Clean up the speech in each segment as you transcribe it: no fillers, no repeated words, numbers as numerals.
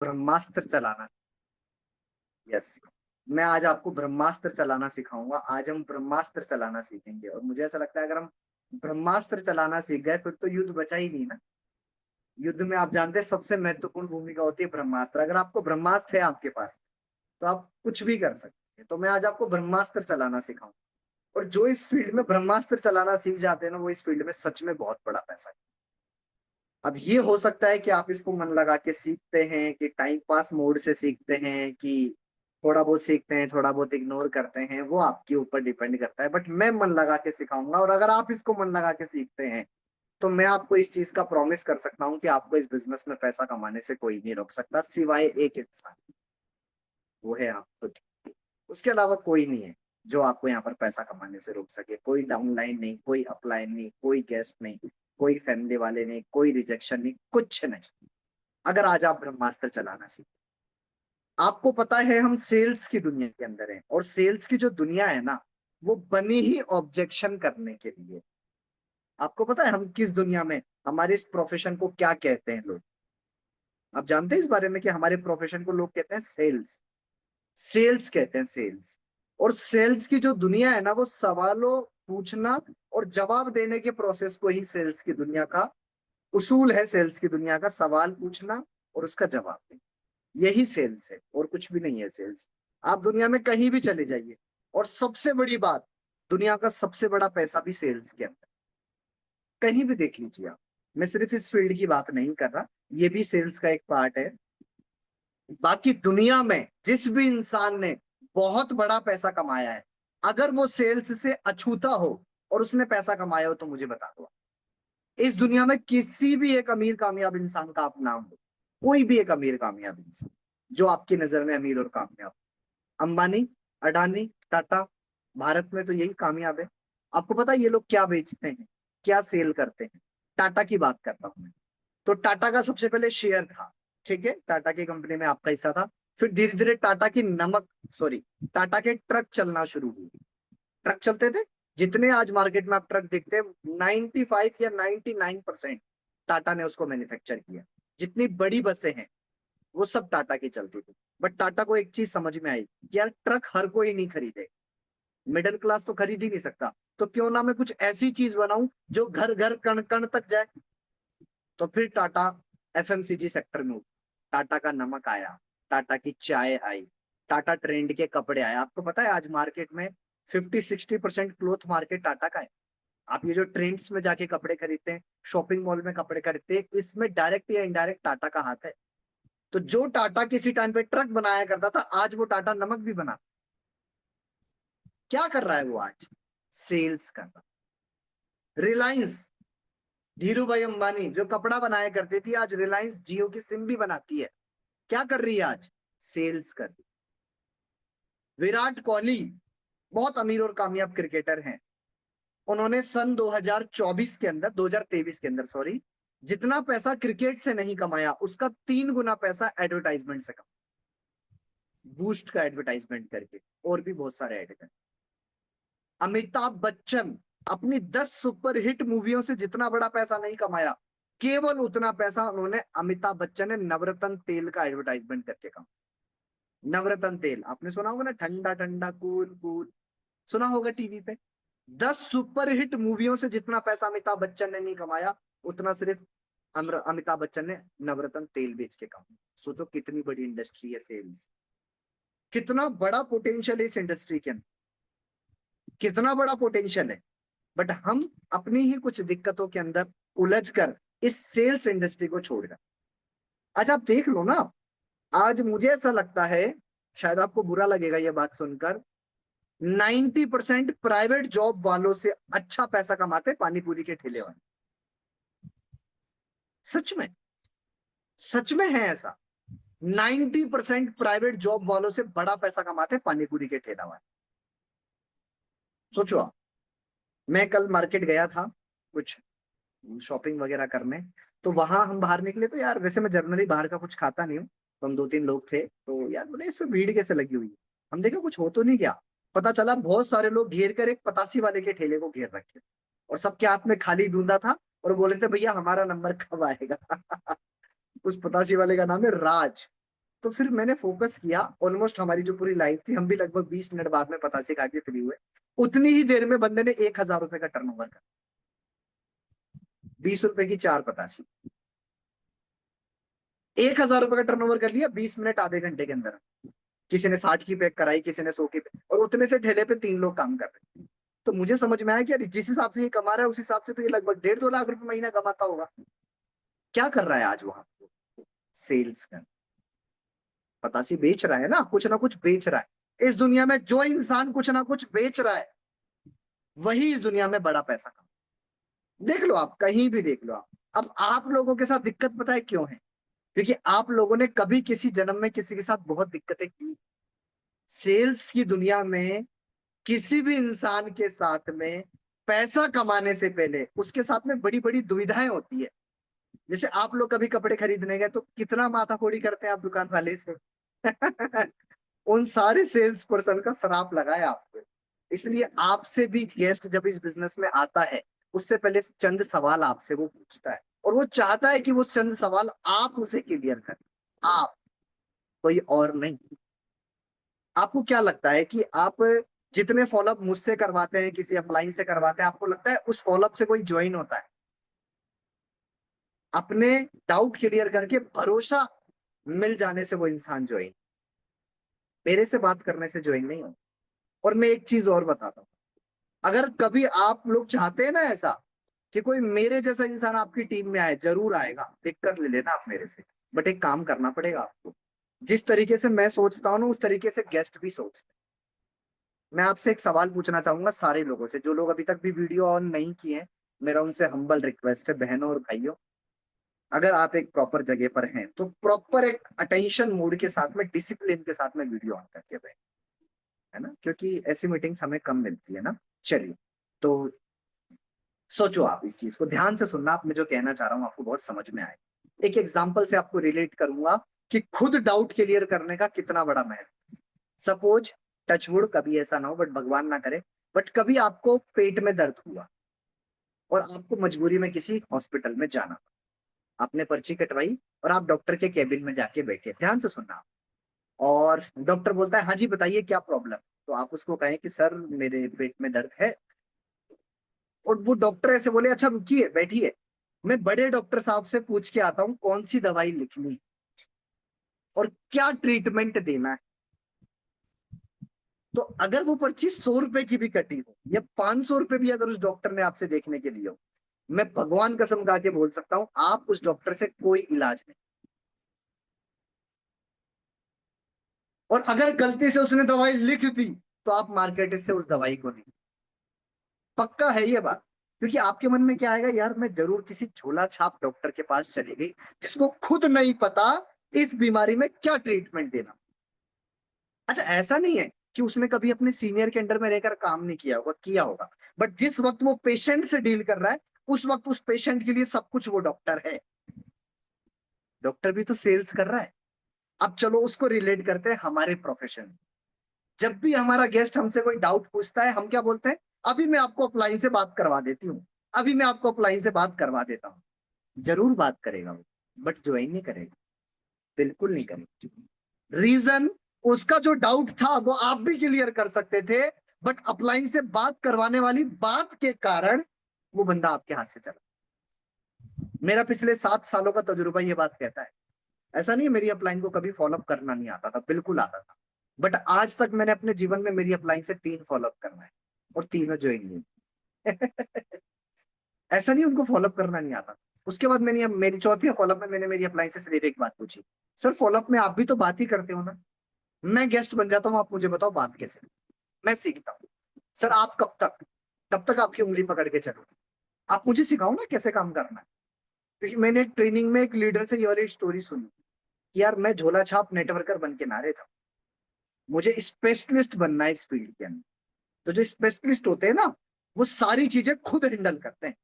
ब्रह्मास्त्र चलाना। यस, मैं आज आपको ब्रह्मास्त्र चलाना सिखाऊंगा। आज हम ब्रह्मास्त्र चलाना सीखेंगे और मुझे ऐसा लगता है अगर हम ब्रह्मास्त्र चलाना सीख गए फिर तो युद्ध बचा ही नहीं ना। युद्ध में आप जानते हैं सबसे महत्वपूर्ण भूमिका होती है ब्रह्मास्त्र। अगर आपको ब्रह्मास्त्र है आपके पास तो आप कुछ भी कर सकते हैं। तो मैं आज आपको ब्रह्मास्त्र चलाना सिखाऊंगा। और जो इस फील्ड में ब्रह्मास्त्र चलाना सीख जाते हैं ना वो इस फील्ड में सच में बहुत बड़ा पैसा है। अब ये हो सकता है कि आप इसको मन लगा के सीखते हैं कि टाइम पास मोड से सीखते हैं कि थोड़ा बहुत सीखते हैं थोड़ा बहुत इग्नोर करते हैं, वो आपके ऊपर डिपेंड करता है। बट मैं मन लगा के सिखाऊंगा और अगर आप इसको मन लगा के सीखते हैं तो मैं आपको इस चीज का प्रॉमिस कर सकता हूँ कि आपको इस बिजनेस में पैसा कमाने से कोई नहीं रोक सकता सिवाय एक इंसान, वो है आप खुद। उसके अलावा कोई नहीं है जो आपको यहाँ पर पैसा कमाने से रोक सके। कोई डाउनलाइन नहीं, कोई अपलाइन नहीं, कोई गेस्ट नहीं, कोई फैमिली वाले नहीं, कोई रिजेक्शन नहीं, कुछ नहीं। अगर आज आप ब्रह्मास्त्र चलाना सीखें। आपको पता है हम सेल्स की दुनिया के अंदर हैं और सेल्स की जो दुनिया है ना वो बनी ही ऑब्जेक्शन करने के लिए। आपको पता है हम किस दुनिया में, हमारे इस प्रोफेशन को क्या कहते हैं लोग? आप जानते हैं इस बारे में कि हमारे प्रोफेशन को लोग कहते हैं सेल्स। सेल्स कहते हैं, सेल्स। और सेल्स की जो दुनिया है ना वो सवालों पूछना और जवाब देने के प्रोसेस को ही सेल्स की दुनिया का उसूल है। सेल्स की दुनिया का सवाल पूछना और उसका जवाब देना, यही सेल्स है और कुछ भी नहीं है सेल्स। आप दुनिया में कहीं भी चले जाइए और सबसे बड़ी बात, दुनिया का सबसे बड़ा पैसा भी सेल्स के अंदर। कहीं भी देख लीजिए आप। मैं सिर्फ इस फील्ड की बात नहीं कर रहा, ये भी सेल्स का एक पार्ट है। बाकी दुनिया में जिस भी इंसान ने बहुत बड़ा पैसा कमाया है, अगर वो सेल्स से अछूता हो और उसने पैसा कमाया हो तो मुझे बता दो। इस दुनिया में किसी भी एक अमीर कामयाब इंसान का आप नाम दो, कोई भी एक अमीर कामयाब इंसान जो आपकी नजर में अमीर और कामयाब। अंबानी, अडानी, टाटा, भारत में तो यही कामयाब है। आपको पता है ये लोग क्या बेचते हैं, क्या सेल करते हैं? टाटा की बात करता हूं मैं। तो टाटा का सबसे पहले शेयर था, ठीक है, टाटा की कंपनी में आपका हिस्सा था। फिर धीरे धीरे टाटा की नमक, सॉरी, टाटा के ट्रक चलना शुरू हुए। ट्रक चलते थे, जितने आज मार्केट में आप ट्रक देखते हैं 95 या 99% टाटा ने उसको मैन्युफैक्चर किया। जितनी बड़ी बसें हैं वो सब टाटा की चलती थी। बट टाटा को एक चीज समझ में आई कि यार ट्रक हर कोई नहीं खरीदे, मिडिल क्लास तो खरीद ही नहीं सकता, तो क्यों ना मैं कुछ ऐसी चीज बनाऊं जो घर घर कण कण तक जाए। तो फिर टाटा एफएमसीजी सेक्टर में उतरा। टाटा का नमक आया, टाटा की चाय आई, टाटा ट्रेंड के कपड़े आए। आपको पता है आज मार्केट में 50-60% क्लोथ मार्केट टाटा का है। आप ये जो ट्रेंड्स में जाके कपड़े खरीदते हैं, शॉपिंग मॉल में कपड़े खरीदते हैं, इसमें डायरेक्ट या इनडायरेक्ट टाटा का हाथ है। तो जो टाटा किसी टाइम पे ट्रक बनाया करता था आज वो टाटा नमक भी बना। क्या कर रहा है वो आज? सेल्स कर रहा। रिलायंस, धीरू भाई अंबानी जो कपड़ा बनाया करती थी आज रिलायंस जियो की सिम भी बनाती है। क्या कर रही है आज? सेल्स कर रही। विराट कोहली बहुत अमीर और कामयाब क्रिकेटर हैं। उन्होंने सन 2024 के अंदर, 2023 के अंदर सॉरी, जितना पैसा क्रिकेट से नहीं कमाया उसका 3 गुना पैसा एडवर्टाइजमेंट से कमाया। बूस्ट का एडवर्टाइजमेंट करके और भी बहुत सारे एड कर। अमिताभ बच्चन अपनी 10 सुपरहिट मूवियों से जितना बड़ा पैसा नहीं कमाया, केवल उतना पैसा उन्होंने, अमिताभ बच्चन ने नवरत्न तेल का एडवर्टाइजमेंट करके कमाया। नवरत्न तेल आपने सुना होगा ना, ठंडा ठंडा कूल कूल, सुना होगा टीवी पे। 10 सुपरहिट मूवियों से जितना पैसा अमिताभ बच्चन ने नहीं कमाया उतना सिर्फ अमिताभ बच्चन ने नवरत्न तेल बेच के कमाया। सोचो कितनी बड़ी इंडस्ट्री है सेल्स, कितना बड़ा पोटेंशियल है इस इंडस्ट्री के अंदर, कितना बड़ा पोटेंशियल है। बट हम अपनी ही कुछ दिक्कतों के अंदर उलझ कर इस सेल्स इंडस्ट्री को छोड़ रहे। आज आप देख लो ना, आज मुझे ऐसा लगता है, शायद आपको बुरा लगेगा ये बात सुनकर, 90% प्राइवेट जॉब वालों से अच्छा पैसा कमाते पानी पूरी के ठेले वाले। सच में, सच में है ऐसा। 90% प्राइवेट जॉब वालों से बड़ा पैसा कमाते पानी पूरी के ठेला वाले। सोचो आप। मैं कल मार्केट गया था कुछ शॉपिंग वगैरह करने, तो वहां हम बाहर निकले तो यार वैसे मैं जनरली बाहर का कुछ खाता नहीं हूँ, तो हम 2-3 लोग थे, तो यार बोले इसमें भीड़ कैसे लगी हुई है। हम देखा कुछ हो तो नहीं गया, पता चला बहुत सारे लोग घेर कर एक पतासी वाले के ठेले को घेर रखे और सबके हाथ में खाली धुंधा था और बोले थे भैया हमारा नंबर कब आएगा। उस पतासी वाले का नाम है राज। तो फिर मैंने फोकस किया। ऑलमोस्ट हमारी जो पूरी लाइफ थी, हम भी लगभग 20 मिनट बाद में पतासे खा के फ्री हुए। उतनी ही देर में बंदे ने 1,000 रुपए का टर्नओवर कर, 20 रुपए की 4 पतासी, 1,000 रुपए का टर्नओवर कर लिया 20 मिनट, आधे घंटे के अंदर। किसी ने 60 की पैक कराई, किसी ने 100 की पैक, और उतने से ठेले पे 3 लोग काम कर रहे हैं। तो मुझे समझ में आया कि यार जिस हिसाब से ये कमा रहा है, उस हिसाब से तो ये लगभग 1.5-2 लाख रुपए महीना कमाता होगा। क्या कर रहा है आज वहां? सेल्स कर, पतासी बेच रहा है ना कुछ बेच रहा है। इस दुनिया में जो इंसान कुछ ना कुछ बेच रहा है, वही इस दुनिया में बड़ा पैसा कमा। देख लो आप, कहीं भी देख लो आप। अब आप लोगों के साथ दिक्कत पता है क्यों है? क्योंकि आप लोगों ने कभी किसी जन्म में किसी के साथ बहुत दिक्कतें की। सेल्स की दुनिया में किसी भी इंसान के साथ में पैसा कमाने से पहले उसके साथ में बड़ी बड़ी दुविधाएं होती है। जैसे आप लोग कभी कपड़े खरीदने गए तो कितना माथाकोड़ी करते हैं आप दुकान वाले से। उन सारे सेल्स पर्सन का श्राप लगा है आपको। इसलिए आपसे भी गेस्ट जब इस बिजनेस में आता है, उससे पहले चंद सवाल आपसे वो पूछता है, और वो चाहता है कि वो चंद सवाल आप उसे क्लियर करें। आप, कोई और नहीं। आपको क्या लगता है कि आप जितने फॉलोअप मुझसे करवाते हैं, किसी अपलाइन से करवाते हैं, आपको लगता है उस फॉलोअप से कोई ज्वाइन होता है? अपने डाउट क्लियर करके भरोसा मिल जाने से वो इंसान ज्वाइन, मेरे से बात करने से ज्वाइन नहीं हो। और मैं एक चीज और बताता हूँ, अगर कभी आप लोग चाहते हैं ना ऐसा कि कोई मेरे जैसा इंसान आपकी टीम में आए, जरूर आएगा, देख कर ले लेना आप मेरे से। बट एक काम करना पड़ेगा आपको, जिस तरीके से मैं सोचता हूँ ना, उस तरीके से गेस्ट भी सोचते हैं। मैं आपसे एक सवाल पूछना चाहूंगा सारे लोगों से, जो लोग अभी तक भी वीडियो ऑन नहीं किए हैं, मेरा उनसे हम्बल रिक्वेस्ट है, बहनों और भाइयों। अगर आप एक प्रॉपर जगह पर हैं तो प्रॉपर एक अटेंशन मोड के साथ में, डिसिप्लिन के साथ में वीडियो ऑन करके बैठ, है ना, क्योंकि ऐसी मीटिंग्स हमें कम मिलती है ना। चलिए, तो सोचो, आप इस चीज को ध्यान से सुनना, आप मैं जो कहना चाह रहा हूँ आपको बहुत समझ में आए। एक एग्जाम्पल से आपको रिलेट करूंगा कि खुद डाउट क्लियर करने का कितना बड़ा महत्व। सपोज, टचवुड कभी ऐसा ना हो, बट भगवान ना करे, बट कभी आपको पेट में दर्द हुआ और आपको मजबूरी में किसी हॉस्पिटल में जाना, आपने पर्ची कटवाई और आप डॉक्टर के केबिन में जाके बैठे, ध्यान से सुनना आप। और डॉक्टर बोलता है हाँ जी बताइए क्या प्रॉब्लम। तो आप उसको कहें कि सर मेरे पेट में दर्द है। और वो डॉक्टर ऐसे बोले अच्छा रुकिए बैठिए, मैं बड़े डॉक्टर साहब से पूछ के आता हूँ कौन सी दवाई लिखनी और क्या ट्रीटमेंट देना है। तो अगर वो पर्ची 100 रुपए की भी कटी हो या 500 रुपए भी अगर उस डॉक्टर ने आपसे देखने के लिए हो, मैं भगवान कसम खा के बोल सकता हूं आप उस डॉक्टर से कोई इलाज नहीं। और अगर गलती से उसने दवाई लिख दी तो आप मार्केट से उस दवाई को नहीं, पक्का है ये बात। क्योंकि आपके मन में क्या आएगा, यार मैं जरूर किसी झोला छाप डॉक्टर के पास चली गई जिसको खुद नहीं पता इस बीमारी में क्या ट्रीटमेंट देना। अच्छा, ऐसा नहीं है कि उसने कभी अपने सीनियर के अंडर में रहकर काम नहीं किया होगा, किया होगा, बट जिस वक्त वो पेशेंट से डील कर रहा है, उस वक्त उस पेशेंट के लिए सब कुछ वो डॉक्टर है। डॉक्टर भी तो सेल्स कर रहा है। अब चलो उसको रिलेट करते हैं हमारे प्रोफेशन। जब भी हमारा गेस्ट हमसे कोई डाउट पूछता है, हम क्या बोलते हैं? अभी मैं आपको अपलाइन से बात करवा देती हूँ, अभी मैं आपको अपलाइन से बात करवा देता हूँ। जरूर बात करेगा वो, बट ज्वाइन नहीं करेगा, बिल्कुल नहीं करेगा। रीजन, उसका जो डाउट था वो आप भी क्लियर कर सकते थे, बट अपलाइन से बात करवाने वाली बात के कारण वो बंदा आपके हाथ से चला। मेरा पिछले 7 सालों का तजुर्बा ये बात कहता है। ऐसा नहीं है मेरी अपलाइन को कभी फॉलोअप करना नहीं आता था, बिल्कुल आता था। बट आज तक मैंने अपने जीवन में मेरी अपलाइन से 3 फॉलोअप करना है और तीनों ज्वाइन हुई। ऐसा नहीं उनको फॉलोअप करना नहीं आता। उसके बाद मैंने मेरी चौथी फॉलोअप में मैंने मेरी अपलाइन से सिर्फ एक बात पूछी, सर फॉलोअप में आप भी तो बात ही करते हो ना, मैं गेस्ट बन जाता हूँ, आप मुझे बताओ बात कैसे। मैं सीखता हूँ। सर आप कब तक आपकी उंगली पकड़ के चलो, आप मुझे सिखाओ ना कैसे काम करना है। क्योंकि मैंने ट्रेनिंग में एक लीडर से ये वाली स्टोरी सुनी कि यार मैं झोला छाप नेटवर्कर बन के ना रहे था, मुझे स्पेशलिस्ट बनना है इस फील्ड के अंदर। तो जो स्पेशलिस्ट होते हैं ना, वो सारी चीजें खुद हैंडल करते हैं,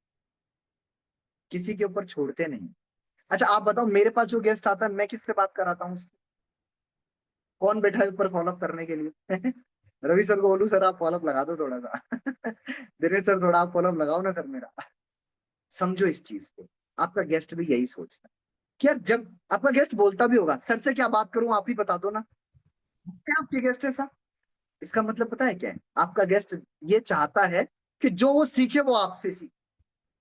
किसी के ऊपर छोड़ते नहीं। अच्छा आप बताओ, मेरे पास जो गेस्ट आता है मैं किससे बात कराता हूँ? कौन बैठा है ऊपर फॉलोअप करने के लिए? रवि सर को बोलूं सर आप फॉलोअप लगा दो थोड़ा सा। दिनेश सर थोड़ा आप फॉलोअप लगाओ ना सर मेरा। समझो इस चीज को, आपका गेस्ट भी यही सोचता है। कि यार जब आपका गेस्ट बोलता भी होगा सर से क्या बात करूं, आप ही बता दो ना, क्या आपके गेस्ट ऐसा, इसका मतलब पता है क्या है, आपका गेस्ट ये चाहता है कि जो वो सीखे वो आपसे सीखे,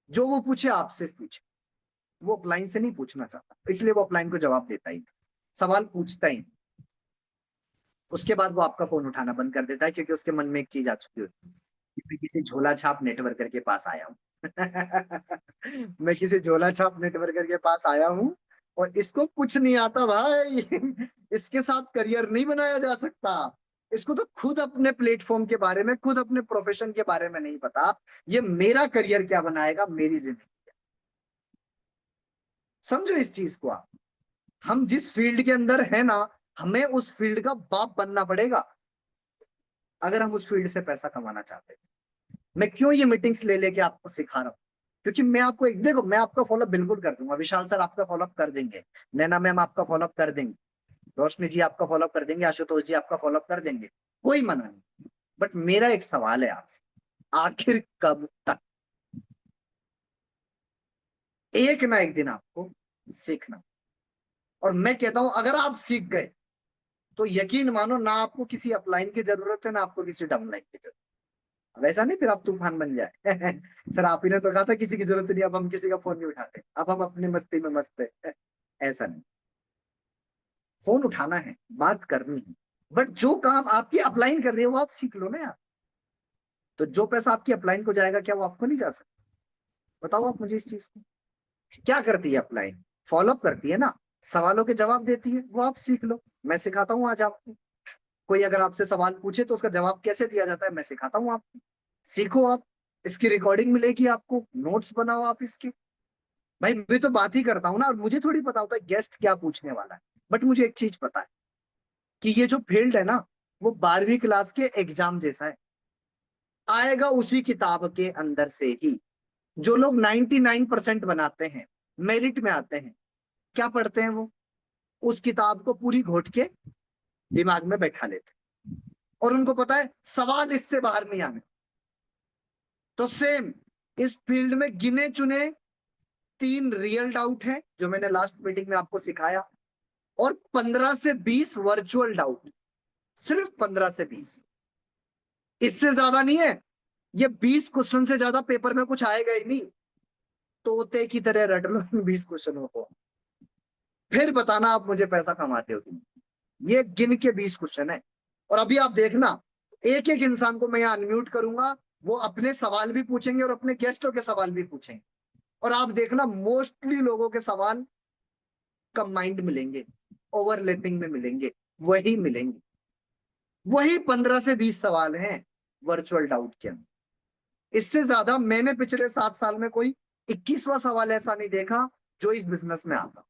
जो वो पूछे आपसे पूछे। वो अपलाइन से नहीं पूछना चाहता, इसलिए वो अपलाइन को जवाब देता ही नहीं, सवाल पूछता ही नहीं। उसके बाद वो आपका फोन उठाना बंद कर देता है, क्योंकि उसके मन में एक चीज आ चुकी होती है कि मैं किसी झोला छाप नेटवर्कर के पास आया हूँ। मैं किसी झोला छाप नेटवर्कर के पास आया हूँ और इसको कुछ नहीं आता भाई। इसके साथ करियर नहीं बनाया जा सकता। इसको तो खुद अपने प्लेटफॉर्म के बारे में, खुद अपने प्रोफेशन के बारे में नहीं पता, ये मेरा करियर क्या बनाएगा, मेरी जिंदगी। समझो इस चीज को आप। हम जिस फील्ड के अंदर है ना, हमें उस फील्ड का बाप बनना पड़ेगा अगर हम उस फील्ड से पैसा कमाना चाहते हैं। मैं क्यों ये मीटिंग्स ले लेके आपको सिखा रहा हूँ, क्योंकि मैं आपको एक, देखो मैं आपका फॉलोअप बिल्कुल कर दूंगा, विशाल सर आपका फॉलोअप कर देंगे, नैना मैम आपका फॉलोअप कर देंगे, रोशनी जी आपका फॉलोअप कर देंगे, आशुतोष जी आपका फॉलोअप कर देंगे, कोई मना नहीं। बट मेरा एक सवाल है आपसे, आखिर कब तक? एक ना एक दिन आपको सीखना। और मैं कहता हूं अगर आप सीख गए तो यकीन मानो ना आपको किसी अपलाइन की जरूरत है, ना आपको किसी डाउनलाइन की जरूरत। वैसा नहीं फिर आप तूफान बन जाए। सर आप ही ने तो कहा था किसी की जरूरत नहीं, अब हम किसी का फोन नहीं उठाते, अब हम अपनी मस्ती में मस्त है। ऐसा नहीं, फोन उठाना है, बात करनी है, बट जो काम आपकी अपलाइन कर रही है वो आप सीख लो ना यार। तो जो पैसा आपकी अपलाइन को जाएगा क्या वो आपको नहीं जा सकता? बताओ आप मुझे इस चीज को। क्या करती है अपलाइन? फॉलोअप करती है ना, सवालों के जवाब देती है, वो आप सीख लो। मैं सिखाता हूँ आज आपको। कोई अगर आपसे सवाल पूछे तो उसका जवाब कैसे दिया जाता है मैं सिखाता हूँ आपको। सीखो आप, इसकी रिकॉर्डिंग मिलेगी आपको, नोट्स बनाओ आप इसके। भाई मैं तो बात ही करता हूँ ना, और मुझे थोड़ी पता होता है गेस्ट क्या पूछने वाला है। बट मुझे एक चीज पता है कि ये जो फील्ड है ना, वो 12वीं क्लास के एग्जाम जैसा है, आएगा उसी किताब के अंदर से ही। जो लोग 99% बनाते हैं, मेरिट में आते हैं, क्या पढ़ते हैं वो? उस किताब को पूरी घोट के दिमाग में बैठा लेते हैं, और उनको पता है सवाल इससे बाहर नहीं आने। तो सेम इस फील्ड में गिने चुने 3 रियल डाउट है जो मैंने लास्ट मीटिंग में आपको सिखाया, और 15 से 20 वर्चुअल डाउट। सिर्फ 15 से 20, इससे ज्यादा नहीं है। ये 20 क्वेश्चन से ज्यादा पेपर में कुछ आएगा ही नहीं। तोते की तरह रट लो इन 20 क्वेश्चनों को, फिर बताना आप मुझे पैसा कमाते हो कि नहीं। ये गिन के 20 क्वेश्चन है। और अभी आप देखना, एक एक इंसान को मैं यहाँ अनम्यूट करूंगा, वो अपने सवाल भी पूछेंगे और अपने गेस्टों के सवाल भी पूछेंगे। और आप देखना मोस्टली लोगों के सवाल कंबाइंड मिलेंगे, ओवरलैपिंग में मिलेंगे, वही मिलेंगे। वही 15 से 20 सवाल हैं वर्चुअल डाउट के अंदर। इससे ज्यादा मैंने पिछले 7 साल में कोई 21वां सवाल ऐसा नहीं देखा जो इस बिजनेस में आता।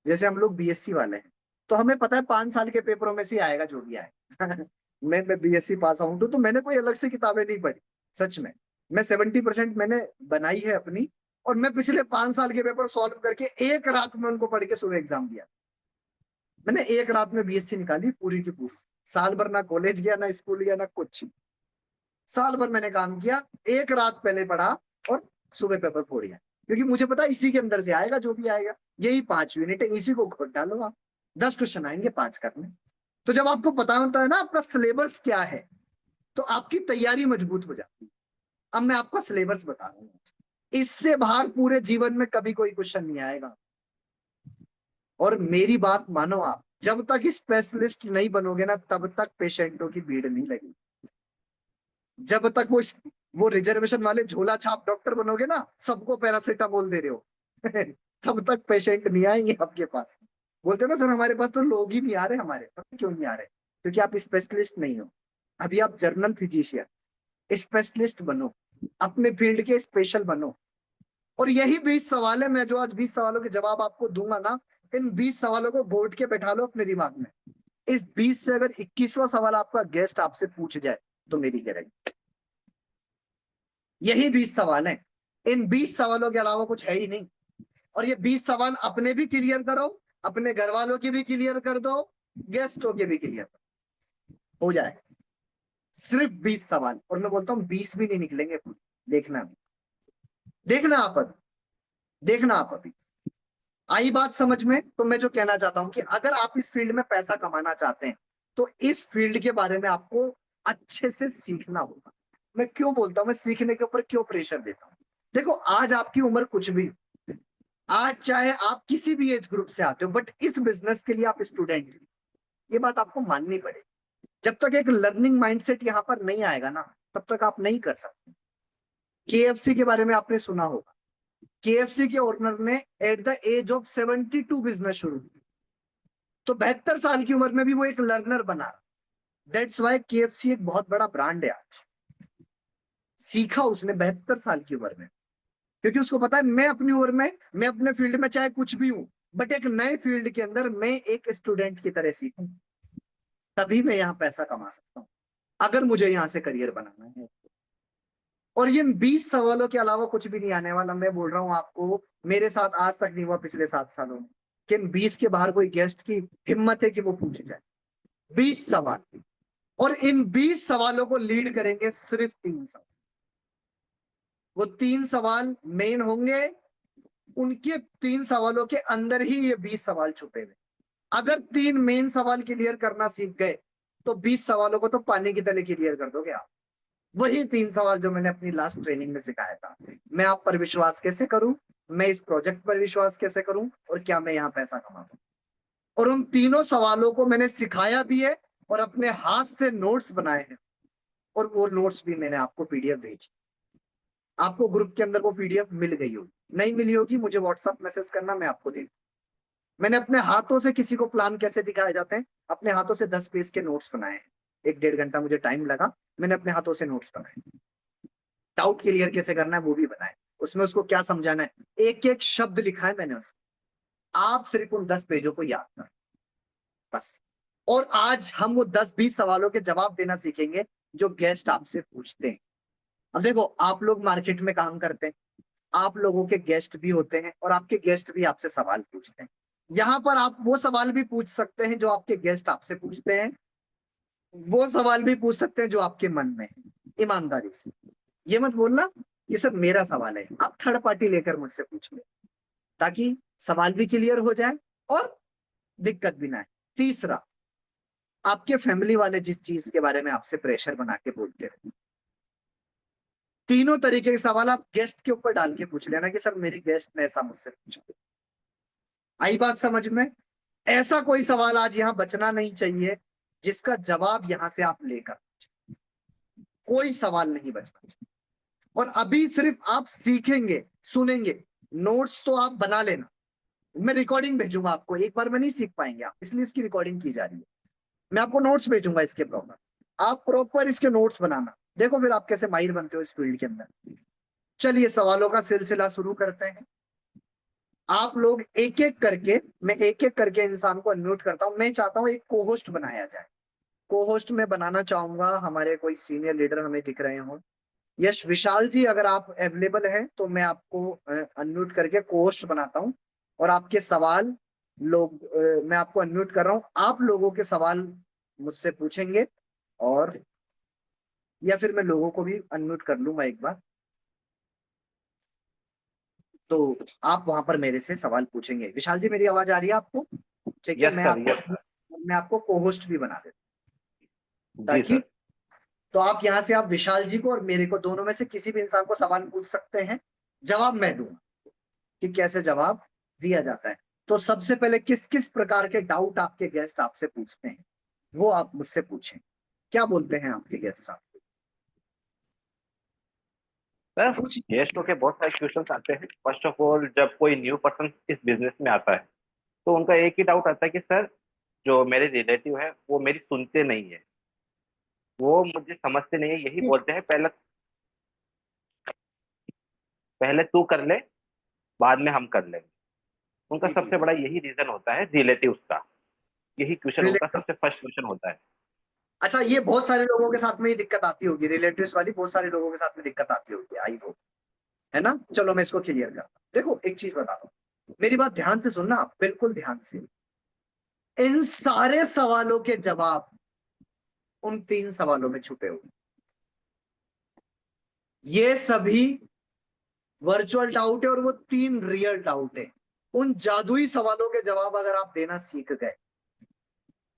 जैसे हम लोग बीएससी वाले हैं, तो हमें पता है 5 साल के पेपरों में से आएगा जो भी आएगा। मैं बीएससी पास आउट हूं, तो मैंने कोई अलग से किताबें नहीं पढ़ी। सच में मैं 70% मैंने बनाई है अपनी, और मैं पिछले 5 साल के पेपर सॉल्व करके एक रात में उनको पढ़ के सुबह एग्जाम दिया। मैंने एक रात में बीएससी निकाली पूरी की पूरी। साल भर ना कॉलेज गया, ना स्कूल गया, ना कुछ। साल भर मैंने काम किया, एक रात पहले पढ़ा और सुबह पेपर फोड़ गया, क्योंकि मुझे पता इसी के अंदर से आएगा जो भी आएगा। यही 5 यूनिट है, इसी को खोद डालो आप। 10 क्वेश्चन आएंगे 5 करने। तो जब आपको पता होता है ना आपका सिलेबस क्या है, तो आपकी तैयारी मजबूत हो जाती है। अब मैं आपका सिलेबस बता रहा हूँ, इससे बाहर पूरे जीवन में कभी कोई क्वेश्चन नहीं आएगा। और मेरी बात मानो आप, जब तक स्पेशलिस्ट नहीं बनोगे ना, तब तक पेशेंटों की भीड़ नहीं लगेगी। जब तक वो रिजर्वेशन वाले झोला छाप डॉक्टर बनोगे ना, सबको पैरासीटामोल दे रहे हो, तब तक पेशेंट नहीं आएंगे आपके पास। बोलते हो ना सर हमारे पास तो लोग ही नहीं आ रहे, हमारे पता क्यों नहीं आ रहे? क्योंकि आप स्पेशलिस्ट नहीं हो। अभी आप जर्नल फिजिशियन स्पेशलिस्ट बनो, अपने फील्ड के स्पेशल बनो। और यही 20 सवाल है, मैं जो आज 20 सवालों के जवाब आपको दूंगा ना, इन 20 सवालों को घोट के बैठा लो अपने दिमाग में। इस 20 से अगर 21वां सवाल आपका गेस्ट आपसे पूछ जाए तो मेरी गारंटी, यही 20 सवाल हैं। इन 20 सवालों के अलावा कुछ है ही नहीं। और ये 20 सवाल अपने भी क्लियर करो, अपने घर वालों के भी क्लियर कर दो, गेस्टों के भी क्लियर हो जाए। सिर्फ 20 सवाल, और मैं बोलता हूँ 20 भी नहीं निकलेंगे पूरे। देखना, देखना आप अभी, देखना आप अभी। आई बात समझ में? तो मैं जो कहना चाहता हूं कि अगर आप इस फील्ड में पैसा कमाना चाहते हैं तो इस फील्ड के बारे में आपको अच्छे से सीखना होगा। मैं क्यों बोलता हूं, मैं सीखने के ऊपर क्यों प्रेशर देता हूं? देखो, आज आपकी उम्र कुछ भी, आज चाहे आप किसी भी एज ग्रुप से आते हो, बट इस बिजनेस के लिए आप स्टूडेंट, ये बात आपको माननी पड़ेगी। जब तक एक लर्निंग माइंडसेट यहाँ पर नहीं आएगा ना, तब तक आप नहीं कर सकते। केएफसी के बारे में आपने सुना होगा। केएफसी के ओनर ने at the age of 72 business शुरू किया, तो 72 साल की उम्र में भी वो एक लर्नर बना। दैट्स वाई केएफसी एक बहुत बड़ा ब्रांड है आज। सीखा उसने 72 साल की उम्र में, क्योंकि उसको पता है मैं अपनी उम्र में, मैं अपने फील्ड में चाहे कुछ भी हूं, बट एक नए फील्ड के अंदर मैं एक स्टूडेंट की तरह सीखूं, तभी मैं यहाँ पैसा कमा सकता हूँ, अगर मुझे यहाँ से करियर बनाना है। और ये 20 सवालों के अलावा कुछ भी नहीं आने वाला। मैं बोल रहा हूँ आपको, मेरे साथ आज तक नहीं हुआ पिछले 7 सालों में कि इन 20 के बाहर कोई गेस्ट की हिम्मत है कि वो पूछ जाए। 20 सवाल, और इन 20 सवालों को लीड करेंगे सिर्फ 3 सवाल। वो 3 सवाल मेन होंगे, उनके 3 सवालों के अंदर ही ये 20 सवाल छुपे हुए। अगर 3 मेन सवाल क्लियर करना सीख गए तो 20 सवालों को तो पानी की तरह क्लियर कर दोगे आप। वही 3 सवाल जो मैंने अपनी लास्ट ट्रेनिंग में सिखाया था। मैं आप पर विश्वास कैसे करूं, मैं इस प्रोजेक्ट पर विश्वास कैसे करूं, और क्या मैं यहाँ पैसा कमाऊं। और उन तीनों सवालों को मैंने सिखाया भी है और अपने हाथ से नोट्स बनाए हैं, और वो नोट्स भी मैंने आपको पीडीएफ भेजी। आपको ग्रुप के अंदर वो पीडीएफ मिल गई होगी, नहीं मिली होगी मुझे व्हाट्सएप मैसेज करना, मैं आपको दे दूं। मैंने अपने हाथों से किसी को प्लान कैसे दिखाए जाते हैं, अपने हाथों से 10 पेज के नोट्स बनाए हैं। 1-1.5 घंटा मुझे टाइम लगा, मैंने अपने हाथों से नोट्स बनाए। डाउट क्लियर कैसे करना है वो भी बनाए, उसमें उसको क्या समझाना है, एक एक शब्द लिखा है मैंने उसमें। आप सिर्फ उन 10 पेजों को याद कर, बस। और आज हम वो 10-20 सवालों के जवाब देना सीखेंगे जो गेस्ट आपसे पूछते हैं। अब देखो, आप लोग मार्केट में काम करते हैं, आप लोगों के गेस्ट भी होते हैं और आपके गेस्ट भी आपसे सवाल पूछते हैं। यहाँ पर आप वो सवाल भी पूछ सकते हैं जो आपके गेस्ट आपसे पूछते हैं, वो सवाल भी पूछ सकते हैं जो आपके मन में है, ईमानदारी से। ये मत बोलना ये सब मेरा सवाल है, आप थर्ड पार्टी लेकर मुझसे पूछ ले, ताकि सवाल भी क्लियर हो जाए और दिक्कत भी ना है। तीसरा, आपके फैमिली वाले जिस चीज के बारे में आपसे प्रेशर बना के बोलते हैं, तीनों तरीके के सवाल आप गेस्ट के ऊपर डाल के पूछ लेना कि सर मेरे गेस्ट ने ऐसा मुझसे पूछा। आई बात समझ में? ऐसा कोई सवाल आज यहाँ बचना नहीं चाहिए जिसका जवाब यहां से आप लेकर, कोई सवाल नहीं बचना चाहिए। और अभी सिर्फ आप सीखेंगे, सुनेंगे। नोट्स तो आप बना लेना, मैं रिकॉर्डिंग भेजूंगा आपको, एक बार में नहीं सीख पाएंगे आप, इसलिए इसकी रिकॉर्डिंग की जा रही है। मैं आपको नोट्स भेजूंगा इसके प्रॉपर, आप प्रॉपर इसके नोट्स बनाना। देखो फिर आप कैसे माहिर बनते हो इस फील्ड के अंदर। चलिए सवालों का सिलसिला शुरू करते हैं। आप लोग एक एक करके, मैं एक एक करके इंसान को अनम्यूट करता हूं। मैं चाहता हूं एक को होस्ट बनाया जाए। को होस्ट में बनाना चाहूंगा, हमारे कोई सीनियर लीडर हमें दिख रहे हो। यश विशाल जी, अगर आप अवेलेबल हैं तो मैं आपको अनम्यूट करके को होस्ट बनाता हूं, और आपके सवाल लोग मैं आपको अनम्यूट कर रहा हूं, आप लोगों के सवाल मुझसे पूछेंगे। और या फिर मैं लोगों को भी अनम्यूट कर लूंगा एक बार, तो आप वहां पर मेरे से सवाल पूछेंगे। विशाल जी, मेरी आवाज आ रही है आपको? ठीक है, यस सर, यस सर। मैं आपको को होस्ट भी बना देता हूं, जी ताकि, सर। तो आप यहाँ से आप विशाल जी को और मेरे को, दोनों में से किसी भी इंसान को सवाल पूछ सकते हैं, जवाब मैं दूंगा कि कैसे जवाब दिया जाता है। तो सबसे पहले किस किस प्रकार के डाउट आपके गेस्ट आपसे पूछते हैं, वो आप मुझसे पूछें। क्या बोलते हैं आपके गेस्ट आप? सर, पूछ। गेस्टों के बहुत सारे क्वेश्चंस आते हैं। फर्स्ट ऑफ ऑल, जब कोई न्यू पर्सन इस बिजनेस में आता है तो उनका एक ही डाउट आता है कि सर, जो मेरे रिलेटिव है वो मेरी सुनते नहीं है, वो मुझे समझते नहीं है। यही बोलते हैं, पहले पहले तू कर ले, बाद में हम कर लेंगे। उनका जी जी। सबसे बड़ा यही रीजन होता है, रिलेटिव्स का। यही क्वेश्चन उनका रिलेटिव, सबसे फर्स्ट क्वेश्चन होता है। अच्छा, ये बहुत सारे लोगों के साथ में ये दिक्कत आती होगी, रिलेटिव्स वाली बहुत सारे लोगों के साथ में दिक्कत आती होगी, आई हो, है ना? चलो मैं इसको क्लियर करता हूं। देखो एक चीज बताता हूँ, मेरी बात ध्यान से सुनना आप, बिल्कुल ध्यान से। इन सारे सवालों के जवाब उन 3 सवालों में छुपे हुए। ये सभी वर्चुअल डाउट है और वो 3 रियल डाउट है। उन जादुई सवालों के जवाब अगर आप देना सीख गए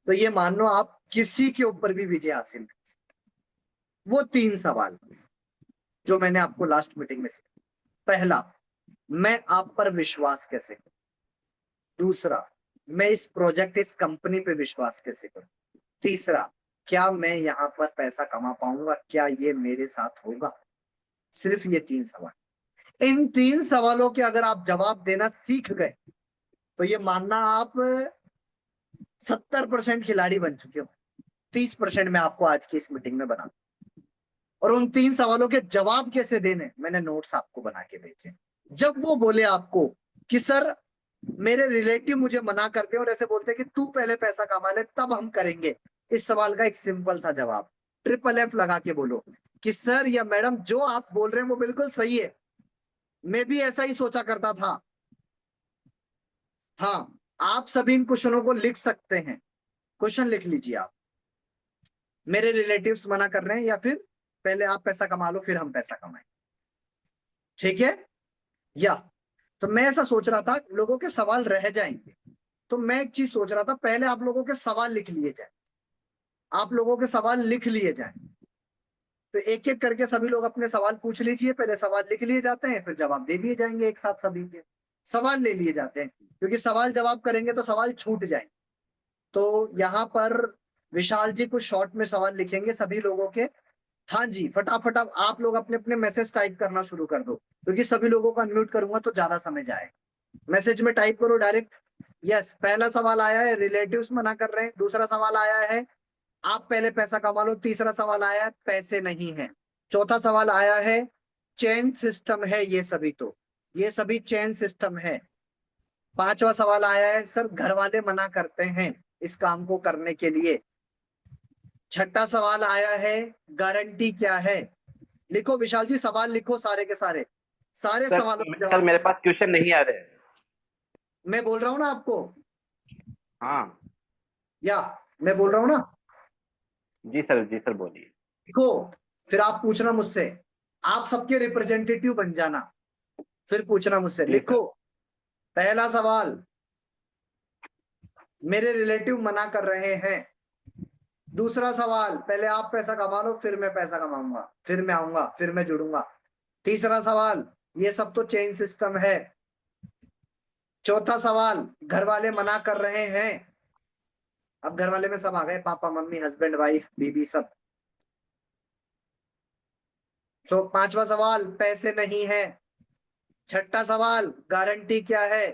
तो ये मान लो आप किसी के ऊपर भी विजय हासिल कर सकते। वो 3 सवाल जो मैंने आपको लास्ट मीटिंग में सीखा। पहला, मैं आप पर विश्वास कैसे करूं। दूसरा, मैं इस प्रोजेक्ट, इस कंपनी पे विश्वास कैसे करूं। तीसरा, क्या मैं यहाँ पर पैसा कमा पाऊंगा, क्या ये मेरे साथ होगा। सिर्फ ये 3 सवाल। इन 3 सवालों के अगर आप जवाब देना सीख गए तो ये मानना आप 70% खिलाड़ी बन चुके हो। 30% मैं आपको आज की इस मीटिंग में बना। और उन 3 सवालों के जवाब कैसे देने, मैंने नोट्स आपको बना के भेजे। जब वो बोले आपको कि सर मेरे रिलेटिव मुझे मना करते हैं और ऐसे बोलते हैं कि तू पहले पैसा कमा ले तब हम करेंगे, इस सवाल का एक सिंपल सा जवाब FFF लगा के बोलो कि सर या मैडम जो आप बोल रहे हैं वो बिल्कुल सही है, मैं भी ऐसा ही सोचा करता था। हाँ, आप सभी इन क्वेश्चनों को लिख सकते हैं। क्वेश्चन लिख लीजिए आप, मेरे रिलेटिव्स मना कर रहे हैं या फिर पहले आप पैसा कमा लो फिर हम पैसा कमाएं। ठीक है। या तो मैं ऐसा सोच रहा था लोगों के सवाल रह जाएंगे, तो मैं एक चीज सोच रहा था, पहले आप लोगों के सवाल लिख लिए जाए। आप लोगों के सवाल लिख लिए जाए तो एक एक करके सभी लोग अपने सवाल पूछ लीजिए। पहले सवाल लिख लिए जाते हैं, फिर जवाब दे दिए जाएंगे एक साथ। सभी के सवाल ले लिए जाते हैं क्योंकि सवाल जवाब करेंगे तो सवाल छूट जाएंगे। तो यहाँ पर विशाल जी कुछ शॉर्ट में सवाल लिखेंगे सभी लोगों के। हाँ जी, फटाफट अब आप लोग अपने अपने मैसेज टाइप करना शुरू कर दो क्योंकि सभी लोगों को अनम्यूट करूंगा तो ज्यादा समय जाएगा। मैसेज में टाइप करो डायरेक्ट। यस, पहला सवाल आया है रिलेटिव्स मना कर रहे हैं। दूसरा सवाल आया है आप पहले पैसा कमा लो। तीसरा सवाल आया है पैसे नहीं है। चौथा सवाल आया है चेन सिस्टम है ये सभी, तो ये सभी चेन सिस्टम है। पांचवा सवाल आया है सर घर वाले मना करते हैं इस काम को करने के लिए। छठा सवाल आया है गारंटी क्या है। लिखो विशाल जी, सवाल लिखो सारे के सारे, सारे सर सवालों के सर जवाब। मेरे पास क्वेश्चन नहीं आ रहे। मैं बोल रहा हूं ना आपको, हाँ या मैं बोल रहा हूं ना। जी सर बोलिए। लिखो, फिर आप पूछना मुझसे। आप सबके रिप्रेजेंटेटिव बन जाना, फिर पूछना मुझसे। जी सर। लिखो, पहला सवाल, मेरे रिलेटिव मना कर रहे हैं। दूसरा सवाल, पहले आप पैसा कमा लो फिर मैं पैसा कमाऊंगा, फिर मैं आऊंगा, फिर मैं जुड़ूंगा। तीसरा सवाल, ये सब तो चेन सिस्टम है। चौथा सवाल, घर वाले मना कर रहे हैं। अब घर वाले में सब आ गए, पापा मम्मी हस्बैंड वाइफ बीबी सब। तो पांचवा सवाल, पैसे नहीं है। छठा सवाल, गारंटी क्या है।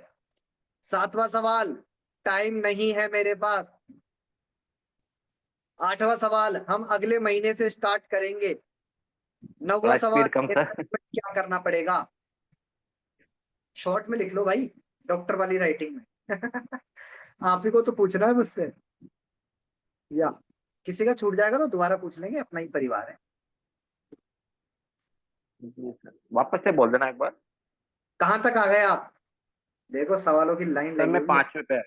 सातवां सवाल, टाइम नहीं है मेरे पास। आठवां सवाल, हम अगले महीने से स्टार्ट करेंगे। नौवां थोड़ा सवाल, स्पीड कम सर। इन्वेस्टमेंट क्या करना पड़ेगा। शॉर्ट में लिख लो भाई, डॉक्टर वाली राइटिंग में। आप ही को तो पूछना है मुझसे, या किसी का छूट जाएगा तो दोबारा पूछ लेंगे, अपना ही परिवार है। जी सर वापस से बोल देना एक बार। कहां तक आ गए आप। देखो सवालों की लाइन सर लगी मैं हुई है। 5वें पे।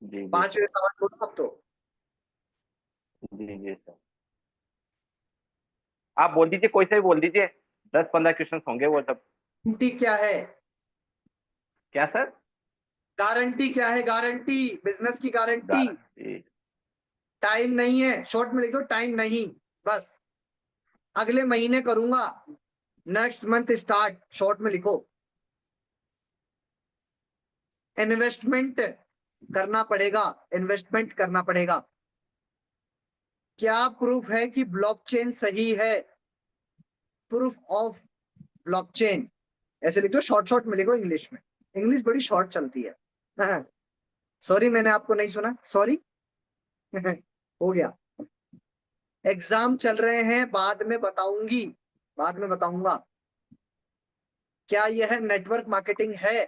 जी सर। 5वें सवाल बोलो अब तो। जी सर। आप बोल दीजिए, कोई सा भी बोल दीजिए। 10-15 क्वेश्चन होंगे वो सब। गारंटी क्या है। क्या सर। गारंटी क्या है, गारंटी, बिजनेस की गारंटी। गारंटी। टाइम नहीं है, शॉर्ट में लिखो टाइम नहीं, बस। अगले महीने करूंगा, नेक्स्ट मंथ स्टार्ट, शॉर्ट में लिखो। इन्वेस्टमेंट करना पड़ेगा, इन्वेस्टमेंट करना पड़ेगा। क्या प्रूफ है कि ब्लॉकचेन सही है। प्रूफ ऑफ ब्लॉकचेन, ऐसे लिख दो, शॉर्ट शॉर्ट में लिखो इंग्लिश में। इंग्लिश बड़ी शॉर्ट चलती है। सॉरी मैंने आपको नहीं सुना, सॉरी। हो गया। एग्जाम चल रहे हैं, बाद में बताऊंगी, बाद में बताऊंगा। क्या यह नेटवर्क मार्केटिंग है।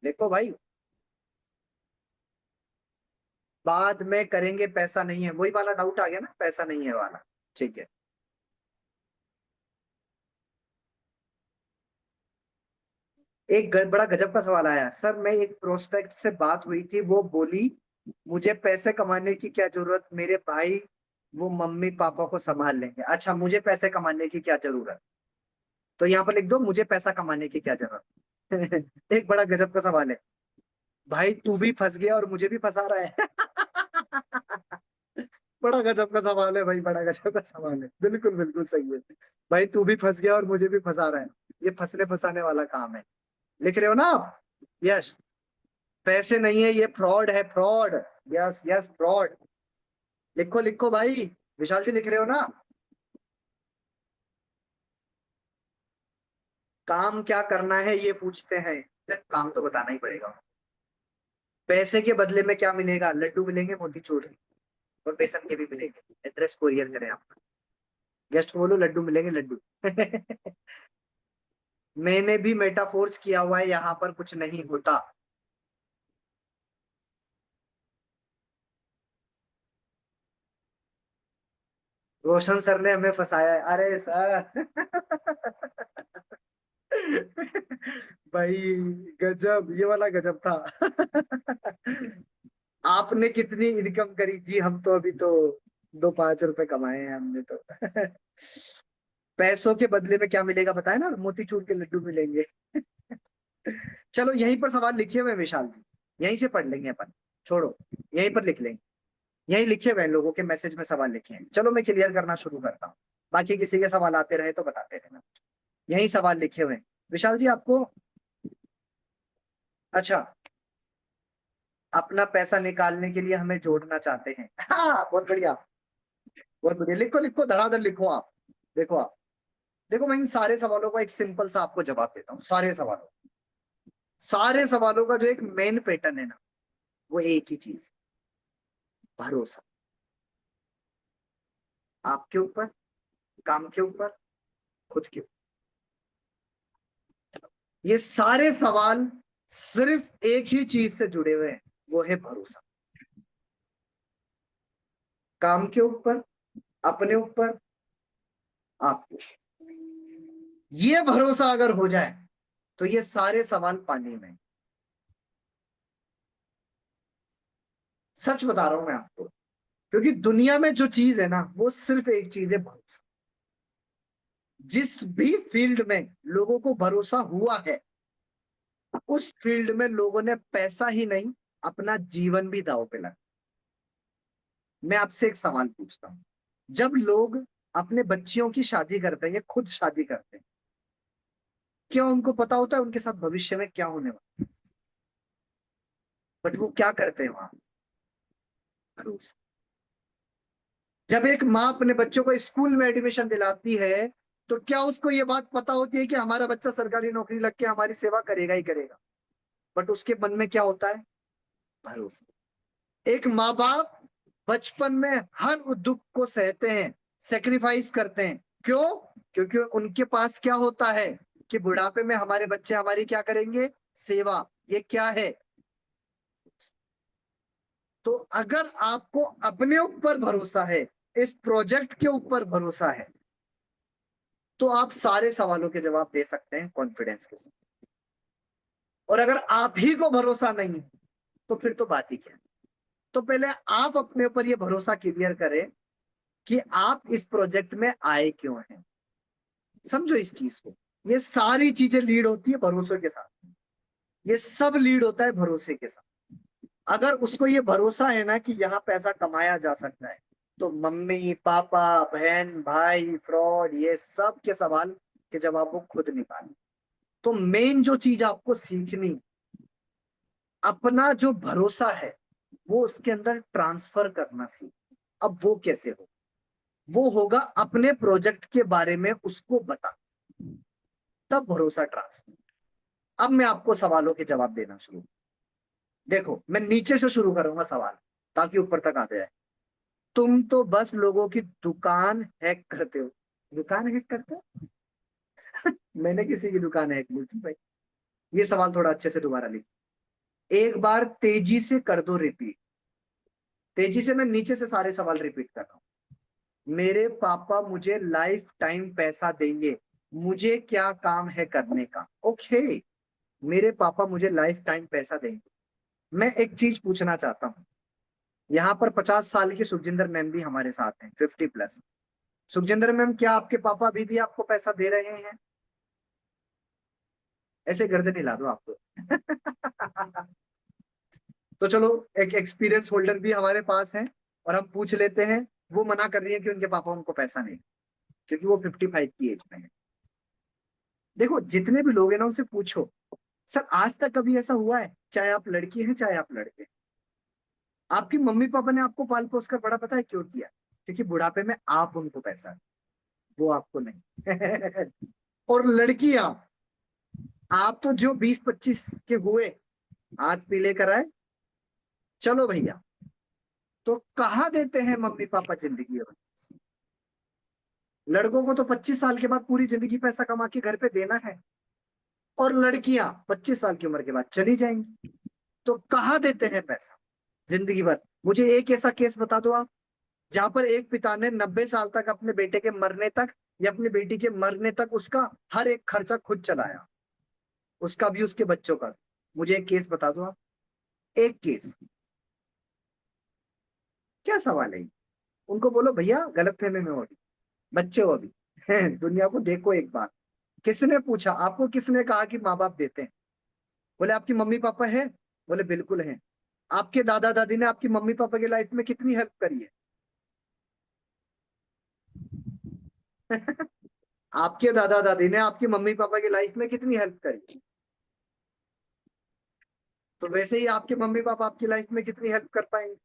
देखो भाई, बाद में करेंगे, पैसा नहीं है, वही वाला डाउट आ गया ना, पैसा नहीं है वाला। ठीक है। एक बड़ा गजब का सवाल आया सर, मैं एक प्रोस्पेक्ट से बात हुई थी, वो बोली मुझे पैसे कमाने की क्या जरूरत, मेरे भाई वो मम्मी पापा को संभाल लेंगे। अच्छा, मुझे पैसे कमाने की क्या जरूरत, तो यहाँ पर लिख दो मुझे पैसा कमाने की क्या जरूरत। एक बड़ा गजब का सवाल है, भाई तू भी फंस गया और मुझे भी फंसा रहा है। बड़ा गजब का सवाल है भाई, बड़ा गजब का सवाल है, बिल्कुल बिल्कुल सही है। भाई तू भी फंस गया और मुझे भी फंसा रहा है, ये फंसने फंसाने वाला काम है। लिख रहे हो ना आप? यस। पैसे नहीं है, ये फ्रॉड है, फ्रॉड। Yes yes, fraud. लिखो लिखो भाई। विशाल जी लिख रहे हो ना? काम क्या करना है ये पूछते हैं, काम तो बताना ही पड़ेगा। पैसे के बदले में क्या मिलेगा? लड्डू मिलेंगे मोतीचूर, और बेसन के भी मिलेंगे। एड्रेस कोरियर करें आप। गेस्ट बोलो, लड्डू मिलेंगे, लड्डू। मैंने भी मेटाफोर्स किया हुआ है, यहाँ पर कुछ नहीं होता। रोशन सर ने हमें फंसाया है, अरे सर। भाई गजब, ये वाला गजब था। आपने कितनी इनकम करी जी? हम तो अभी तो 2-5 रुपए कमाए हैं हमने तो। पैसों के बदले में क्या मिलेगा बताए ना, मोतीचूर के लड्डू मिलेंगे। चलो यहीं पर सवाल लिखे हुए हैं विशाल जी, यहीं से पढ़ लेंगे अपन। छोड़ो, यहीं पर लिख लेंगे। यहीं लिखे हुए हैं, लोगों के मैसेज में सवाल लिखे हैं। चलो मैं क्लियर करना शुरू करता हूँ, बाकी किसी के सवाल आते रहे तो बताते रहना। यही सवाल लिखे हुए हैं विशाल जी आपको। अच्छा, अपना पैसा निकालने के लिए हमें जोड़ना चाहते हैं। हाँ, बहुत बढ़िया, बहुत बढ़िया। लिखो लिखो, धड़ाधड़ लिखो आप। देखो आप, देखो मैं इन सारे सवालों का एक सिंपल सा आपको जवाब देता हूँ। सारे सवालों का जो एक मेन पैटर्न है ना, वो एक ही चीज, भरोसा। आपके ऊपर, काम के ऊपर, खुद के ऊपर। ये सारे सवाल सिर्फ एक ही चीज से जुड़े हुए हैं, वो है भरोसा। काम के ऊपर, अपने ऊपर, आपके ऊपर। ये भरोसा अगर हो जाए तो ये सारे सवाल पानी में। सच बता रहा हूं मैं आपको, क्योंकि दुनिया में जो चीज है ना, वो सिर्फ एक चीज है, भरोसा। जिस भी फील्ड में लोगों को भरोसा हुआ है, उस फील्ड में लोगों ने पैसा ही नहीं, अपना जीवन भी दांव पे लगा। मैं आपसे एक सवाल पूछता हूं, जब लोग अपने बच्चियों की शादी करते हैं या खुद शादी करते हैं, क्या उनको पता होता है उनके साथ भविष्य में क्या होने वाला? बट वो क्या करते हैं वहां? भरोसा। जब एक माँ अपने बच्चों को स्कूल में एडमिशन दिलाती है, तो क्या उसको ये बात पता होती है कि हमारा बच्चा सरकारी नौकरी लग के हमारी सेवा करेगा ही करेगा? बट उसके मन में क्या होता है? भरोसा। एक माँ बाप बचपन में हर दुख को सहते हैं, सेक्रीफाइस करते हैं। क्यों? क्योंकि उनके पास क्या होता है कि बुढ़ापे में हमारे बच्चे हमारी क्या करेंगे? सेवा। ये क्या है? तो अगर आपको अपने ऊपर भरोसा है, इस प्रोजेक्ट के ऊपर भरोसा है, तो आप सारे सवालों के जवाब दे सकते हैं कॉन्फिडेंस के साथ। और अगर आप ही को भरोसा नहीं है, तो फिर तो बात ही क्या है। तो पहले आप अपने ऊपर ये भरोसा क्लियर करें कि आप इस प्रोजेक्ट में आए क्यों हैं। समझो इस चीज को, ये सारी चीजें लीड होती है भरोसे के साथ। ये सब लीड होता है भरोसे के साथ। अगर उसको ये भरोसा है ना कि यहाँ पैसा कमाया जा सकता है, तो मम्मी पापा बहन भाई फ्रॉड, ये सब के सवाल के जवाब वो खुद निकाले। तो मेन जो चीज आपको सीखनी, अपना जो भरोसा है वो उसके अंदर ट्रांसफर करना सीख। अब वो कैसे हो? वो होगा अपने प्रोजेक्ट के बारे में उसको बता, तब भरोसा ट्रांसफर। अब मैं आपको सवालों के जवाब देना शुरू। देखो मैं नीचे से शुरू करूंगा सवाल, ताकि ऊपर तक आते जाए। तुम तो बस लोगों की दुकान हैक करते हो। दुकान हैक करते हो? मैंने किसी की दुकान हैक नहीं की भाई। ये सवाल थोड़ा अच्छे से दोबारा लिख, एक बार तेजी से कर दो रिपीट। तेजी से, मैं नीचे से सारे सवाल रिपीट कर रहा हूँ। मेरे पापा मुझे लाइफ टाइम पैसा देंगे, मुझे क्या काम है करने का? ओके, मेरे पापा मुझे लाइफ टाइम पैसा देंगे। मैं एक चीज पूछना चाहता हूँ, यहाँ पर 50 साल की सुखजिंदर मैम भी हमारे साथ हैं, 50+। सुखजिंदर मैम, क्या आपके पापा अभी भी आपको पैसा दे रहे हैं? ऐसे गर्दन हिला दो आपको। तो चलो, एक एक्सपीरियंस होल्डर भी हमारे पास है और हम पूछ लेते हैं। वो मना कर रही है कि उनके पापा उनको पैसा नहीं, क्योंकि वो 55 की एज में है। देखो, जितने भी लोग हैं ना, उनसे पूछो, सर आज तक कभी ऐसा हुआ है, चाहे आप लड़की हैं चाहे आप लड़के हैं, आपकी मम्मी पापा ने आपको पाल पोस कर बड़ा, पता है क्यों किया? क्योंकि बुढ़ापे में आप उनको पैसा दो, वो आपको नहीं। और लड़कियां, आप तो जो 20-25 के हुए, हाथ पीले कराए, चलो भैया, तो कहाँ देते हैं मम्मी पापा जिंदगी भर? लड़कों को तो 25 साल के बाद पूरी जिंदगी पैसा कमा के घर पे देना है, और लड़कियां 25 साल की उम्र के बाद चली जाएंगी। तो कहाँ देते हैं पैसा जिंदगी भर? मुझे एक ऐसा केस बता दो आप, जहां पर एक पिता ने 90 साल तक अपने बेटे के मरने तक या अपनी बेटी के मरने तक उसका हर एक खर्चा खुद चलाया, उसका भी उसके बच्चों का भी। मुझे एक केस बता दो आप, एक केस। क्या सवाल है ये? उनको बोलो भैया गलत फहमी में हो रही, बच्चे हो अभी। दुनिया को देखो एक बार। किसने पूछा आपको, किसने कहा कि माँ बाप देते हैं? बोले आपकी मम्मी पापा है? बोले बिल्कुल है। आपके दादा दादी ने आपकी मम्मी पापा की लाइफ में कितनी हेल्प करी है? आपके दादा दादी ने आपकी मम्मी पापा की लाइफ में कितनी हेल्प करी? तो वैसे ही आपके मम्मी पापा आपकी लाइफ में कितनी हेल्प कर पाएंगे?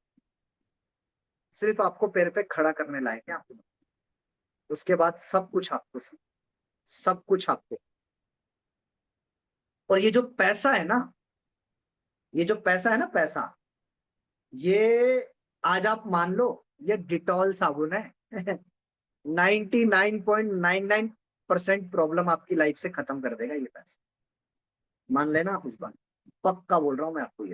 सिर्फ आपको पैर पे खड़ा करने लायक है आपको, उसके बाद सब कुछ आपको, सब कुछ आपको। और ये जो पैसा है ना, ये जो पैसा है ना, पैसा, ये आज आप मान लो, ये डिटॉल साबुन है। 99.99% प्रॉब्लम आपकी लाइफ से खत्म कर देगा ये पैसा। मान लेना आप इस बात, पक्का बोल रहा हूं मैं आपको,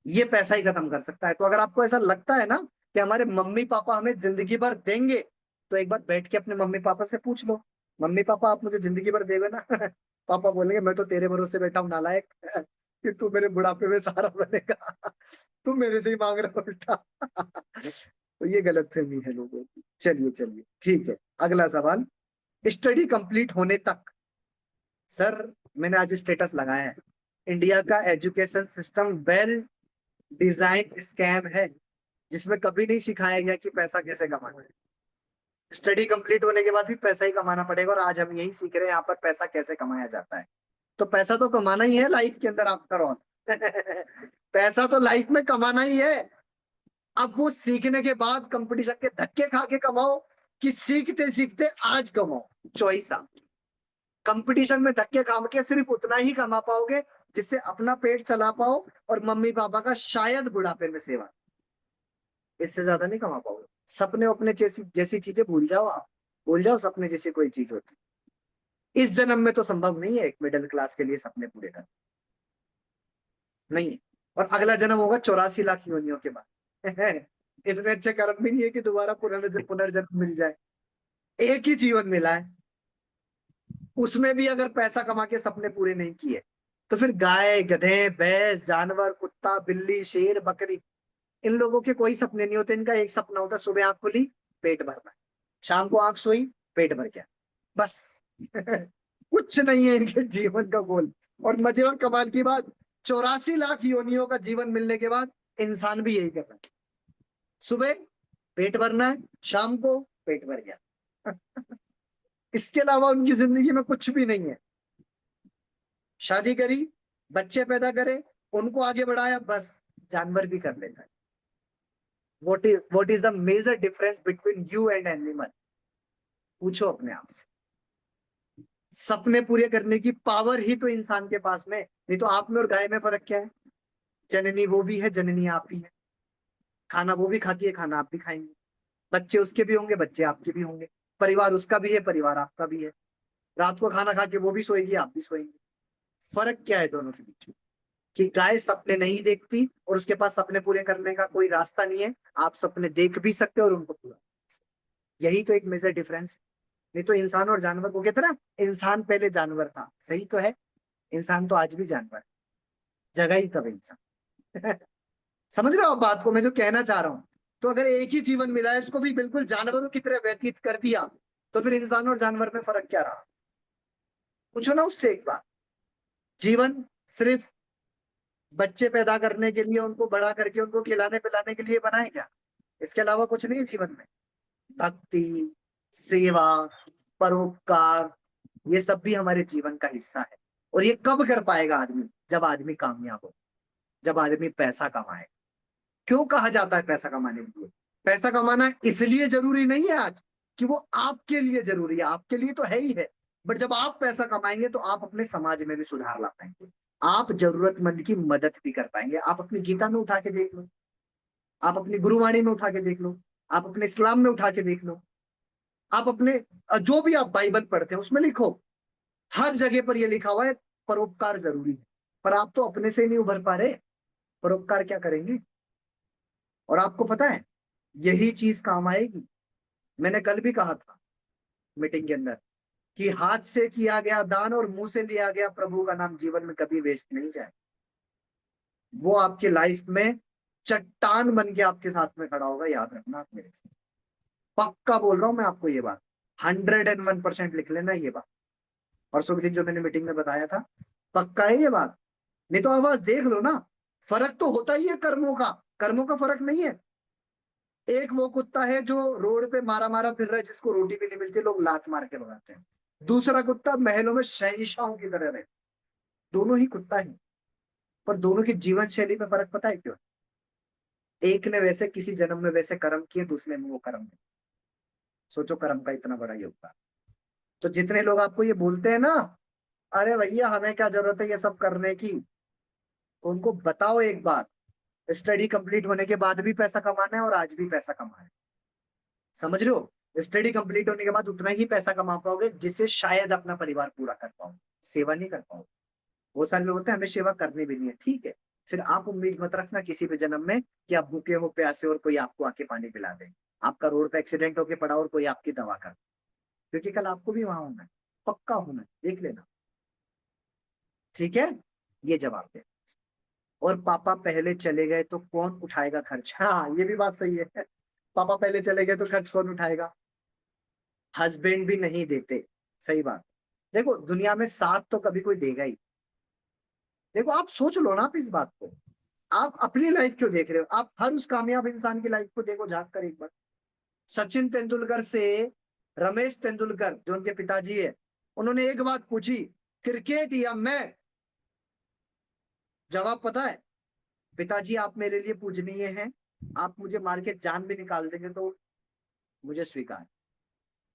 ये पैसा ही खत्म कर सकता है। तो अगर आपको ऐसा लगता है ना कि हमारे मम्मी पापा हमें जिंदगी भर देंगे, तो एक बार बैठ के अपने मम्मी पापा से पूछ लो, मम्मी पापा आप मुझे जिंदगी भर देवे ना? पापा बोलेंगे मैं तो तेरे भरोसे बैठा हूँ नालायक, कि तू मेरे बुढ़ापे में सहारा बनेगा। तू मेरे से ही मांग रहा उल्टा। तो ये गलतफहमी है लोगों की। चलिए चलिए, ठीक है, अगला सवाल। स्टडी कंप्लीट होने तक, सर मैंने आज स्टेटस लगाया है, इंडिया का education system well design scam है, जिसमें कभी नहीं सिखाया गया कि पैसा कैसे कमाना है। स्टडी कंप्लीट होने के बाद भी पैसा ही कमाना पड़ेगा, और आज हम यही सीख रहे हैं यहाँ पर पैसा कैसे कमाया जाता है। तो पैसा तो कमाना ही है लाइफ के अंदर, आफ्टर ऑल। पैसा तो लाइफ में कमाना ही है। अब वो सीखने के बाद कंपटीशन के धक्के खा के कमाओ, कि सीखते सीखते आज कमाओ, चॉइस आपकी। कंपटीशन में धक्के खा के सिर्फ उतना ही कमा पाओगे जिससे अपना पेट चला पाओ और मम्मी पापा का शायद बुढ़ापे में सेवा, इससे ज्यादा नहीं कमा पाओगे। सपने अपने जैसी जैसी चीजें भूल जाओ आप, भूल जाओ सपने जैसी कोई चीज होती। इस जन्म में तो संभव नहीं है एक मिडिल क्लास के लिए सपने पूरे करना, नहीं है। और अगला जन्म होगा 84 लाख योनियों के बाद। इतने अच्छे कर्म भी नहीं है कि दोबारा पुनर्जन्म मिल जाए। एक ही जीवन मिला है, उसमें भी अगर पैसा कमा के सपने पूरे नहीं किए, तो फिर गाय गधे भैंस जानवर कुत्ता बिल्ली शेर बकरी, इन लोगों के कोई सपने नहीं होते। इनका एक सपना होता है, सुबह आंख खुली पेट भरना, शाम को आंख सोई पेट भर गया, बस। कुछ नहीं है इनके जीवन का गोल। और मजे और कमाल की बात, 84 लाख योनियों का जीवन मिलने के बाद इंसान भी यही कर रहा है, सुबह पेट भरना है, शाम को पेट भर गया। इसके अलावा उनकी जिंदगी में कुछ भी नहीं है। शादी करी, बच्चे पैदा करे, उनको आगे बढ़ाया, बस। जानवर भी कर लेता है। what is the major difference between you and animal? पूछो अपने आप से। सपने पूरे करने की पावर ही तो इंसान के पास में, नहीं तो आप में और गाय में फर्क क्या है? जननी वो भी है, जननी आप ही है। खाना वो भी खाती है, खाना आप भी खाएंगे। बच्चे उसके भी होंगे, बच्चे आपके भी होंगे। परिवार उसका भी है, परिवार आपका भी है। रात को खाना खा के वो भी सोएगी, आप भी सोएंगे। फर्क क्या है दोनों के बीच में? कि गाय सपने नहीं देखती और उसके पास सपने पूरे करने का कोई रास्ता नहीं है। आप सपने देख भी सकते हो और उनको पूरा, यही तो एक मेजर डिफरेंस है। नहीं तो इंसान और जानवर को कहते ना, इंसान पहले जानवर था, सही तो है। इंसान तो आज भी जानवर है, जगह ही तब इंसान। समझ रहे हो आप बात को, मैं जो कहना चाह रहा हूं? तो अगर एक ही जीवन मिला है, इसको भी बिल्कुल जानवरों की तरह व्यतीत कर दिया, तो फिर इंसान और जानवर में फर्क क्या रहा? पूछो ना उससे एक बार। जीवन सिर्फ बच्चे पैदा करने के लिए, उनको बड़ा करके उनको खिलाने पिलाने के लिए बना है क्या? इसके अलावा कुछ नहीं है जीवन में। भक्ति, सेवा, परोपकार, ये सब भी हमारे जीवन का हिस्सा है। और ये कब कर पाएगा आदमी? जब आदमी कामयाब हो, जब आदमी पैसा कमाए। क्यों कहा जाता है पैसा कमाने के लिए? पैसा कमाना इसलिए जरूरी नहीं है आज कि वो आपके लिए जरूरी है, आपके लिए तो है ही है, बट जब आप पैसा कमाएंगे तो आप अपने समाज में भी सुधार ला पाएंगे, आप जरूरतमंद की मदद भी कर पाएंगे। आप अपनी गीता में उठा के देख लो, आप अपनी गुरुवाणी में उठा के देख लो, आप अपने इस्लाम में उठा के देख लो, आप अपने जो भी आप बाइबल पढ़ते हैं उसमें लिखो, हर जगह पर यह लिखा हुआ है परोपकार जरूरी है। पर आप तो अपने से ही नहीं उभर पा रहे, परोपकार क्या करेंगे? और आपको पता है यही चीज काम आएगी। मैंने कल भी कहा था मीटिंग के अंदर कि हाथ से किया गया दान और मुंह से लिया गया प्रभु का नाम जीवन में कभी वेस्ट नहीं जाए। वो आपके लाइफ में चट्टान बन के आपके साथ में खड़ा होगा, याद रखना आप मेरे से। पक्का बोल रहा हूं मैं आपको ये बात, 101% लिख लेना ये बात। परसों के दिन जो मैंने मीटिंग में बताया था, पक्का है ये बात। नहीं तो आवाज देख लो ना, फर्क तो होता ही है कर्मों का, कर्मों का फर्क नहीं है। एक वो कुत्ता है जो रोड पे मारा मारा फिर रहा है, जिसको रोटी भी नहीं मिलती, लोग लात मार के भगाते हैं। दूसरा कुत्ता महलों में शहंशाहों की तरह रहे। दोनों ही कुत्ता है, पर दोनों की जीवन शैली में फर्क पता है क्यों? एक ने वैसे किसी जन्म में वैसे कर्म किए, दूसरे में वो कर्म नहीं। सोचो कर्म का इतना बड़ा योगदान। तो जितने लोग आपको ये बोलते हैं ना, अरे भैया हमें क्या जरूरत है ये सब करने की, तो उनको बताओ एक बात, स्टडी कंप्लीट होने के बाद भी पैसा कमाना है और आज भी पैसा कमाना है। समझ रहे हो? स्टडी कंप्लीट होने के बाद उतना ही पैसा कमा पाओगे जिससे शायद अपना परिवार पूरा कर पाओ, सेवा नहीं कर पाओ। बहुत सारे लोग होते हैं हमें सेवा करनी भी नहीं है, ठीक है, फिर आप उम्मीद मत रखना किसी भी जन्म में कि आप भूखे हो प्यासे और कोई आपको आके पानी पिला दे, आपका रोड पे एक्सीडेंट होके पड़ा और कोई आपकी दवा कर, क्योंकि कल आपको भी वहां होना है, पक्का होना है, देख लेना। ठीक है, ये जवाब दे। और पापा पहले चले गए तो कौन उठाएगा खर्च? हाँ ये भी बात सही है, पापा पहले चले गए तो खर्च कौन उठाएगा? हस्बैंड भी नहीं देते, सही बात। देखो दुनिया में साथ तो कभी कोई देगा ही। देखो आप सोच लो ना आप इस बात को, आप अपनी लाइफ क्यों देख रहे हो? आप हर उस कामयाब इंसान की लाइफ को देखो, झांक कर एक बार। सचिन तेंदुलकर से रमेश तेंदुलकर जो उनके पिताजी है, उन्होंने एक बात पूछी, क्रिकेट या मैं? जवाब पता है? पिताजी आप मेरे लिए पूजनीय हैं, आप मुझे मार के जान भी निकाल देंगे तो मुझे स्वीकार,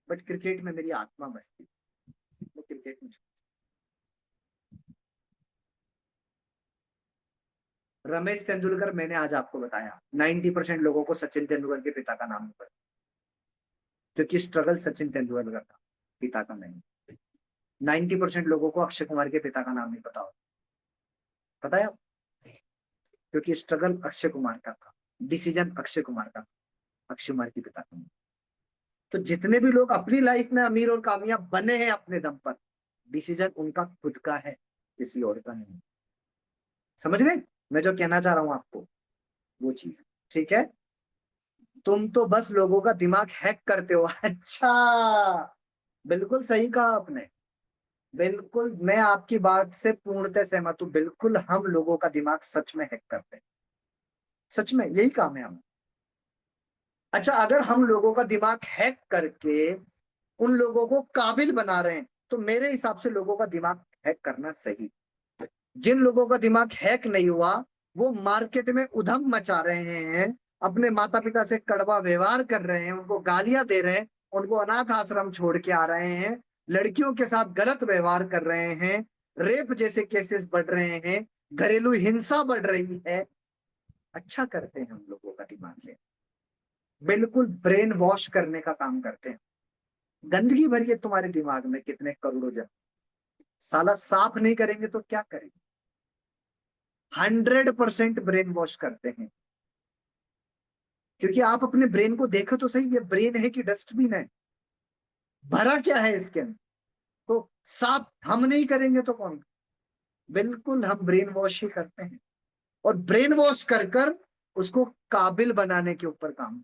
बट क्रिकेट में मेरी आत्मा बसती, मैं क्रिकेट में। रमेश तेंदुलकर, मैंने आज आपको बताया 90% लोगों को सचिन तेंदुलकर के पिता का नाम नहीं पता, क्योंकि स्ट्रगल सचिन तेंदुलकर का, पिता का नहीं। 90% लोगों को अक्षय कुमार के पिता का नाम नहीं पता होता, पता है? क्योंकि स्ट्रगल अक्षय कुमार का था, डिसीजन अक्षय कुमार का, अक्षय कुमार के पिता का नहीं। तो जितने भी लोग अपनी लाइफ में अमीर और कामयाब बने हैं अपने दम पर, डिसीजन उनका खुद का है, किसी और का नहीं। समझ रहे मैं जो कहना चाह रहा हूं आपको, वो चीज। ठीक है, तुम तो बस लोगों का दिमाग हैक करते हो। अच्छा, बिल्कुल सही कहा आपने, बिल्कुल मैं आपकी बात से पूर्णतः सहमत हूं। बिल्कुल हम लोगों का दिमाग सच में हैक करते हैं, सच में यही काम है हम। अच्छा, अगर हम लोगों का दिमाग हैक करके उन लोगों को काबिल बना रहे हैं, तो मेरे हिसाब से लोगों का दिमाग हैक करना सही। जिन लोगों का दिमाग हैक नहीं हुआ, वो मार्केट में उधम मचा रहे हैं, अपने माता पिता से कड़वा व्यवहार कर रहे हैं, उनको गालियां दे रहे हैं, उनको अनाथ आश्रम छोड़ के आ रहे हैं, लड़कियों के साथ गलत व्यवहार कर रहे हैं, रेप जैसे केसेस बढ़ रहे हैं, घरेलू हिंसा बढ़ रही है। अच्छा करते हैं हम लोगों का दिमाग है, बिल्कुल ब्रेन वॉश करने का काम करते हैं। गंदगी भरी है तुम्हारे दिमाग में, कितने करोड़ों जन, साला साफ नहीं करेंगे तो क्या करेंगे? 100% ब्रेन वॉश करते हैं। क्योंकि आप अपने ब्रेन को देखो तो सही, ये ब्रेन है कि डस्टबिन है? भरा क्या है इसके अंदर? तो साफ हम नहीं करेंगे तो कौन? बिल्कुल हम ब्रेन वॉश ही करते हैं, और ब्रेन वॉश कर कर उसको काबिल बनाने के ऊपर काम।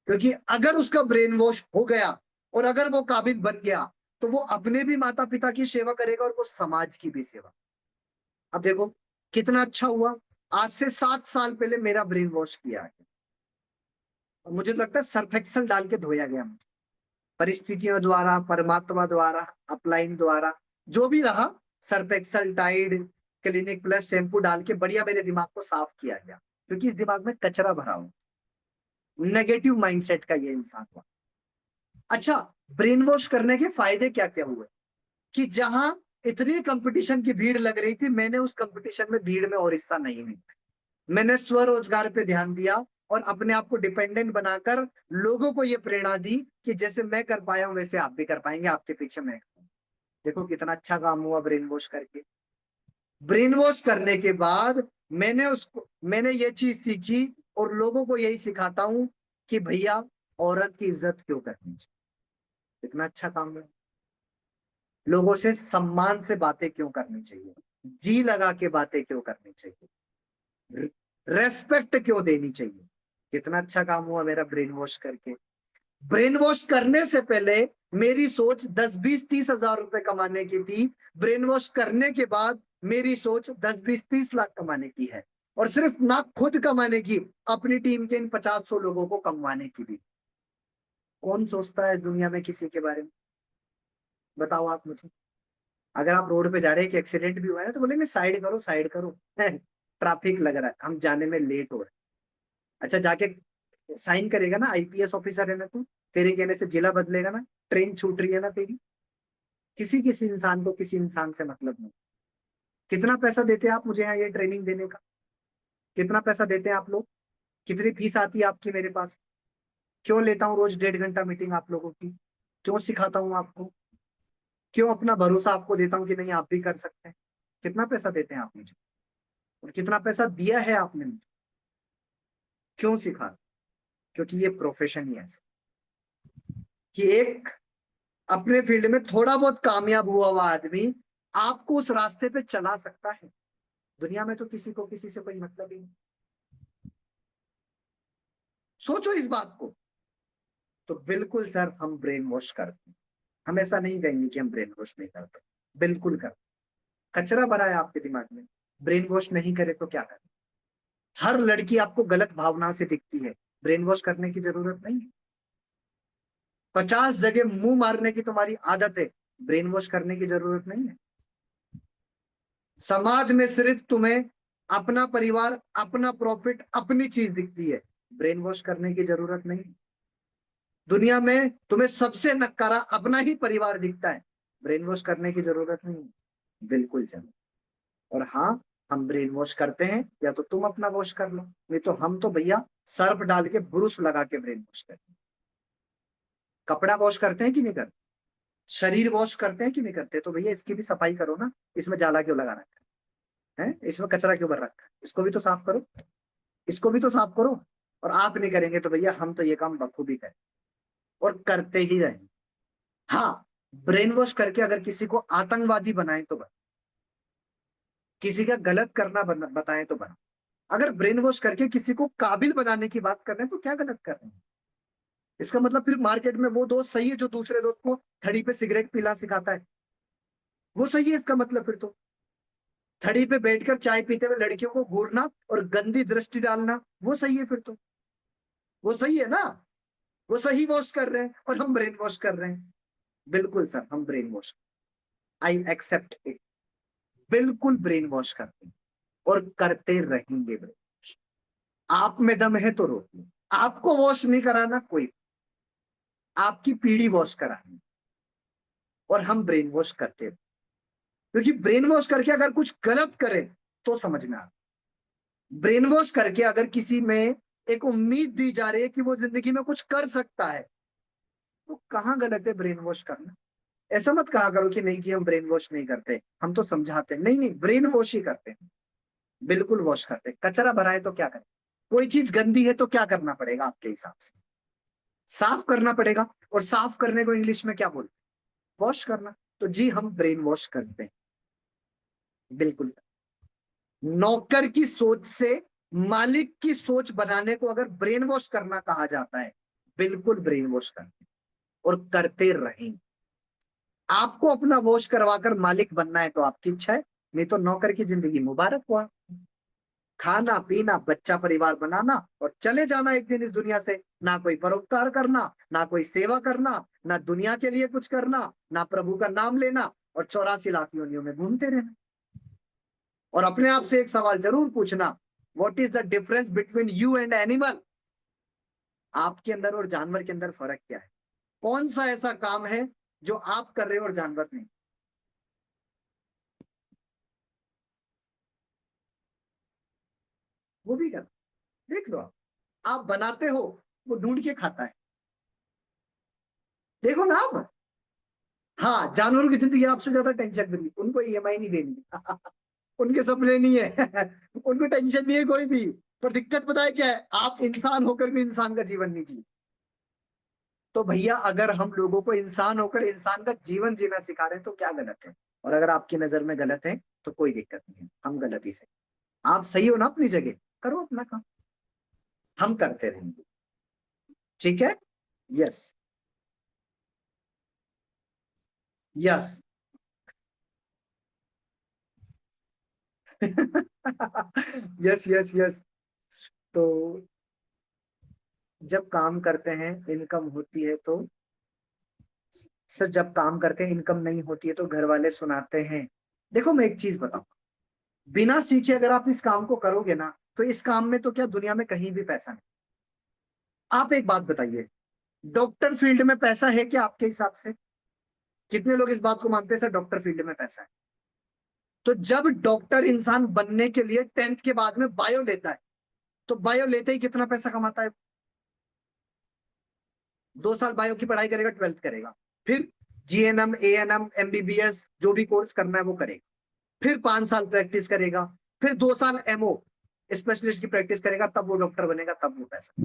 क्योंकि अगर उसका ब्रेन वॉश हो गया और अगर वो काबिल बन गया, तो वो अपने भी माता पिता की सेवा करेगा और वो समाज की भी सेवा। अब देखो कितना अच्छा हुआ, आज से 7 साल पहले मेरा ब्रेन वॉश किया गया और मुझे तो लगता है सर्फ एक्सेल डाल के धोया गया मुझे, परिस्थितियों द्वारा, परमात्मा द्वारा, अपलाइन द्वारा, जो भी रहा, Surf Excel, Tide, Clinic Plus shampoo डाल के बढ़िया मेरे दिमाग को साफ किया गया, क्योंकि इस दिमाग में कचरा भरा हुआ, नेगेटिव माइंडसेट का ये इंसान हुआ। अच्छा, ब्रेन वॉश करने के फायदे क्या क्या हुए कि जहां इतनी कंपटीशन की भीड़ लग रही थी, मैंने उस कंपटीशन में, भीड़ में और हिस्सा नहीं ली। मैंने स्वरोजगार पे ध्यान दिया और अपने आप को डिपेंडेंट बनाकर लोगों को ये प्रेरणा दी कि जैसे मैं कर पाया हूं वैसे आप भी कर पाएंगे, आपके पीछे मैं हूं। देखो कितना अच्छा काम हुआ ब्रेन वॉश करके। ब्रेन वॉश करने के बाद मैंने ये चीज सीखी और लोगों को यही सिखाता हूं कि भैया औरत की इज्जत क्यों करनी चाहिए। कितना अच्छा काम है। लोगों से सम्मान से बातें क्यों करनी चाहिए, जी लगा के बातें क्यों करनी चाहिए, रेस्पेक्ट क्यों देनी चाहिए। कितना अच्छा काम हुआ मेरा ब्रेन वॉश करके। ब्रेन वॉश करने से पहले मेरी सोच 10, 20, 30 हजार रुपए कमाने की थी। ब्रेन वॉश करने के बाद मेरी सोच 10, 20, 30 लाख कमाने की है, और सिर्फ ना खुद कमाने की, अपनी टीम के इन 50-100 लोगों को कमाने की भी। कौन सोचता है दुनिया में किसी के बारे में, बताओ आप मुझे। अगर आप रोड पे जा रहे हैं कि एक्सीडेंट भी हुआ है ना, तो बोलेंगे साइड करो साइड करो, ट्रैफिक लग रहा है, हम जाने में लेट हो रहे हैं। अच्छा, जाके साइन करेगा ना, आईपीएस ऑफिसर है ना तू, तेरे कहने से जिला बदलेगा ना, ट्रेन छूट रही है ना तेरी। किसी किसी इंसान को किसी इंसान से मतलब नहीं। कितना पैसा देते हैं आप मुझे यहाँ ये ट्रेनिंग देने का, कितना पैसा देते हैं आप लोग, कितनी फीस आती है आपकी मेरे पास, क्यों लेता हूँ रोज 1.5 घंटा मीटिंग आप लोगों की, क्यों सिखाता हूँ आपको, क्यों अपना भरोसा आपको देता हूँ कि नहीं आप भी कर सकते हैं। कितना पैसा देते हैं आप मुझे, और कितना पैसा दिया है आपने मुझे, क्यों सिखा, क्योंकि ये प्रोफेशन ही ऐसा कि एक अपने फील्ड में थोड़ा बहुत कामयाब हुआ हुआ आदमी आपको उस रास्ते पे चला सकता है। दुनिया में तो किसी को किसी से कोई मतलब ही नहीं। सोचो इस बात को। तो बिल्कुल सर हम ब्रेन वॉश करते हैं, हम ऐसा नहीं कहेंगे कि हम ब्रेन वॉश नहीं करते, बिल्कुल करते। कचरा भरा है आपके दिमाग में, ब्रेन वॉश नहीं करे तो क्या करें। हर लड़की आपको गलत भावना से दिखती है, ब्रेन वॉश करने की जरूरत नहीं है। 50 जगह मुंह मारने की तुम्हारी आदत है, ब्रेन वॉश करने की जरूरत नहीं है। समाज में सिर्फ तुम्हें अपना परिवार, अपना प्रॉफिट, अपनी चीज दिखती है, ब्रेन वॉश करने की जरूरत नहीं। दुनिया में तुम्हें सबसे नकारा अपना ही परिवार दिखता है, ब्रेन वॉश करने की जरूरत नहीं। बिल्कुल चलो। और हाँ, हम ब्रेन वॉश करते हैं, या तो तुम अपना वॉश कर लो, नहीं तो हम तो भैया सर्फ डाल के ब्रूस लगा के ब्रेन वॉश करते हैं। कपड़ा वॉश करते हैं कि नहीं करते, शरीर वॉश करते हैं कि नहीं करते, तो भैया इसकी भी सफाई करो ना, इसमें जाला क्यों लगा रखा है, इसमें कचरा क्यों भर रखा है, इसको भी तो साफ करो, इसको भी तो साफ करो। और आप नहीं करेंगे तो भैया हम तो ये काम बखूबी करें और करते ही रहेंगे। हाँ, ब्रेन वॉश करके अगर किसी को आतंकवादी बनाए तो बना, किसी का गलत करना बताएं तो बना। अगर ब्रेन वॉश करके किसी को काबिल बनाने की बात कर रहे हैं तो क्या गलत कर रहे हैं। इसका मतलब फिर मार्केट में वो दोस्त सही है जो दूसरे दोस्त को थड़ी पे सिगरेट पीना सिखाता है, वो सही है इसका मतलब फिर तो। थड़ी पे बैठकर चाय पीते हुए लड़कियों को घूरना और गंदी दृष्टि डालना, वो सही है फिर तो, वो सही है ना। वो सही वॉश कर रहे हैं और हम ब्रेन वॉश कर रहे हैं। बिल्कुल सर हम brainwash, I accept it, बिल्कुल ब्रेन वॉश करते हैं और करते रहेंगे ब्रेन वॉश। आप में दम है तो रोकिए, आपको वॉश नहीं कराना कोई, आपकी पीढ़ी वॉश करानी, और हम ब्रेन वॉश करते रहे। क्योंकि ब्रेन वॉश करके अगर कुछ गलत करे तो समझ में आता, ब्रेन वॉश करके अगर किसी में एक उम्मीद दी जा रही है कि वो जिंदगी में कुछ कर सकता है, तो कहाँ गलत है ब्रेन वॉश करना। ऐसा मत कहा करो कि नहीं जी हम ब्रेन वॉश नहीं करते, हम तो समझाते हैं, नहीं नहीं, ब्रेन वॉश ही करते हैं, बिल्कुल वॉश करते हैं। कचरा भरा है तो क्या करें, कोई चीज गंदी है तो क्या करना पड़ेगा आपके हिसाब से, साफ करना पड़ेगा। और साफ करने को इंग्लिश में क्या बोलते हैं, वॉश करना। तो जी हम ब्रेन वॉश करते हैं, बिल्कुल। नौकर की सोच से मालिक की सोच बनाने को अगर ब्रेन वॉश करना कहा जाता है, बिल्कुल ब्रेन वॉश करते हैं और करते रहेंगे। आपको अपना वॉश करवाकर मालिक बनना है तो आपकी इच्छा है, नहीं तो नौकर की जिंदगी मुबारक हुआ। खाना पीना बच्चा परिवार बनाना और चले जाना एक दिन इस दुनिया से। ना कोई परोपकार करना, ना कोई सेवा करना, ना दुनिया के लिए कुछ करना, ना प्रभु का नाम लेना, और 84 लाख योनियों में घूमते रहना। और अपने आप से एक सवाल जरूर पूछना, what is the difference between you and animal? आपके अंदर और जानवर के अंदर फर्क क्या है? कौन सा ऐसा काम है जो आप कर रहे हो और जानवर नहीं? वो भी कर, देख लो आप बनाते हो, वो ढूंढ के खाता है, देखो ना आप। हाँ, जानवरों की जिंदगी आपसे ज्यादा टेंशन फ्री, उनको ईएमआई नहीं देनी। उनके सपने नहीं है। उनको टेंशन नहीं है कोई भी। पर दिक्कत पता है क्या है? आप इंसान होकर भी इंसान का जीवन नहीं जी। तो भैया अगर हम लोगों को इंसान होकर इंसान का जीवन जीना सिखा रहे हैं तो क्या गलत है? और अगर आपकी नजर में गलत है तो कोई दिक्कत नहीं है, हम गलती से, आप सही हो ना अपनी जगह, करो अपना काम, हम करते रहेंगे। ठीक है। Yes. Yes. Yes yes yes. तो जब काम करते हैं इनकम होती है तो, सर जब काम करते हैं इनकम नहीं होती है तो घर वाले सुनाते हैं। देखो मैं एक चीज बताऊं, बिना सीखे अगर आप इस काम को करोगे ना, तो इस काम में तो क्या दुनिया में कहीं भी पैसा नहीं। आप एक बात बताइए, डॉक्टर फील्ड में पैसा है क्या आपके हिसाब से? कितने लोग इस बात को मानते हैं सर डॉक्टर फील्ड में पैसा है? तो जब डॉक्टर इंसान बनने के लिए 10th के बाद में बायो लेता है, तो बायो लेते ही कितना पैसा कमाता है? 2 साल बायो की पढ़ाई करेगा, 12th करेगा, फिर जीएनएम एएनएम एमबीबीएस जो भी कोर्स करना है वो करेगा, फिर 5 साल प्रैक्टिस करेगा, फिर 2 साल एमओ स्पेशलिस्ट की प्रैक्टिस करेगा, तब वो डॉक्टर बनेगा, तब वो पैसा।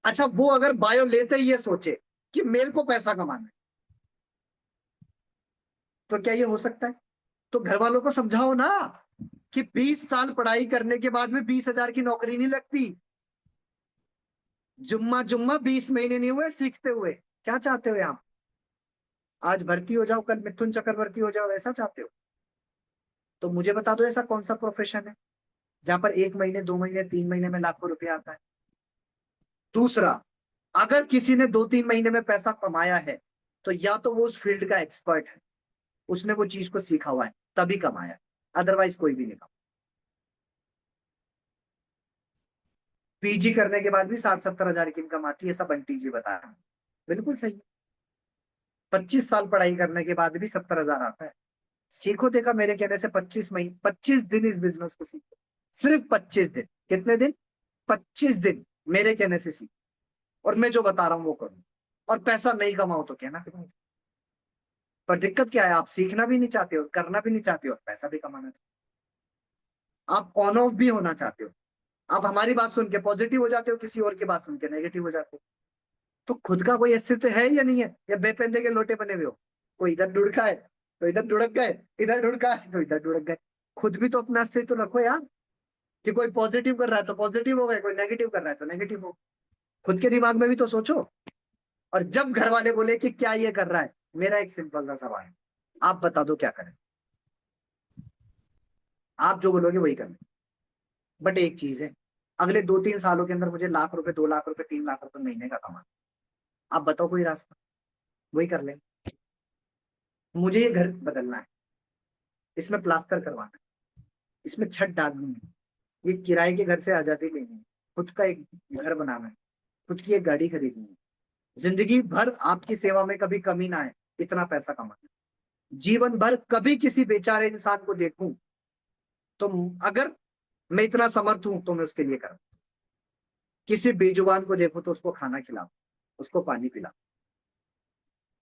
अच्छा, वो अगर बायो लेते ही ये सोचे कि मेरे को पैसा कमाना है, तो क्या ये हो सकता है? तो घर वालों को समझाओ ना कि 20 साल पढ़ाई करने के बाद में 20,000 की नौकरी नहीं लगती। जुम्मा जुम्मा 20 महीने नहीं हुए सीखते हुए। क्या चाहते हो आप? आज भर्ती हो जाओ, कल मिथुन चक्रवर्ती हो जाओ, ऐसा चाहते हो? तो मुझे बता दो ऐसा कौन सा प्रोफेशन है जहां पर 1 महीने 2 महीने 3 महीने में लाखों रुपया आता है? दूसरा, अगर किसी ने 2-3 महीने में पैसा कमाया है, तो या तो वो उस फील्ड का एक्सपर्ट है, उसने वो चीज को सीखा हुआ है, तभी कमाया, अदरवाइज कोई भी नहीं कमा। पीजी करने के बाद भी 60-70 हजार की इनकम आती है, ऐसा बंटी जी बता रहे हैं। बिल्कुल सही। 25 साल पढ़ाई करने के बाद भी 70 हजार आता है। सीखो, देखा मेरे कहने से 25 महीने 25 दिन इस बिजनेस को सीखो। सिर्फ 25 दिन। कितने दिन? 25 दिन मेरे कहने से सीखो, और मैं जो बता रहा हूँ वो करो, और पैसा नहीं कमाओ तो कहना फिर। पर दिक्कत क्या है, आप सीखना भी नहीं चाहते हो, करना भी नहीं चाहते हो, पैसा भी कमाना चाहते हो, आप ऑन ऑफ भी होना चाहते हो। आप हमारी बात सुन के पॉजिटिव हो जाते हो, किसी और की बात सुन के नेगेटिव हो जाते हो। तो खुद का कोई अस्तित्व है या नहीं है, या बेपंदे के लोटे बने हुए हो? कोई इधर ढुड़का है तो इधर ढुड़क गए, इधर ढुड़का है तो इधर ढुड़क गए। खुद भी तो अपना अस्तित्व रखो यार, कि कोई पॉजिटिव कर रहा है तो पॉजिटिव हो गए, कोई नेगेटिव कर रहा है तो नेगेटिव हो। खुद के दिमाग में भी तो सोचो। और जब घर वाले बोले कि क्या ये कर रहा है, मेरा एक सिंपल सा सवाल है, आप बता दो क्या करें? आप जो बोलोगे वही करना। बट एक चीज है, अगले 2-3 सालों के अंदर मुझे लाख रुपए, 2 लाख रुपए, 3 लाख रुपए महीने का कमाना। आप बताओ कोई रास्ता, वही कर लें। मुझे ये घर बदलना है, इसमें प्लास्टर करवाना है, इसमें छत डालनी है, ये किराए के घर से आजादी लेनी है, खुद का एक घर बनाना है, खुद की एक गाड़ी खरीदनी है, जिंदगी भर आपकी सेवा में कभी कमी ना आए, इतना पैसा कमाना है, जीवन भर कभी किसी बेचारे इंसान को देखूं तो, अगर मैं इतना समर्थ हूं तो मैं उसके लिए करूं। किसी बेजुबान को देखो तो उसको खाना खिलाओ, उसको पानी पिलाओ,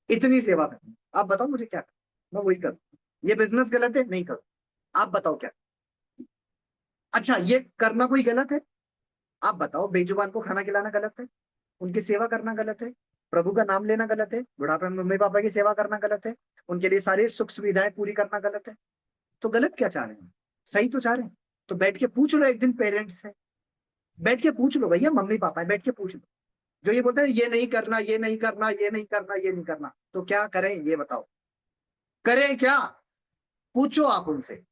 इतनी सेवा करनी। आप बताओ मुझे क्या करना, मैं वही करूं। ये बिजनेस गलत है? नहीं करो। आप बताओ क्या? अच्छा, ये करना कोई गलत है? आप बताओ, बेजुबान को खाना खिलाना गलत है? उनकी सेवा करना गलत है? प्रभु का नाम लेना गलत है? बुढ़ापे में मम्मी पापा की सेवा करना गलत है? उनके लिए सारी सुख सुविधाएं पूरी करना गलत है? तो गलत क्या चाह रहे हैं? सही तो चाह रहे हैं। तो बैठ के पूछ लो एक दिन पेरेंट्स से, बैठ के पूछ लो, भैया मम्मी पापा है, बैठ के पूछ लो। जो ये बोलते हैं ये नहीं करना, ये नहीं करना, ये नहीं करना, ये नहीं करना, तो क्या करें ये बताओ, करें क्या? पूछो आप उनसे।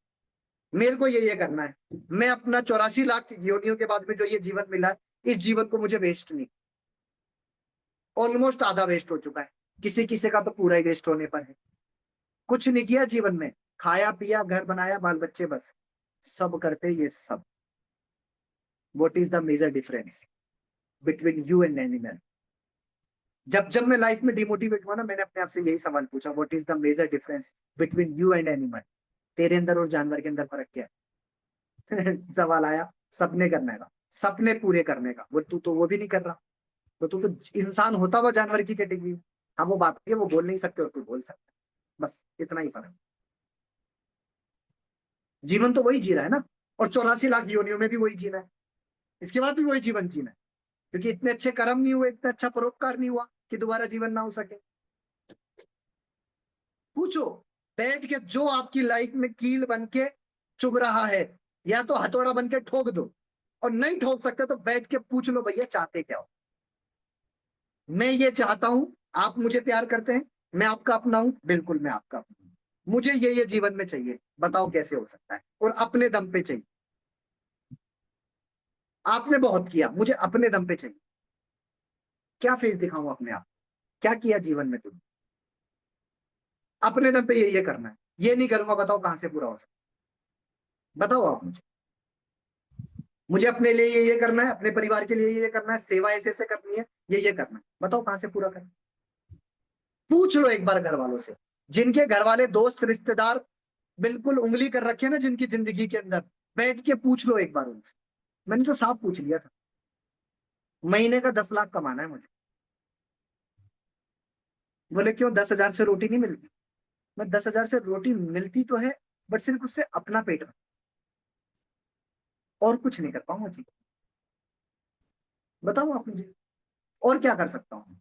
मेरे को ये करना है, मैं अपना 84 लाख योनियों के बाद में जो ये जीवन मिला है, इस जीवन को मुझे वेस्ट नहीं, ऑलमोस्ट आधा वेस्ट हो चुका है, किसी किसी का तो पूरा ही वेस्ट होने पर है। कुछ नहीं किया जीवन में, खाया पिया घर बनाया बाल बच्चे, बस सब करते ये सब। What is the major difference between you and animal? जब जब मैं लाइफ में डिमोटिवेट हुआ ना, मैंने अपने आप से यही सवाल पूछा, what is the major difference between you and animal? तेरे अंदर और जानवर के अंदर फर्क क्या है? सवाल आया सपने करने का, सपने पूरे करने का। वो तू तो वो भी नहीं कर रहा, तो तू तो इंसान होता हुआ जानवर की कैटेगरी। हाँ वो बात है, वो बोल नहीं सकते और तू बोल सकता, बस इतना ही फर्क। जीवन तो वही जी रहा है ना, और 84 लाख योनियों में भी वही जीना है, इसके बाद भी वही जीवन जीना है, क्योंकि इतने अच्छे कर्म नहीं हुए, इतना अच्छा परोपकार नहीं हुआ कि दोबारा जीवन ना हो सके। पूछो बैठ के, जो आपकी लाइफ में कील बन के चुभ रहा है, या तो हथौड़ा बन के ठोक दो, और नहीं ठोक सकते तो बैठ के पूछ लो, भैया चाहते क्या हो? मैं ये चाहता हूं, आप मुझे प्यार करते हैं, मैं आपका अपना हूं, बिल्कुल मैं आपका अपना हूं, मुझे ये जीवन में चाहिए, बताओ कैसे हो सकता है? और अपने दम पे चाहिए। आपने बहुत किया, मुझे अपने दम पे चाहिए। क्या फेस दिखाऊं अपने आप? क्या किया जीवन में तुमने? अपने दम पे ये करना है, ये नहीं करूंगा, बताओ कहां से पूरा हो सकता है? बताओ आप मुझे। मुझे अपने लिए ये करना है, अपने परिवार के लिए ये करना है, सेवा ऐसे ऐसे करनी है, ये करना है, बताओ कहां से पूरा करना? पूछ लो एक बार घर वालों से, जिनके घर वाले दोस्त रिश्तेदार बिल्कुल उंगली कर रखे ना जिनकी जिंदगी के अंदर, बैठ के पूछ लो एक बार उनसे। मैंने तो साफ पूछ लिया था, महीने का 10 लाख कमाना है मुझे। बोले क्यों, 10,000 से रोटी नहीं मिलती? मैं 10,000 से रोटी मिलती तो है, बट सिर्फ उससे अपना पेट भर, और कुछ नहीं कर पाऊंगा जी। बताओ आप मुझे, और क्या कर सकता हूँ?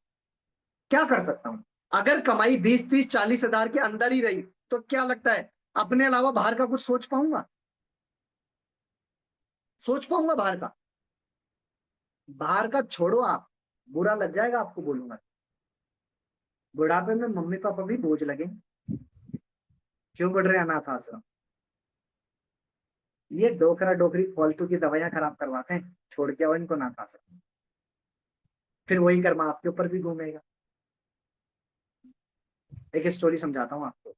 क्या कर सकता हूँ? अगर कमाई 20, 30, 40 हजार के अंदर ही रही, तो क्या लगता है अपने अलावा बाहर का कुछ सोच पाऊंगा? सोच पाऊंगा बाहर का? बाहर का छोड़ो आप, बुरा लग जाएगा आपको बोलूंगा। बुढ़ापे में मम्मी पापा भी बोझ लगे, क्यों बढ़ रहे अनाथ आश्रम? ये डोकरा डोकरी फालतू की दवाइयां खराब करवाते हैं, छोड़ के आओ इनको अनाथ आश्रम, फिर वही कर्म आपके ऊपर भी घूमेगा। एक स्टोरी समझाता हूँ आपको।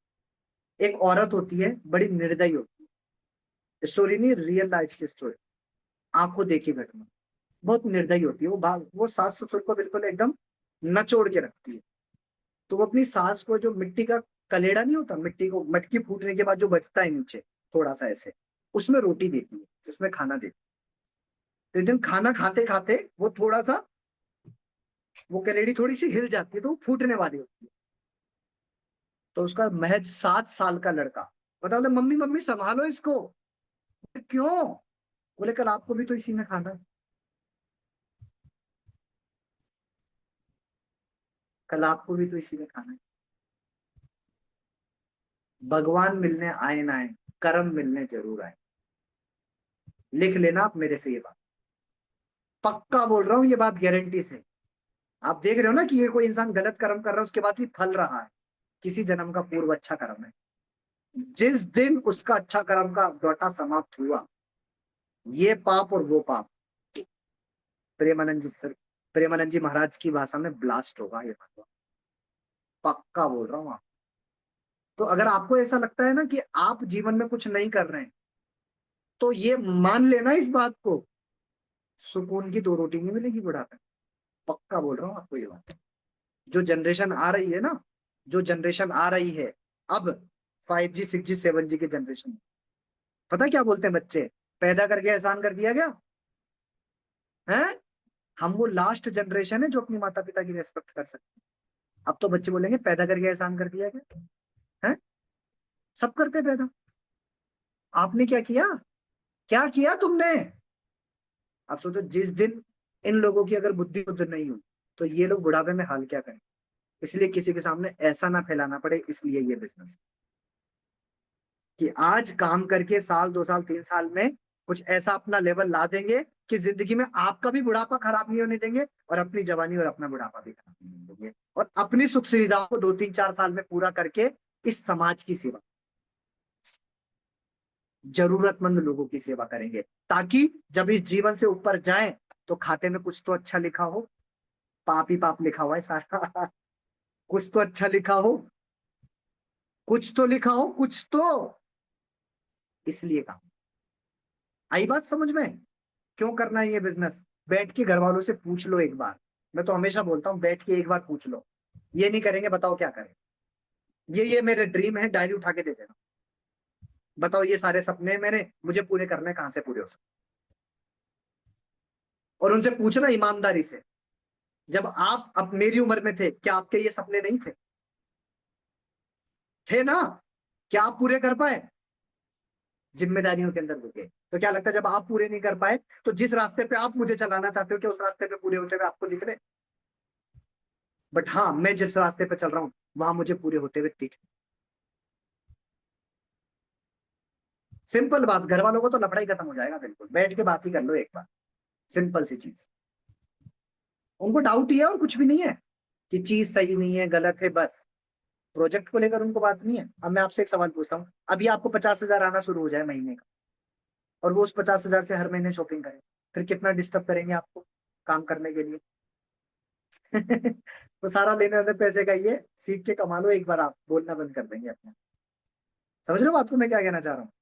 एक औरत होती है, बड़ी निर्दयी होती है, स्टोरी नहीं, रियल लाइफ की स्टोरी, आंखों देखी घटना। बहुत निर्दयी होती है वो सास ससुर को बिल्कुल एकदम नचोड़ के रखती है। तो वो अपनी सास को, जो मिट्टी का कलेड़ा नहीं होता, मिट्टी को, मटकी फूटने के बाद जो बचता है नीचे थोड़ा सा ऐसे, उसमें रोटी देती है, उसमें खाना देती है। तो एक दिन खाना खाते खाते वो थोड़ा सा, वो कलेड़ी थोड़ी सी हिल जाती है, तो वो फूटने वाली होती है। तो उसका महज 7 साल का लड़का बता, मम्मी मम्मी संभालो इसको। क्यों? बोले कल आपको भी तो इसी में खाना है, कल आपको भी तो इसी में खाना है। भगवान मिलने आए ना आए, कर्म मिलने जरूर आए। लिख लेना आप मेरे से ये बात, पक्का बोल रहा हूं, ये बात गारंटी से। आप देख रहे हो ना कि ये कोई इंसान गलत कर्म कर रहा है, उसके बाद भी फल रहा है, किसी जन्म का पूर्व अच्छा कर्म है। जिस दिन उसका अच्छा कर्म का डोटा समाप्त हुआ, ये पाप और वो पाप, प्रेमानंद जी सर, प्रेमानंद जी महाराज की भाषा में ब्लास्ट होगा ये बात, पक्का बोल रहा हूँ आप। तो अगर आपको ऐसा लगता है ना कि आप जीवन में कुछ नहीं कर रहे हैं, तो ये मान लेना इस बात को, सुकून की 2 रोटी नहीं मिलेगी बुढ़ापे में। पक्का बोल रहा हूँ आपको ये बात। जो जनरेशन आ रही है ना, जो जनरेशन आ रही है अब, 5G 6G 7G के जनरेशन, पता क्या बोलते हैं बच्चे? पैदा करके एहसान कर दिया गया है। हम वो लास्ट जनरेशन है जो अपनी माता पिता की रेस्पेक्ट कर सकते हैं। अब तो बच्चे बोलेंगे पैदा करके एहसान कर दिया गया है। सब करते हैं पैदा, आपने क्या किया? क्या किया तुमने? आप सोचो, जिस दिन इन लोगों की अगर बुद्धि उधर नहीं हुई, तो ये लोग बुढ़ापे में हाल क्या करें? इसलिए किसी के सामने ऐसा ना फैलाना पड़े, इसलिए ये बिजनेस, कि आज काम करके साल 2 साल 3 साल में कुछ ऐसा अपना लेवल ला देंगे कि जिंदगी में आपका भी बुढ़ापा खराब नहीं होने देंगे, और अपनी जवानी और अपना बुढ़ापा भी खराब नहीं होने देंगे। और अपनी सुख सुविधाओं को 2-3-4 साल में पूरा करके इस समाज की सेवा, जरूरतमंद लोगों की सेवा करेंगे, ताकि जब इस जीवन से ऊपर जाएं तो खाते में कुछ तो अच्छा लिखा हो। पाप ही पाप लिखा हुआ है सारा कुछ तो अच्छा लिखा हो, कुछ तो लिखा हो, कुछ तो। इसलिए कहा, आई बात समझ में? क्यों करना है ये बिजनेस? बैठ के घर वालों से पूछ लो एक बार। मैं तो हमेशा बोलता हूँ, बैठ के एक बार पूछ लो। ये नहीं करेंगे, बताओ क्या करें? ये मेरे ड्रीम है, डायरी उठा के दे देना। बताओ, ये सारे सपने मैंने मुझे पूरे करने, कहां से पूरे हो सकते? और उनसे पूछना ईमानदारी से, जब आप अब मेरी उम्र में थे, क्या आपके ये सपने नहीं थे? थे ना? क्या आप पूरे कर पाए? जिम्मेदारियों के अंदर रुके तो क्या लगता है, जब आप पूरे नहीं कर पाए तो जिस रास्ते पे आप मुझे चलाना चाहते हो, क्या उस रास्ते पे पूरे होते हुए आपको दिख रहे? बट हाँ, मैं जिस रास्ते पे चल रहा हूं वहां मुझे पूरे होते हुए दिख। सिंपल बात, घर वालों को तो लफड़ा ही खत्म हो जाएगा, बिल्कुल बैठ के बात ही कर लो एक बार। सिंपल सी चीज। उनको डाउट ही है और कुछ भी नहीं है कि चीज सही नहीं है, गलत है, बस प्रोजेक्ट को लेकर उनको बात नहीं है। अब मैं आपसे एक सवाल पूछता हूँ, अभी आपको 50,000 आना शुरू हो जाए महीने का, और वो उस 50,000 से हर महीने शॉपिंग करें, फिर कितना डिस्टर्ब करेंगे आपको काम करने के लिए? तो सारा लेने वाले पैसे का ये सीख के कमा लो, एक बार आप बोलना बंद कर देंगे अपना। समझ रहे हो बात को मैं क्या कहना चाह रहा हूँ?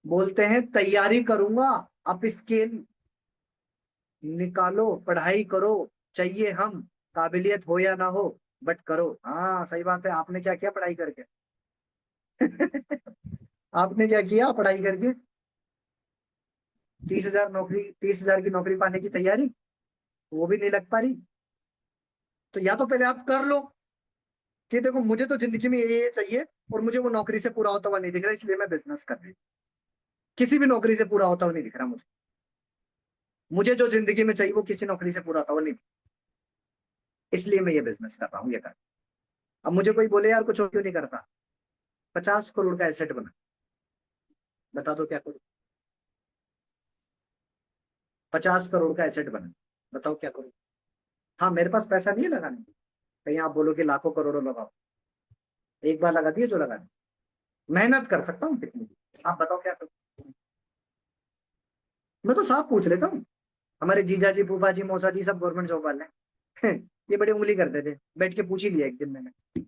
बोलते हैं तैयारी करूंगा, अप स्केल निकालो, पढ़ाई करो, चाहिए हम, काबिलियत हो या ना हो, बट करो। हाँ सही बात है, आपने क्या किया पढ़ाई करके? आपने क्या किया पढ़ाई करके? 30,000 नौकरी, 30,000 की नौकरी पाने की तैयारी, वो भी नहीं लग पा रही। तो या तो पहले आप कर लो कि देखो मुझे तो जिंदगी में ये चाहिए, और मुझे वो नौकरी से पूरा होता हुआ नहीं दिख रहा, इसलिए मैं बिजनेस कर रही हूँ। किसी भी नौकरी से पूरा होता हुआ नहीं दिख रहा मुझे। मुझे जो जिंदगी में चाहिए वो किसी नौकरी से पूरा होता हुआ नहीं दिख रहा, इसलिए मैं ये बिजनेस कर रहा हूँ, ये कर। अब मुझे कोई बोले यार कुछ और क्यों नहीं करता, 50 करोड़ का एसेट बना, बता दो क्या करूँ? 50 करोड़ का एसेट बना, बताओ क्या करूँ? हाँ, मेरे पास पैसा नहीं है लगाने को, कहीं आप बोलो कि लाखों करोड़ों लगाओ, एक बार लगा दिए जो लगाने। मेहनत कर सकता हूँ कितनी भी, आप बताओ क्या करूँ? मैं तो साफ पूछ लेता हूँ। हमारे जीजा जी, फूफा जी, मौसा जी सब गवर्नमेंट जॉब वाले हैं। ये बड़ी उंगली करते थे, बैठ के पूछ ही लिया एक दिन मैंने,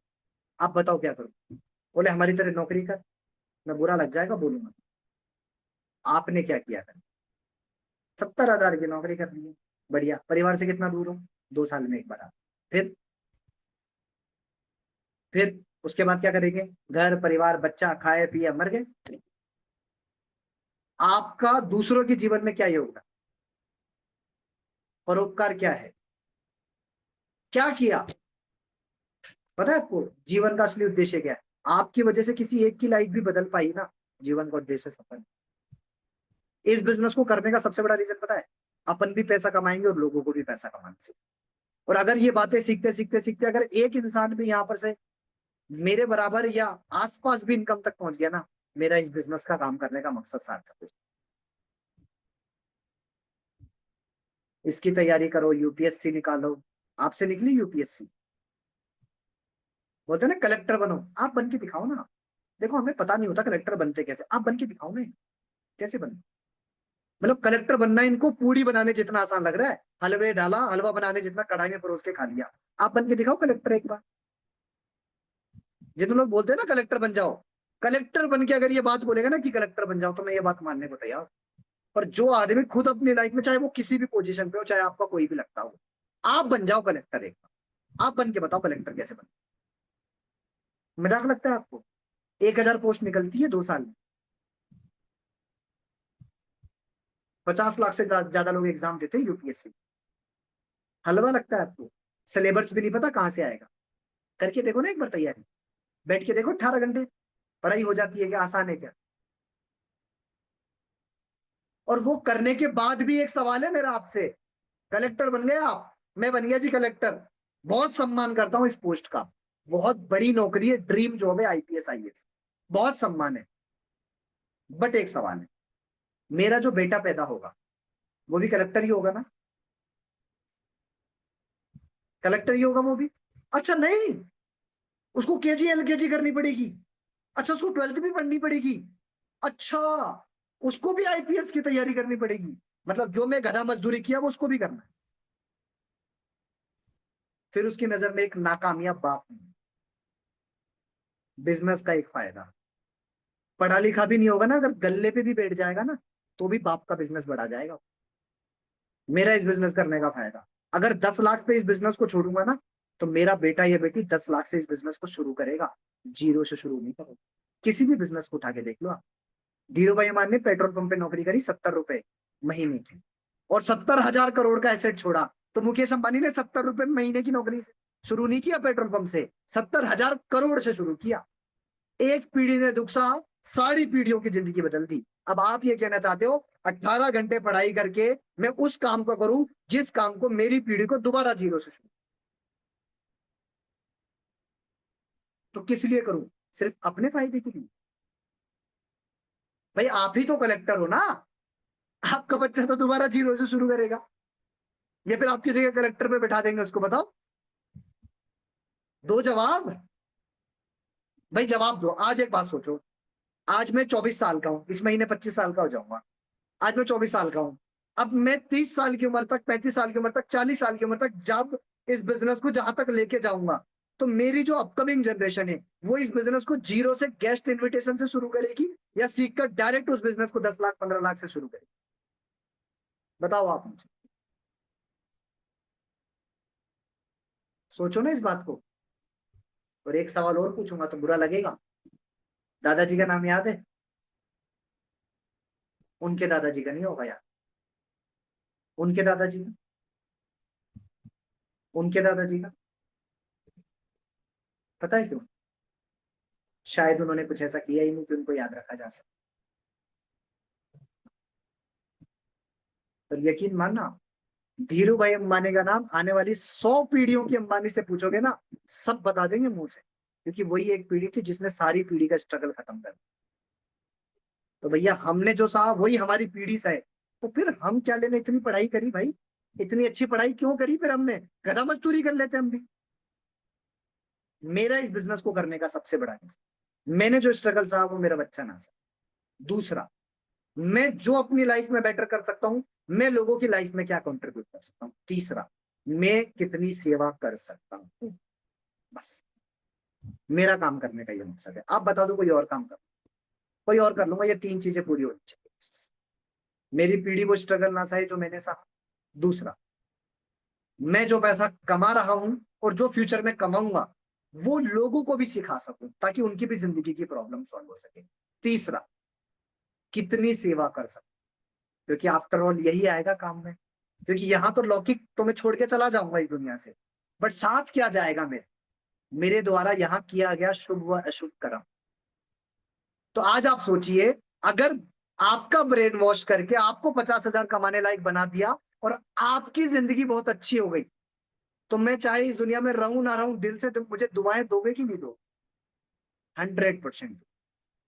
आप बताओ क्या करूँ? बोले हमारी तरह नौकरी कर। मैं बुरा लग जाएगा बोलूंगा, आपने क्या किया था? 70,000 की नौकरी कर ली है, बढ़िया। परिवार से कितना दूर हो? 2 साल में एक बार आप, फिर फिर उसके बाद क्या करेंगे? घर परिवार बच्चा, खाए पिए मर गए। आपका दूसरों के जीवन में क्या योगदान? परोपकार क्या है? क्या किया? पता है आपको जीवन का असली उद्देश्य क्या है? आपकी वजह से किसी एक की लाइफ भी बदल पाई ना, जीवन का उद्देश्य सफल। इस बिजनेस को करने का सबसे बड़ा रीजन पता है? अपन भी पैसा कमाएंगे और लोगों को भी पैसा कमाने से। और अगर ये बातें सीखते सीखते सीखते अगर एक इंसान भी यहाँ पर से मेरे बराबर या आसपास भी इनकम तक पहुंच गया ना, मेरा इस बिजनेस का काम करने का मकसद सार्थक हो। इसकी तैयारी करो, यूपीएससी निकालो। आपसे निकली यूपीएससी? बोलते ना कलेक्टर बनो, आप बन के दिखाओ ना। देखो हमें पता नहीं होता कलेक्टर बनते कैसे, आप बन के दिखाओ ना। कैसे बने? मतलब कलेक्टर बनना इनको पूड़ी बनाने जितना आसान लग रहा है, हलवे डाला, हलवा बनाने जितना कढ़ाई में परोस के खा लिया। आप बन के दिखाओ कलेक्टर एक बार। जितने लोग बोलते हैं ना कलेक्टर बन जाओ, कलेक्टर बन के अगर ये बात बोलेगा ना कि कलेक्टर बन जाओ, तो मैं ये बात मानने को तैयार हूं। पर जो आदमी खुद अपनी लाइफ में, चाहे वो किसी भी पोजीशन पे हो, चाहे आपका कोई भी लगता हो, आप बन जाओ कलेक्टर एक बार। आप बन के बताओ कलेक्टर कैसे बन। मजाक लगता है आपको? 1,000 पोस्ट निकलती है 2 साल में, 50 लाख से ज्यादा लोग एग्जाम देते हैं यूपीएससी। हलवा लगता है आपको? सिलेबस भी नहीं पता कहाँ से आएगा। करके देखो ना एक बार तैयारी, बैठ के देखो 18 घंटे, पढ़ाई हो जाती है क्या? आसान है क्या? और वो करने के बाद भी एक सवाल है मेरा आपसे, कलेक्टर बन गए आप, मैं बन गया जी कलेक्टर, बहुत सम्मान करता हूं इस पोस्ट का, बहुत बड़ी नौकरी है, ड्रीम जॉब है आईपीएस आईएएस, बहुत सम्मान है। बट एक सवाल है, मेरा जो बेटा पैदा होगा वो भी कलेक्टर ही होगा ना? कलेक्टर ही होगा वो भी। अच्छा नहीं, उसको केजी एलकेजी करनी पड़ेगी। अच्छा उसको 12th भी पढ़नी पड़ेगी। अच्छा उसको भी आईपीएस की तैयारी करनी पड़ेगी। मतलब जो मैं गधा मजदूरी किया वो उसको भी करना है। फिर उसकी नजर में एक नाकामयाब बाप हूं। बिजनेस का एक फायदा, पढ़ा लिखा भी नहीं होगा ना, अगर गल्ले पे भी बैठ जाएगा ना तो भी बाप का बिजनेस बढ़ा जाएगा। मेरा इस बिजनेस करने का फायदा, अगर 10 लाख पे इस बिजनेस को छोड़ूंगा ना तो मेरा बेटा या बेटी 10 लाख से इस बिजनेस को शुरू करेगा। जीरो से शुरू नहीं करेगा। किसी भी बिजनेस को उठा के देख लो आप। धीरू भाई अमान ने पेट्रोल पंप पे नौकरी करी 70 रुपए महीने की, और 70,000 करोड़ का एसेट छोड़ा। तो मुकेश अंबानी ने 70 रुपए महीने की नौकरी से शुरू नहीं किया, पेट्रोल पंप से 70,000 करोड़ से शुरू किया। एक पीढ़ी ने दुख सहा, सारी पीढ़ियों की जिंदगी बदल दी। अब आप ये कहना चाहते हो 18 घंटे पढ़ाई करके मैं उस काम को करूं जिस काम को मेरी पीढ़ी को दोबारा जीरो से शुरू, तो किस लिए करूं? सिर्फ अपने फायदे के लिए? भाई आप ही तो कलेक्टर हो ना, आपका बच्चा तो दोबारा जीरो से शुरू करेगा, या फिर आप किसी के कलेक्टर पे बैठा देंगे उसको? बताओ, दो जवाब। भाई जवाब दो। आज एक बात सोचो, आज मैं 24 साल का हूं, इस महीने 25 साल का हो जाऊंगा। आज मैं 24 साल का हूं। अब मैं 30 साल की उम्र तक, 35 साल की उम्र तक, 40 साल की उम्र तक जब इस बिजनेस को जहां तक लेके जाऊंगा, तो मेरी जो अपकमिंग जनरेशन है वो इस बिजनेस को जीरो से गेस्ट इनविटेशन से शुरू करेगी, या सीख कर डायरेक्ट उस बिजनेस को 10 लाख 15 लाख से शुरू करेगी? बताओ आप मुझे, सोचो ना इस बात को। और एक सवाल और पूछूंगा तो बुरा लगेगा। दादाजी का नाम याद है? उनके दादाजी का नहीं होगा यार। उनके दादाजी का, उनके दादाजी का। पता है क्यों? शायद उन्होंने कुछ ऐसा किया ही नहीं कि उनको याद रखा जा सके। पर यकीन मानना, धीरू भाई अंबानी का नाम आने वाली 100 पीढ़ियों की अंबानी से पूछोगे ना, सब बता देंगे मुंह से, क्योंकि वही एक पीढ़ी थी जिसने सारी पीढ़ी का स्ट्रगल खत्म कर दिया। तो भैया हमने जो सहा वही हमारी पीढ़ी सहे, तो फिर हम क्या लेने इतनी पढ़ाई करी भाई? इतनी अच्छी पढ़ाई क्यों करी फिर हमने? गधा मजदूरी कर लेते हम भी। मेरा इस बिजनेस को करने का सबसे बड़ा रीजन, मैंने जो स्ट्रगल सहा वो मेरा बच्चा ना सहे। दूसरा, मैं जो अपनी लाइफ में बेटर कर सकता हूं, मैं लोगों की लाइफ में क्या कंट्रीब्यूट कर सकता हूं। तीसरा, मैं कितनी सेवा कर सकता हूं। बस मेरा काम करने का ये मकसद है। आप बता दो कोई और काम कर, कोई और कर लूंगा, ये तीन चीजें पूरी होनी चाहिए। मेरी पीढ़ी वो स्ट्रगल ना सहे जो मैंने सहा। दूसरा, मैं जो पैसा कमा रहा हूं और जो फ्यूचर में कमाऊंगा वो लोगों को भी सिखा सकूं ताकि उनकी भी जिंदगी की प्रॉब्लम सॉल्व हो सके। तीसरा, कितनी सेवा कर सकूं, क्योंकि आफ्टर ऑल यही आएगा काम में। क्योंकि यहाँ तो लौकिक तो मैं छोड़ के चला जाऊंगा इस दुनिया से, बट साथ क्या जाएगा मेरे? मेरे द्वारा यहाँ किया गया शुभ व अशुभ कर्म। तो आज आप सोचिए, अगर आपका ब्रेन वॉश करके आपको 50,000 कमाने लायक बना दिया और आपकी जिंदगी बहुत अच्छी हो गई, तो मैं चाहे इस दुनिया में रहूं ना रहूं, दिल से तुम मुझे दुआएं दोगे कि नहीं दो? 100%।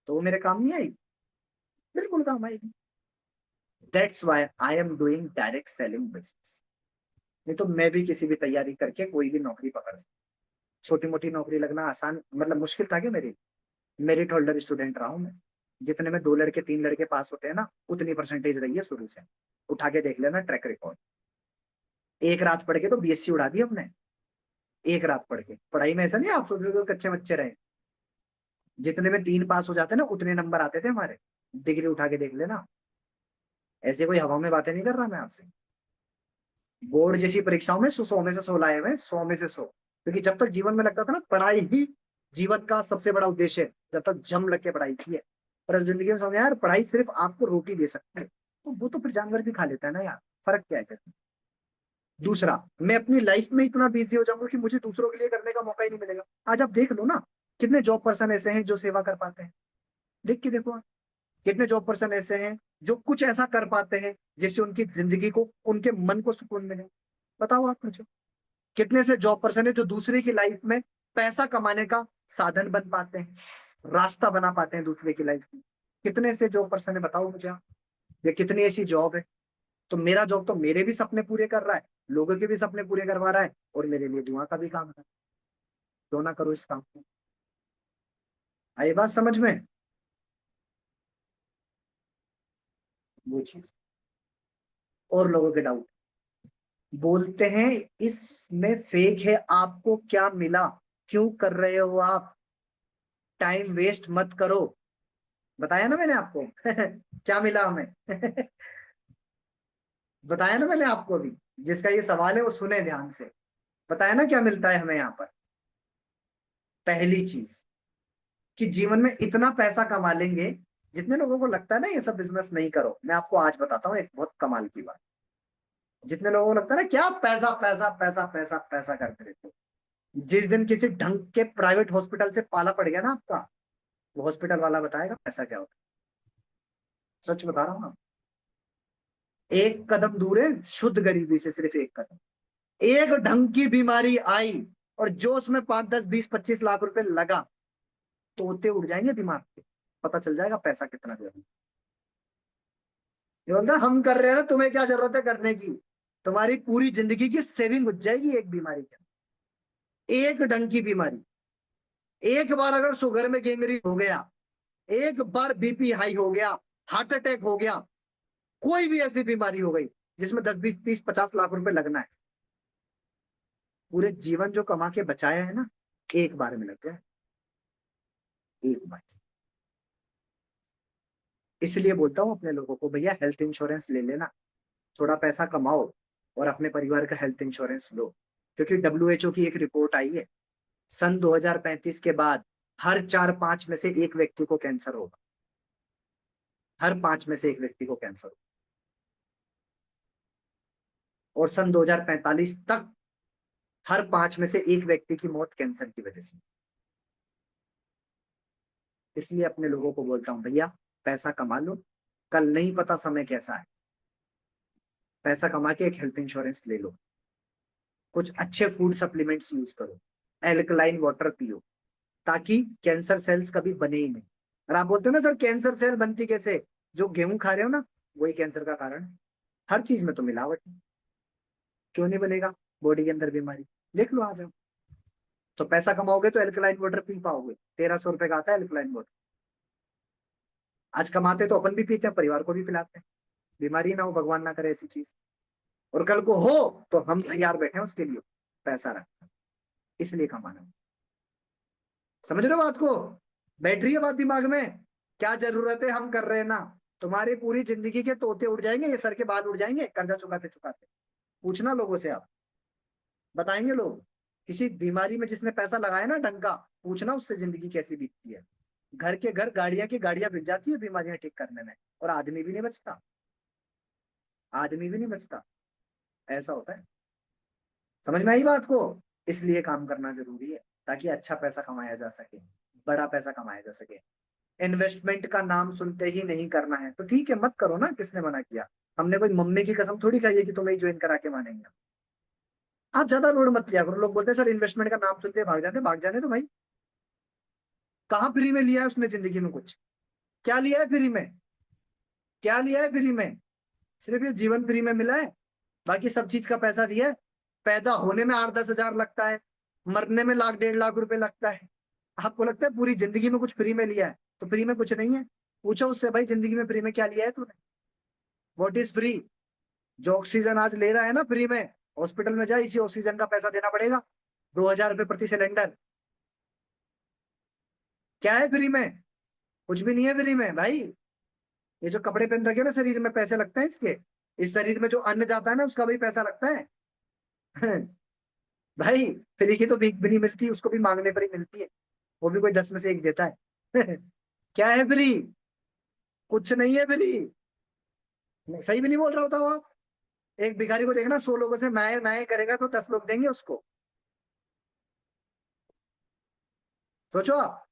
तो वो मेरे काम नहीं आएगी? बिल्कुल काम आएगी। That's why I am doing direct selling business. नहीं तो मैं भी किसी भी तैयारी करके कोई भी नौकरी पकड़ सकता। छोटी मोटी नौकरी लगना आसान, मतलब मुश्किल था क्या मेरे? मेरिट होल्डर स्टूडेंट रहा हूं मैं। जितने में 2 लड़के 3 लड़के पास होते हैं ना, उतनी परसेंटेज रही है शुरू से। उठा के देख लेना ट्रैक रिकॉर्ड। एक रात पढ़ के तो बीएससी उड़ा दी हमने। एक रात पढ़ के पढ़ाई में ऐसा नहीं आप सोच रहे हो कच्चे बच्चे रहे। जितने में 3 पास हो जाते ना उतने नंबर आते थे हमारे। डिग्री उठा के देख लेना। ऐसे कोई हवा में बातें नहीं कर रहा मैं आपसे। बोर्ड जैसी परीक्षाओं में 100 में से 100 लाए हुए, 100 में से 100। क्योंकि जब तक जीवन में लगता था ना पढ़ाई ही जीवन का सबसे बड़ा उद्देश्य है, जब तक जम लग के पढ़ाई की है। पर इस जिंदगी में समझ यार पढ़ाई सिर्फ आपको रोटी दे सकती है, तो वो तो फिर जानवर भी खा लेता है ना यार, फर्क क्या है फिर? दूसरा, मैं अपनी लाइफ में इतना बिजी हो जाऊंगा कि मुझे दूसरों के लिए करने का मौका ही नहीं मिलेगा। आज आप देख लो ना, कितने जॉब पर्सन ऐसे हैं जो सेवा कर पाते हैं। देख के देखो आप, कितने जॉब पर्सन ऐसे हैं जो कुछ ऐसा कर पाते हैं जिससे उनकी जिंदगी को, उनके मन को सुकून मिले। बताओ आप मुझे, कितने से जॉब पर्सन है जो दूसरे की लाइफ में पैसा कमाने का साधन बन पाते हैं, रास्ता बना पाते हैं दूसरे की लाइफ में? कितने से जॉब पर्सन है बताओ मुझे आप? या कितनी ऐसी जॉब है तो मेरा जॉब तो मेरे भी सपने पूरे कर रहा है, लोगों के भी सपने पूरे करवा रहा है, और मेरे लिए दुआ का भी काम कर। क्यों ना करो इस काम को। आई बात समझ में? वो चीज। और लोगों के डाउट बोलते हैं इसमें फेक है, आपको क्या मिला, क्यों कर रहे हो आप, टाइम वेस्ट मत करो। बताया ना मैंने आपको क्या मिला हमें बताया ना मैंने आपको अभी। जिसका ये सवाल है वो सुने ध्यान से। बताया ना क्या मिलता है हमें यहाँ पर। पहली चीज कि जीवन में इतना पैसा कमा लेंगे, जितने लोगों को लगता है ना ये सब बिजनेस नहीं करो, मैं आपको आज बताता हूँ एक बहुत कमाल की बात। जितने लोगों को लगता है ना क्या पैसा पैसा पैसा पैसा पैसा करते रहते हो, जिस दिन किसी ढंग के प्राइवेट हॉस्पिटल से पाला पड़ गया ना आपका, वो हॉस्पिटल वाला बताएगा पैसा क्या होता है। सच बता रहा हूँ ना। एक कदम दूर है शुद्ध गरीबी से, सिर्फ एक कदम। एक ढंग की बीमारी आई और जो उसमें 5, 10, 20, 25 लाख रुपए लगा, तोते उड़ जाएंगे दिमाग के। पता चल जाएगा पैसा कितना जरूरी। ये बोलता हम कर रहे हैं ना, तुम्हें क्या जरूरत है करने की। तुम्हारी पूरी जिंदगी की सेविंग हो जाएगी एक बीमारी के। एक ढंग की बीमारी। एक बार अगर शुगर में गेंगरी हो गया, एक बार बीपी हाई हो गया, हार्ट अटैक हो गया, कोई भी ऐसी बीमारी हो गई जिसमें 10, 20, 30, 50 लाख रुपए लगना है, पूरे जीवन जो कमा के बचाया है ना, एक बार में लग जाए। एक बार। इसलिए बोलता हूँ अपने लोगों को, भैया हेल्थ इंश्योरेंस ले लेना, थोड़ा पैसा कमाओ और अपने परिवार का हेल्थ इंश्योरेंस लो। क्योंकि WHO की एक रिपोर्ट आई है, सन 2035 के बाद हर 4-5 में से एक व्यक्ति को कैंसर होगा। हर 5 में से एक व्यक्ति को कैंसर होगा। और सन 2045 तक हर 5 में से एक व्यक्ति की मौत कैंसर की वजह से। इसलिए अपने लोगों को बोलता हूँ, भैया पैसा कमा लो, कल नहीं पता समय कैसा है। पैसा कमा के एक हेल्थ इंश्योरेंस ले लो, कुछ अच्छे फूड सप्लीमेंट्स यूज करो, एल्कलाइन वाटर पियो, ताकि कैंसर सेल्स कभी बने ही नहीं। और आप बोलते हो ना सर कैंसर सेल बनती कैसे, जो गेहूं खा रहे हो ना, वही कैंसर का कारण है। हर चीज में तो मिलावट है, क्यों नहीं बनेगा बॉडी के अंदर बीमारी। देख लो आ जाओ। तो पैसा कमाओगे तो एल्कलाइन वाटर पी पाओगे। 1300 रुपए का आता है एल्कलाइन वाटर। आज कमाते तो अपन भी पीते हैं, परिवार को भी पिलाते हैं। बीमारी ना हो, भगवान ना करे ऐसी चीज, और कल को हो तो हम तैयार बैठे हैं उसके लिए। पैसा रखना इसलिए कमाना। समझ रहे हो बात को? बैठ रही है बात दिमाग में? क्या जरूरत है, हम कर रहे हैं ना। तुम्हारी पूरी जिंदगी के तोते उड़ जाएंगे, ये सर के बाल उड़ जाएंगे कर्जा चुकाते चुकाते। पूछना लोगों से आप, बताएंगे लोग। किसी बीमारी में जिसने पैसा लगाया ना ढंग का, पूछना उससे जिंदगी कैसी बीतती है। घर के घर गाड़ियां की गाड़ियां बिक जाती है बीमारियां ठीक करने में, और आदमी भी नहीं बचता। आदमी भी नहीं बचता। ऐसा होता है। समझ में आई बात को? इसलिए काम करना जरूरी है, ताकि अच्छा पैसा कमाया जा सके, बड़ा पैसा कमाया जा सके। इन्वेस्टमेंट का नाम सुनते ही नहीं करना है तो ठीक है, मत करो ना, किसने मना किया। हमने कोई मम्मी की कसम थोड़ी खाई है कि तुम्हें ज्वाइन करा के मानेंगे। आप ज्यादा लोड मत लिया करो। लोग बोलते हैं सर इन्वेस्टमेंट का नाम सुनते भाग जाते तो भाई, कहाँ फ्री में लिया है उसने जिंदगी में कुछ? क्या लिया है फ्री में? क्या लिया है फ्री में? सिर्फ ये जीवन फ्री में मिला है, बाकी सब चीज का पैसा दिया है। पैदा होने में 8-10 हजार लगता है, मरने में 1-1.5 लाख रुपए लगता है। आपको लगता है पूरी जिंदगी में कुछ फ्री में लिया है? तो फ्री में कुछ नहीं है। पूछो उससे, भाई जिंदगी में फ्री में क्या लिया है तूने? What is free? जो ऑक्सीजन आज ले रहा है ना फ्री में, हॉस्पिटल में जा, इसी ऑक्सीजन का पैसा देना पड़ेगा। 2,000 रुपए प्रति सिलेंडर। क्या है फ्री में? कुछ भी नहीं है फ्री में भाई। ये जो कपड़े पहन रखे हैं ना शरीर में, पैसे लगते हैं इसके। इस शरीर में जो अन्न जाता है ना, उसका भी पैसा लगता है भाई। फ्री की तो भीख भी नहीं मिलती, उसको भी मांगने पर ही मिलती है। वो भी कोई 10 में से एक देता है क्या है फ्री? कुछ नहीं है फ्री। सही भी नहीं बोल रहा होता वो। एक भिखारी को देखना, 100 लोगों से मैं करेगा तो 10 लोग देंगे उसको। सोचो आप,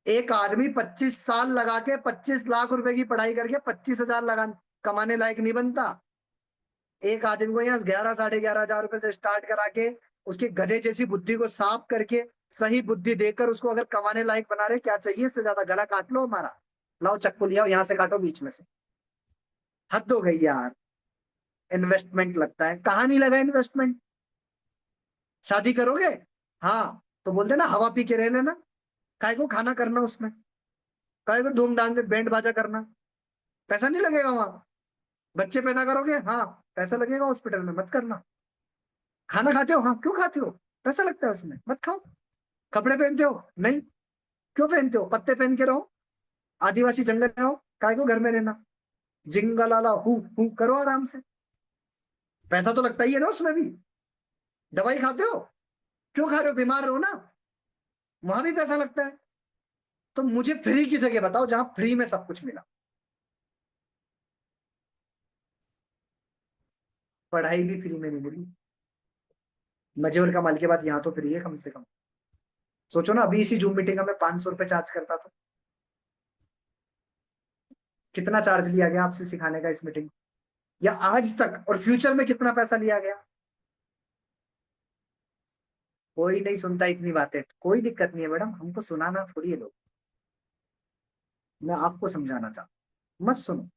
एक आदमी 25 साल लगा के 25 लाख रुपए की पढ़ाई करके 25 हजार लगा कमाने लायक नहीं बनता। एक आदमी को यहाँ 11, 11,500 रुपए से स्टार्ट करा के, उसकी गधे जैसी बुद्धि को साफ करके सही बुद्धि देकर उसको अगर कमाने लायक बना रहे, क्या चाहिए इससे ज्यादा? गला काट लो हमारा। लाओ चक्कू लिया, यहाँ से काटो बीच में से। हद हो गई यार। इन्वेस्टमेंट लगता है। कहाँ नहीं लगा इन्वेस्टमेंट? शादी करोगे, हाँ, तो बोलते ना हवा पी के रह लेना। काय को खाना करना उसमें, काय को धूमधाम में बैंड बाजा करना, पैसा नहीं लगेगा वहां। बच्चे पैदा करोगे, हाँ, पैसा लगेगा हॉस्पिटल में, मत करना। खाना खाते हो, हाँ, क्यों खाते हो? पैसा लगता है उसमें, मत खाओ। कपड़े पहनते हो, नहीं, क्यों पहनते हो? पत्ते पहन के रहो, आदिवासी जंगल में रहो, काय को घर में रहना। जिंगलाला हु करो आराम से। पैसा तो लगता ही है ना उसमें भी। दवाई खाते हो, क्यों खा रहे हो? बीमार हो ना, वहां भी पैसा लगता है। तो मुझे फ्री की जगह बताओ जहां फ्री में सब कुछ मिला। पढ़ाई भी फ्री में नहीं मिली, मजे और कमाल के बाद यहाँ तो फ्री है कम से कम। सोचो ना, अभी इसी जूम मीटिंग का मैं 500 रुपए चार्ज करता तो कितना चार्ज लिया गया आपसे सिखाने का इस मीटिंग, या आज तक और फ्यूचर में कितना पैसा लिया गया? कोई नहीं सुनता इतनी बातें, कोई दिक्कत नहीं है मैडम, हमको सुनाना थोड़ी है लोग। मैं आपको समझाना चाहता हूं, मत सुनो।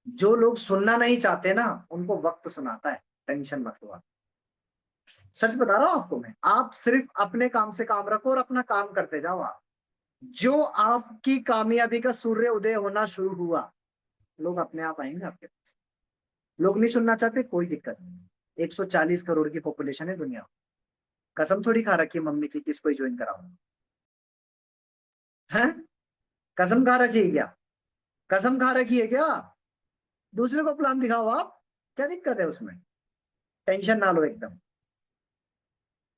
जो लोग सुनना नहीं चाहते ना, उनको वक्त सुनाता है, टेंशन मत लो आप। सच बता रहा हूं आपको मैं, आप सिर्फ अपने काम से काम रखो और अपना काम करते जाओ आप। जो आपकी कामयाबी का सूर्य उदय होना शुरू हुआ, लोग अपने आप आएंगे आपके पास। लोग नहीं सुनना चाहते, कोई दिक्कत नहीं। 140 करोड़ की पॉपुलेशन है दुनिया में। कसम थोड़ी खा रखी है मम्मी की किसको ज्वाइन कराऊंगा, है? कसम खा रखी है क्या? कसम खा रखी है क्या? दूसरे को प्लान दिखाओ आप, क्या दिक्कत है उसमें? टेंशन ना लो एकदम।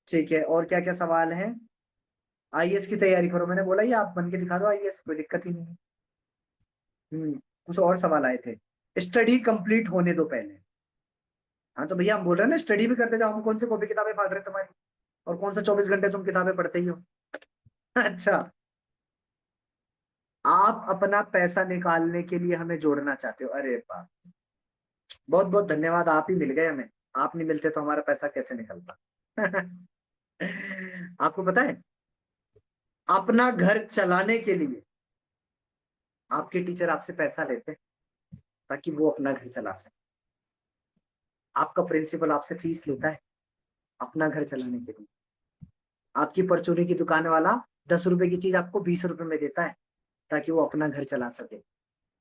ठीक है, और क्या क्या सवाल है? आईएएस की तैयारी करो, मैंने बोला ही, आप बन के दिखा दो आईएएस, कोई दिक्कत ही नहीं है। कुछ और सवाल आए थे। स्टडी कंप्लीट होने दो पहले। हाँ तो भैया हम बोल रहे हैं ना, स्टडी भी करते जाओ, हम कौन से कॉपी किताबें पढ़ रहे हैं तुम्हारी? और कौन सा 24 घंटे तुम किताबें पढ़ते ही हो? अच्छा, आप अपना पैसा निकालने के लिए हमें जोड़ना चाहते हो, अरे बाप, बहुत बहुत धन्यवाद, आप ही मिल गए हमें। आप नहीं मिलते तो हमारा पैसा कैसे निकलता? आपको पता है, अपना घर चलाने के लिए आपके टीचर आपसे पैसा लेते हैं ताकि वो अपना घर चला सके। आपका प्रिंसिपल आपसे फीस लेता है अपना घर चलाने के लिए। आपकी परचूनी की दुकान वाला 10 रुपए की चीज आपको 20 रुपए में देता है ताकि वो अपना घर चला सके।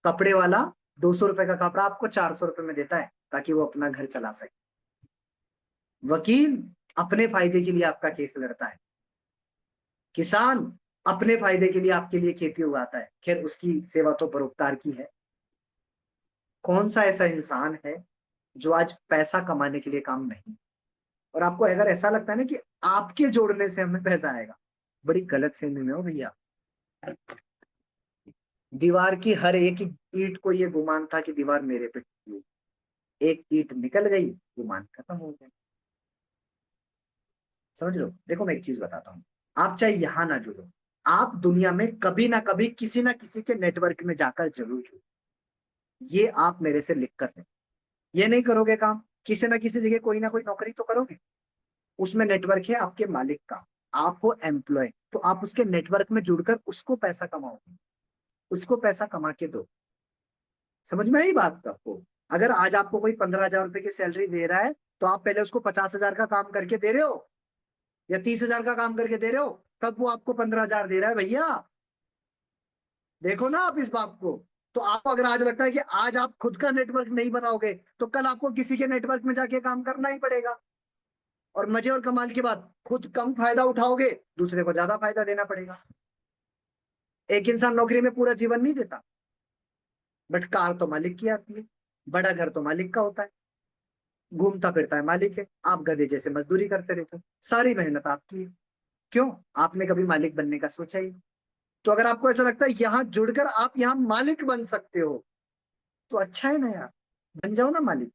कपड़े वाला 200 रुपए का कपड़ा आपको 400 रुपए में देता है ताकि वो अपना घर चला सके। वकील अपने फायदे के लिए आपका केस लड़ता है। किसान अपने फायदे के लिए आपके लिए खेती उगाता है, खैर उसकी सेवा तो परोपकार की है। कौन सा ऐसा इंसान है जो आज पैसा कमाने के लिए काम नहीं? और आपको अगर ऐसा लगता है ना कि आपके जोड़ने से हमें पैसा आएगा, बड़ी गलत फहमी में हो भैया। दीवार की हर एक ईंट को ये गुमान था कि दीवार मेरे पे टिकी है। एक ईंट निकल गई, गुमान खत्म हो गया। समझ लो, देखो मैं एक चीज बताता हूँ, आप चाहे यहां ना जुड़ो, आप दुनिया में कभी ना कभी किसी ना किसी के नेटवर्क में जाकर जरूर जुड़ो। ये आप मेरे से लिख कर दें। ये नहीं करोगे काम, किसी ना किसी जगह कोई ना कोई नौकरी तो करोगे, उसमें नेटवर्क है आपके मालिक का, आप हो एम्प्लॉय, तो आप उसके नेटवर्क में जुड़कर उसको पैसा कमाओगे, उसको पैसा कमा के दो। समझ में आई बात तो आपको? अगर आज आपको कोई 15,000 रुपए की सैलरी दे रहा है, तो आप पहले उसको 50,000 का काम करके दे रहे हो या 30,000 का काम करके दे रहे हो, तब वो आपको 15,000 दे रहा है भैया। देखो ना आप इस बात को। तो आपको अगर आज लगता है कि आज आप खुद का नेटवर्क नहीं बनाओगे, तो कल आपको किसी के नेटवर्क में जाके काम करना ही पड़ेगा। और मजे और कमाल की बात, खुद कम फायदा उठाओगे, दूसरे को ज्यादा फायदा देना पड़ेगा। एक इंसान नौकरी में पूरा जीवन नहीं देता, बट कार तो मालिक की आती है, बड़ा घर तो मालिक का होता है, घूमता फिरता है मालिक है, आप गधे जैसे मजदूरी करते रहते हो, सारी मेहनत आपकी है। क्यों? आपने कभी मालिक बनने का सोचा ही नहीं। तो अगर आपको ऐसा लगता है यहाँ जुड़कर आप यहाँ मालिक बन सकते हो, तो अच्छा है ना यार, बन जाओ ना मालिक।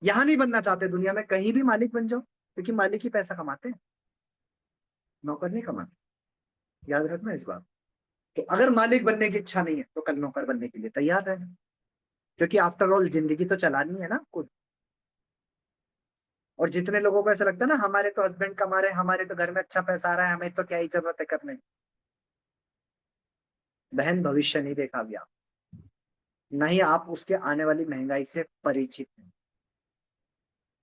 यहाँ नहीं बनना चाहते दुनिया में, कहीं भी मालिक बन जाओ, क्योंकि मालिक ही पैसा कमाते हैं, नौकर नहीं कमाते। याद रखना इस बात। तो अगर मालिक बनने की इच्छा नहीं है, तो कल नौकर बनने के लिए तैयार रहना, क्योंकि आफ्टर ऑल जिंदगी तो चलानी है ना खुद। और जितने लोगों को ऐसा लगता है ना हमारे तो हस्बैंड कमा रहे हैं, हमारे तो घर में अच्छा पैसा आ रहा है, हमें तो क्या ही जरूरत है करने की। बहन भविष्य नहीं देखा अभी आप। ना ही आप उसके आने वाली महंगाई से परिचित हैं।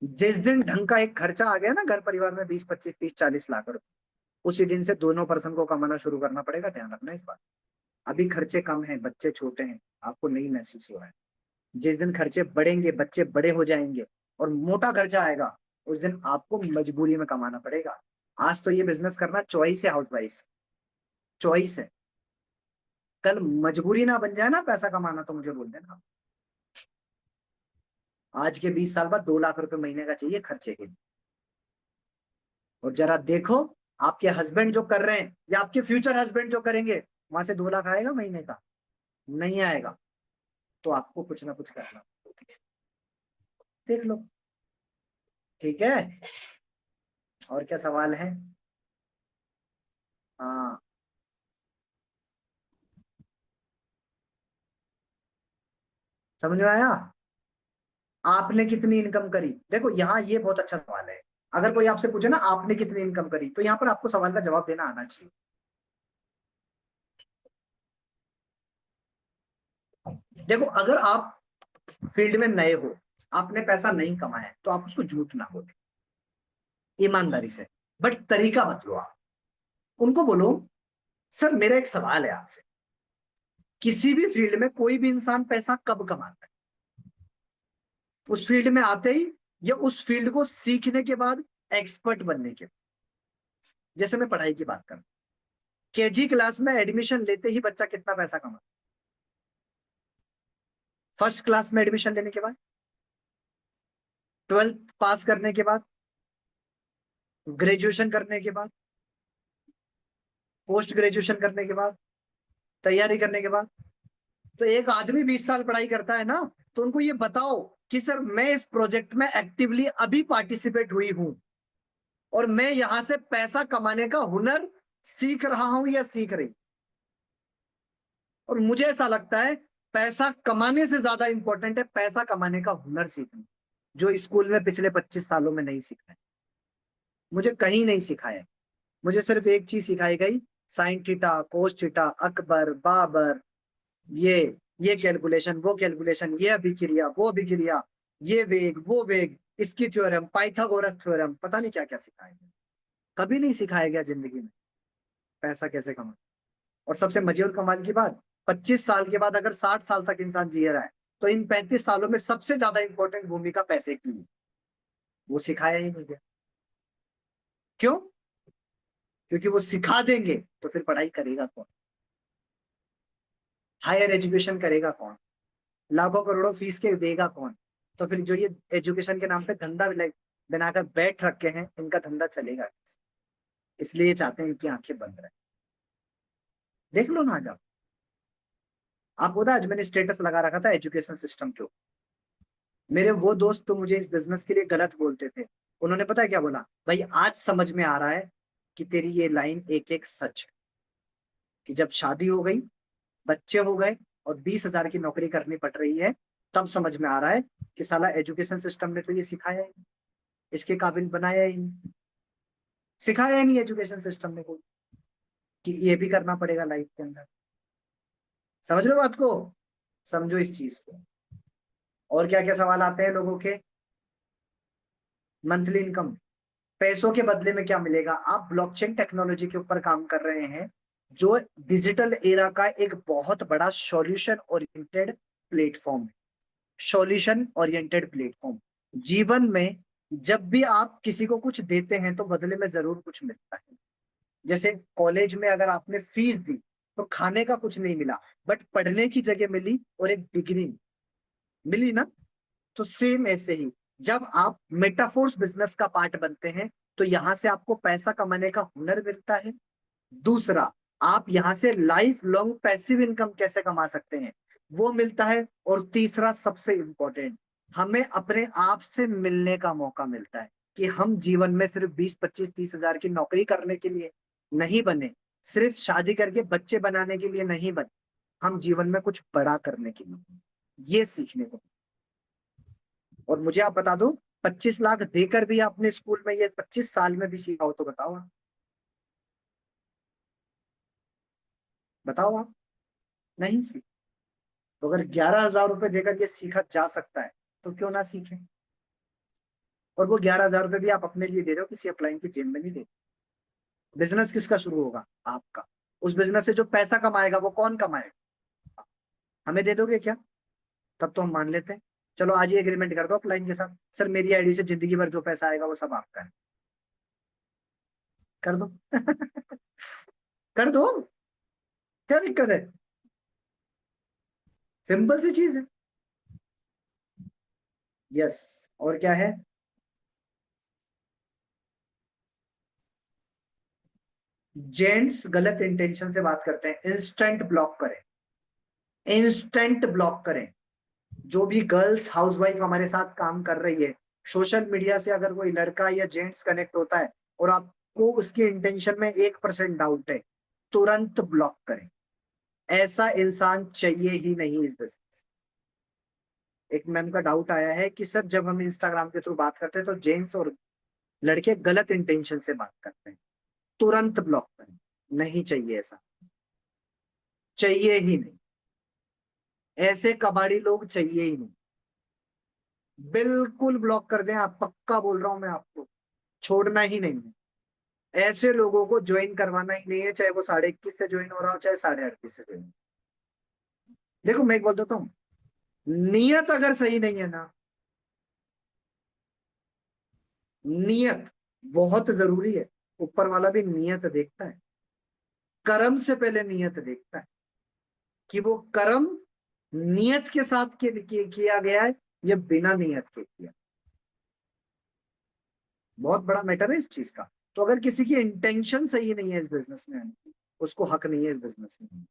जिस दिन ढंग का एक खर्चा आ गया ना घर परिवार में, 20, 25, 30, 40 लाख रुपए, उसी दिन से दोनों पर्सन को कमाना शुरू करना पड़ेगा। ध्यान रखना इस बात। अभी खर्चे कम हैं, बच्चे छोटे हैं, आपको नहीं महसूस हो रहा है। जिस दिन खर्चे बढ़ेंगे, बच्चे बड़े हो जाएंगे और मोटा खर्चा आएगा, उस दिन आपको मजबूरी में कमाना पड़ेगा। आज तो ये बिजनेस करना चॉइस है, हाउस वाइफ चॉइस है। कल मजबूरी ना बन जाए ना पैसा कमाना, तो मुझे बोल देना। आज के 20 साल बाद 2 लाख रुपए महीने का चाहिए खर्चे के लिए। और जरा देखो, आपके हस्बैंड जो कर रहे हैं या आपके फ्यूचर हस्बैंड जो करेंगे, वहां से 2 लाख आएगा महीने का? नहीं आएगा। तो आपको कुछ ना कुछ करना, देख लो। ठीक है, और क्या सवाल है? हाँ, समझ में आया? आपने कितनी इनकम करी? देखो यहाँ ये बहुत अच्छा सवाल है। अगर कोई आपसे पूछे ना आपने कितनी इनकम करी, तो यहाँ पर आपको सवाल का जवाब देना आना चाहिए। देखो, अगर आप फील्ड में नए हो, आपने पैसा नहीं कमाया है, तो आप उसको झूठ ना बोले, ईमानदारी से। बट तरीका बदलो आप। उनको बोलो, सर मेरा एक सवाल है आपसे, किसी भी फील्ड में कोई भी इंसान पैसा कब कमाता है? उस फील्ड में आते ही, या उस फील्ड को सीखने के बाद, एक्सपर्ट बनने के बाद? जैसे मैं पढ़ाई की बात करूं, केजी क्लास में एडमिशन लेते ही बच्चा कितना पैसा कमा? फर्स्ट क्लास में एडमिशन लेने के बाद, 12th पास करने के बाद, ग्रेजुएशन करने के बाद, पोस्ट ग्रेजुएशन करने के बाद, तैयारी करने के बाद। तो एक आदमी 20 साल पढ़ाई करता है ना, तो उनको ये बताओ कि सर मैं इस प्रोजेक्ट में एक्टिवली अभी पार्टिसिपेट हुई हूं और मैं यहां से पैसा कमाने का हुनर सीख रहा हूं या सीख रही। और मुझे ऐसा लगता है पैसा कमाने से ज्यादा इंपॉर्टेंट है पैसा कमाने का हुनर सीखना, जो स्कूल में पिछले 25 सालों में नहीं सीखा है। मुझे कहीं नहीं सिखाया है। मुझे सिर्फ एक चीज सिखाई गई, sine theta, cos theta, Akbar, Babar, ये ये कैलकुलेशन, वो कैलकुलेशन, ये अभिक्रिया, वो अभिक्रिया, ये वेग, वो वेग, इसकी थ्योरम, पाइथागोरस थ्योरम, पता नहीं क्या क्या सिखाया गया। कभी नहीं सिखाया गया जिंदगी में पैसा कैसे कमाना। और सबसे मजे और कमाल की बात, 25 साल के बाद अगर 60 साल तक इंसान जी रहा है, तो इन 35 सालों में सबसे ज्यादा इंपॉर्टेंट भूमिका पैसे की है। वो सिखाया ही नहीं गया। क्यों? क्योंकि वो सिखा देंगे तो फिर पढ़ाई करेगा कौन? हायर एजुकेशन करेगा कौन? लाखों करोड़ों फीस के देगा कौन? तो फिर जो ये एजुकेशन के नाम पे धंधा बनाकर बैठ रखे हैं, इनका धंधा चलेगा कैसे? इसलिए चाहते हैं इनकी आंखें बंद रहे। देख लो ना जाओ। आपको पता है, आज मैंने स्टेटस लगा रखा था एजुकेशन सिस्टम के ऊपर। मेरे वो दोस्त तो मुझे इस बिजनेस के लिए गलत बोलते थे, उन्होंने पता है क्या बोला? भाई आज समझ में आ रहा है कि तेरी ये लाइन एक एक सच है, कि जब शादी हो गई, बच्चे हो गए और 20 हजार की नौकरी करनी पड़ रही है, तब समझ में आ रहा है कि साला एजुकेशन सिस्टम ने तो ये सिखाया ही नहीं, इसके काबिल बनाया ही नहीं, सिखाया ही नहीं एजुकेशन सिस्टम ने कोई, कि ये भी करना पड़ेगा लाइफ के अंदर। समझ रहे हो बात को? समझो इस चीज को। और क्या क्या सवाल आते हैं लोगों के? मंथली इनकम, पैसों के बदले में क्या मिलेगा? आप ब्लॉकचेन टेक्नोलॉजी के ऊपर काम कर रहे हैं, जो डिजिटल एरा का एक बहुत बड़ा सॉल्यूशन ओरिएंटेड प्लेटफॉर्म है। Solution oriented platform. जीवन में जब भी आप किसी को कुछ देते हैं तो बदले में जरूर कुछ मिलता है। जैसे कॉलेज में अगर आपने फीस दी तो खाने का कुछ नहीं मिला, बट पढ़ने की जगह मिली और एक डिग्री मिली ना। तो सेम ऐसे ही, जब आप मेटाफोर्स बिजनेस का पार्ट बनते हैं, तो यहां से आपको पैसा कमाने का हुनर मिलता है। दूसरा, आप यहां से लाइफ लॉन्ग पैसिव इनकम कैसे कमा सकते हैं, वो मिलता है। और तीसरा सबसे इंपॉर्टेंट, हमें अपने आप से मिलने का मौका मिलता है, कि हम जीवन में सिर्फ 20, 25, 30 हजार की नौकरी करने के लिए नहीं बने, सिर्फ शादी करके बच्चे बनाने के लिए नहीं बने, हम जीवन में कुछ बड़ा करने के लिए बने। ये सीखने को। और मुझे आप बता दो, 25 लाख देकर भी आपने स्कूल में ये 25 साल में भी सीखा हो तो बताओ आप। बताओ आप। नहीं सीखा। तो अगर 11,000 रुपए देकर ये सीखा जा सकता है तो क्यों ना सीखें। और वो 11,000 रुपए भी आप अपने लिए दे रहे हो, किसी अपलाइन की जेब में नहीं दे रहे। बिजनेस किसका शुरू होगा? आपका। उस बिजनेस से जो पैसा कमाएगा वो कौन कमाएगा? हमें दे दोगे क्या? तब तो हम मान लेते हैं। चलो आज ही एग्रीमेंट कर दो अपलाइन के साथ, सर मेरी आईडी से जिंदगी भर जो पैसा आएगा वो सब आपका है। कर दो। कर दो, क्या दिक्कत है? सिंपल सी चीज है। यस। और क्या है? जेंट्स गलत इंटेंशन से बात करते हैं, इंस्टेंट ब्लॉक करें। इंस्टेंट ब्लॉक करें। जो भी गर्ल्स हाउसवाइफ हमारे साथ काम कर रही है, सोशल मीडिया से अगर कोई लड़का या जेंट्स कनेक्ट होता है और आपको उसकी इंटेंशन में 1% डाउट है, तुरंत ब्लॉक करें। ऐसा इंसान चाहिए ही नहीं इस बिजनेस। एक मैम का डाउट आया है कि सर जब हम इंस्टाग्राम के थ्रू बात करते हैं तो जेंट्स और लड़के गलत इंटेंशन से बात करते हैं, तुरंत ब्लॉक करें। नहीं चाहिए ऐसा, चाहिए ही नहीं। ऐसे कबाड़ी लोग चाहिए ही नहीं। बिल्कुल ब्लॉक कर दें आप, पक्का बोल रहा हूं मैं आपको, छोड़ना ही नहीं है। ऐसे लोगों को ज्वाइन करवाना ही नहीं है, चाहे वो 21.5 से ज्वाइन हो रहा हो, चाहे 38.5 से ज्वाइन। देखो मैं एक बोल देता हूँ, नियत अगर सही नहीं है ना, नियत बहुत जरूरी है। ऊपर वाला भी नियत देखता है, कर्म से पहले नियत देखता है कि वो कर्म नियत के साथ किया गया है या बिना नियत के किया। बहुत बड़ा मैटर है इस चीज का। तो अगर किसी की इंटेंशन सही नहीं है इस बिजनेस में आने की, उसको हक नहीं है इस बिजनेस में।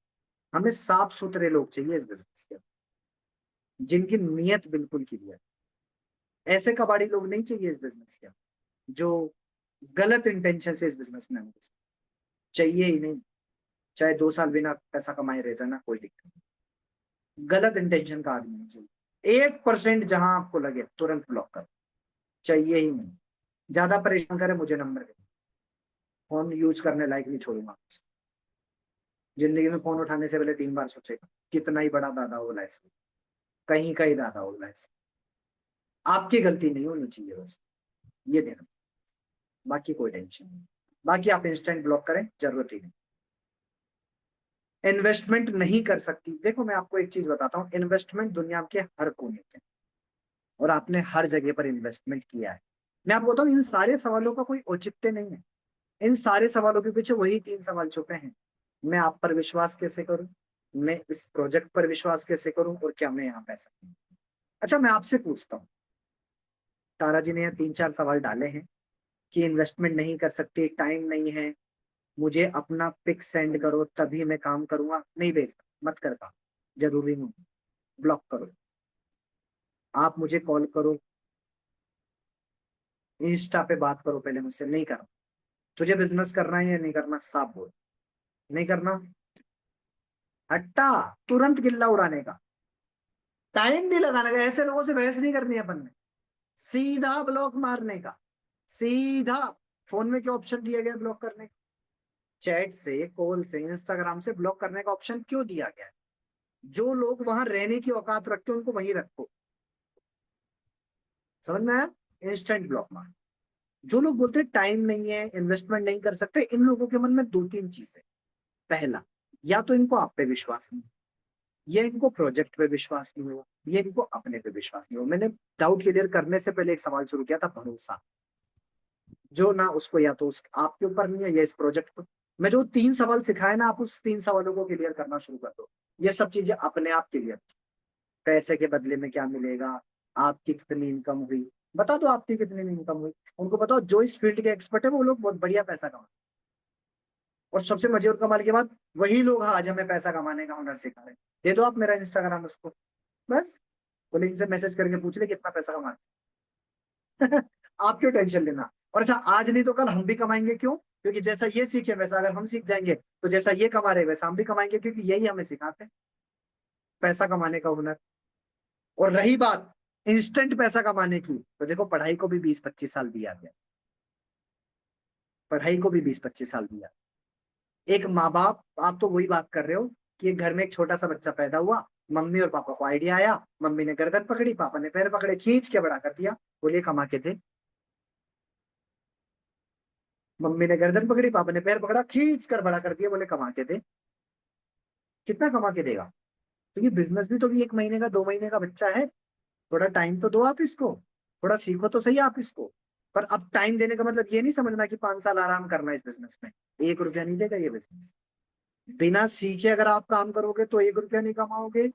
हमें साफ सुथरे लोग चाहिए इस बिजनेस के, जिनकी नियत बिल्कुल क्लियर। ऐसे कबाड़ी लोग नहीं चाहिए इस बिजनेस के, जो गलत इंटेंशन से इस बिजनेस में आने। चाहिए ही नहीं। चाहे 2 साल बिना पैसा कमाए रह जाना, कोई दिक्कत नहीं। गलत इंटेंशन का आदमी नहीं चाहिए। 1% जहां आपको लगे तुरंत ब्लॉक कर। चाहिए ही नहीं। ज्यादा परेशान करे मुझे नंबर दे, फोन यूज करने लायक नहीं छोड़ूंगा। जिंदगी में फोन उठाने से पहले 3 बार सोचेगा, कितना ही बड़ा दादा होगा इसमें, कहीं का ही दादा होगा इसमें। आपकी गलती नहीं होनी चाहिए बस, ये देना। बाकी कोई टेंशन नहीं। बाकी आप इंस्टेंट ब्लॉक करें, जरूरत ही नहीं। इन्वेस्टमेंट नहीं कर सकती। देखो मैं आपको एक चीज बताता हूँ, इन्वेस्टमेंट दुनिया के हर कोने के, और आपने हर जगह पर इन्वेस्टमेंट किया है। मैं आपको बताऊं, इन सारे सवालों का कोई औचित्य नहीं है। इन सारे सवालों के पीछे वही 3 सवाल छुपे हैं। मैं आप पर विश्वास कैसे करूं, मैं इस प्रोजेक्ट पर विश्वास कैसे करूं, और क्या मैं यहाँ पैसा कमाऊं? अच्छा मैं आपसे पूछता हूँ, तारा जी ने यहाँ 3-4 सवाल डाले हैं कि इन्वेस्टमेंट नहीं कर सकती, टाइम नहीं है, मुझे अपना पिक सेंड करो तभी मैं काम करूंगा। नहीं भेजता, मत करता, जरूरी नहीं, ब्लॉक करो। आप मुझे कॉल करो, इंस्टा पे बात करो पहले मुझसे, नहीं करो। तुझे बिजनेस करना है या नहीं करना, साफ बोल। नहीं करना, हट्टा, तुरंत गिल्ला उड़ाने का, टाइम नहीं लगाने का। ऐसे लोगों से बहस नहीं करनी है अपन ने, सीधा ब्लॉक मारने का। सीधा। फोन में क्या ऑप्शन दिया गया ब्लॉक करने का? चैट से, कॉल से, इंस्टाग्राम से ब्लॉक करने का ऑप्शन क्यों दिया गया है? जो लोग वहां रहने की औकात रखते हैं उनको वहीं रखो। समझ में आया? इंस्टेंट ब्लॉक मार। जो लोग बोलते हैं टाइम नहीं है, इन्वेस्टमेंट नहीं कर सकते, इन लोगों के मन में 2-3 चीजें। पहला, या तो इनको आप पे विश्वास नहीं, ये इनको प्रोजेक्ट पे विश्वास नहीं हुआ, ये इनको अपने पे विश्वास नहीं हुआ। मैंने डाउट क्लियर करने से पहले एक सवाल शुरू किया था, भरोसा। जो ना उसको, या तो उस आपके ऊपर नहीं है या इस प्रोजेक्ट पर। मैं जो 3 सवाल सिखाए ना, आप उस 3 सवालों को क्लियर करना शुरू कर दो। ये सब चीजें अपने आप क्लियर। पैसे के बदले में क्या मिलेगा, आपकी कितनी इनकम हुई, बता दो आपकी कितनी इनकम हुई। उनको बताओ जो इस फील्ड के एक्सपर्ट है वो लोग बहुत बढ़िया पैसा कमा। और सबसे मजे और कमाल की बात, वही लोग आज हमें पैसा कमाने का हुनर सिखा रहे हैं। दे दो आप मेरा इंस्टाग्राम उसको, बस बोले इनसे मैसेज करके पूछ ले कितना पैसा कमा। आप क्यों टेंशन लेना? और अच्छा, आज नहीं तो कल हम भी कमाएंगे। क्यों? क्योंकि जैसा ये सीखे वैसा अगर हम सीख जाएंगे, तो जैसा ये कमा रहे वैसा हम भी कमाएंगे, क्योंकि यही हमें सिखाते हैं, पैसा कमाने का हुनर। और रही बात इंस्टेंट पैसा कमाने की, तो देखो पढ़ाई को भी 20-25 साल दिया गया। पढ़ाई को भी 20-25 साल दिया। एक माँ बाप, आप तो वही बात कर रहे हो कि एक घर में एक छोटा सा बच्चा पैदा हुआ, मम्मी और पापा को आइडिया आया, मम्मी ने गर्दन पकड़ी, पापा ने पैर पकड़े, खींच के बड़ा कर दिया, बोलिए कमा के दे। मम्मी ने गर्दन पकड़ी, पापा ने पैर पकड़ा, खींच कर बड़ा कर दिया, बोले कमा के दे। कितना कमा के देगा? क्योंकि बिजनेस भी तो भी 1 महीने का 2 महीने का बच्चा है। थोड़ा टाइम तो दो आप इसको, थोड़ा सीखो तो सही आप इसको। पर अब टाइम देने का मतलब ये नहीं समझना कि 5 साल आराम करना है इस बिजनेस में। 1 रुपया नहीं देगा ये बिजनेस। बिना सीखे अगर आप काम करोगे तो 1 रुपया नहीं कमाओगे,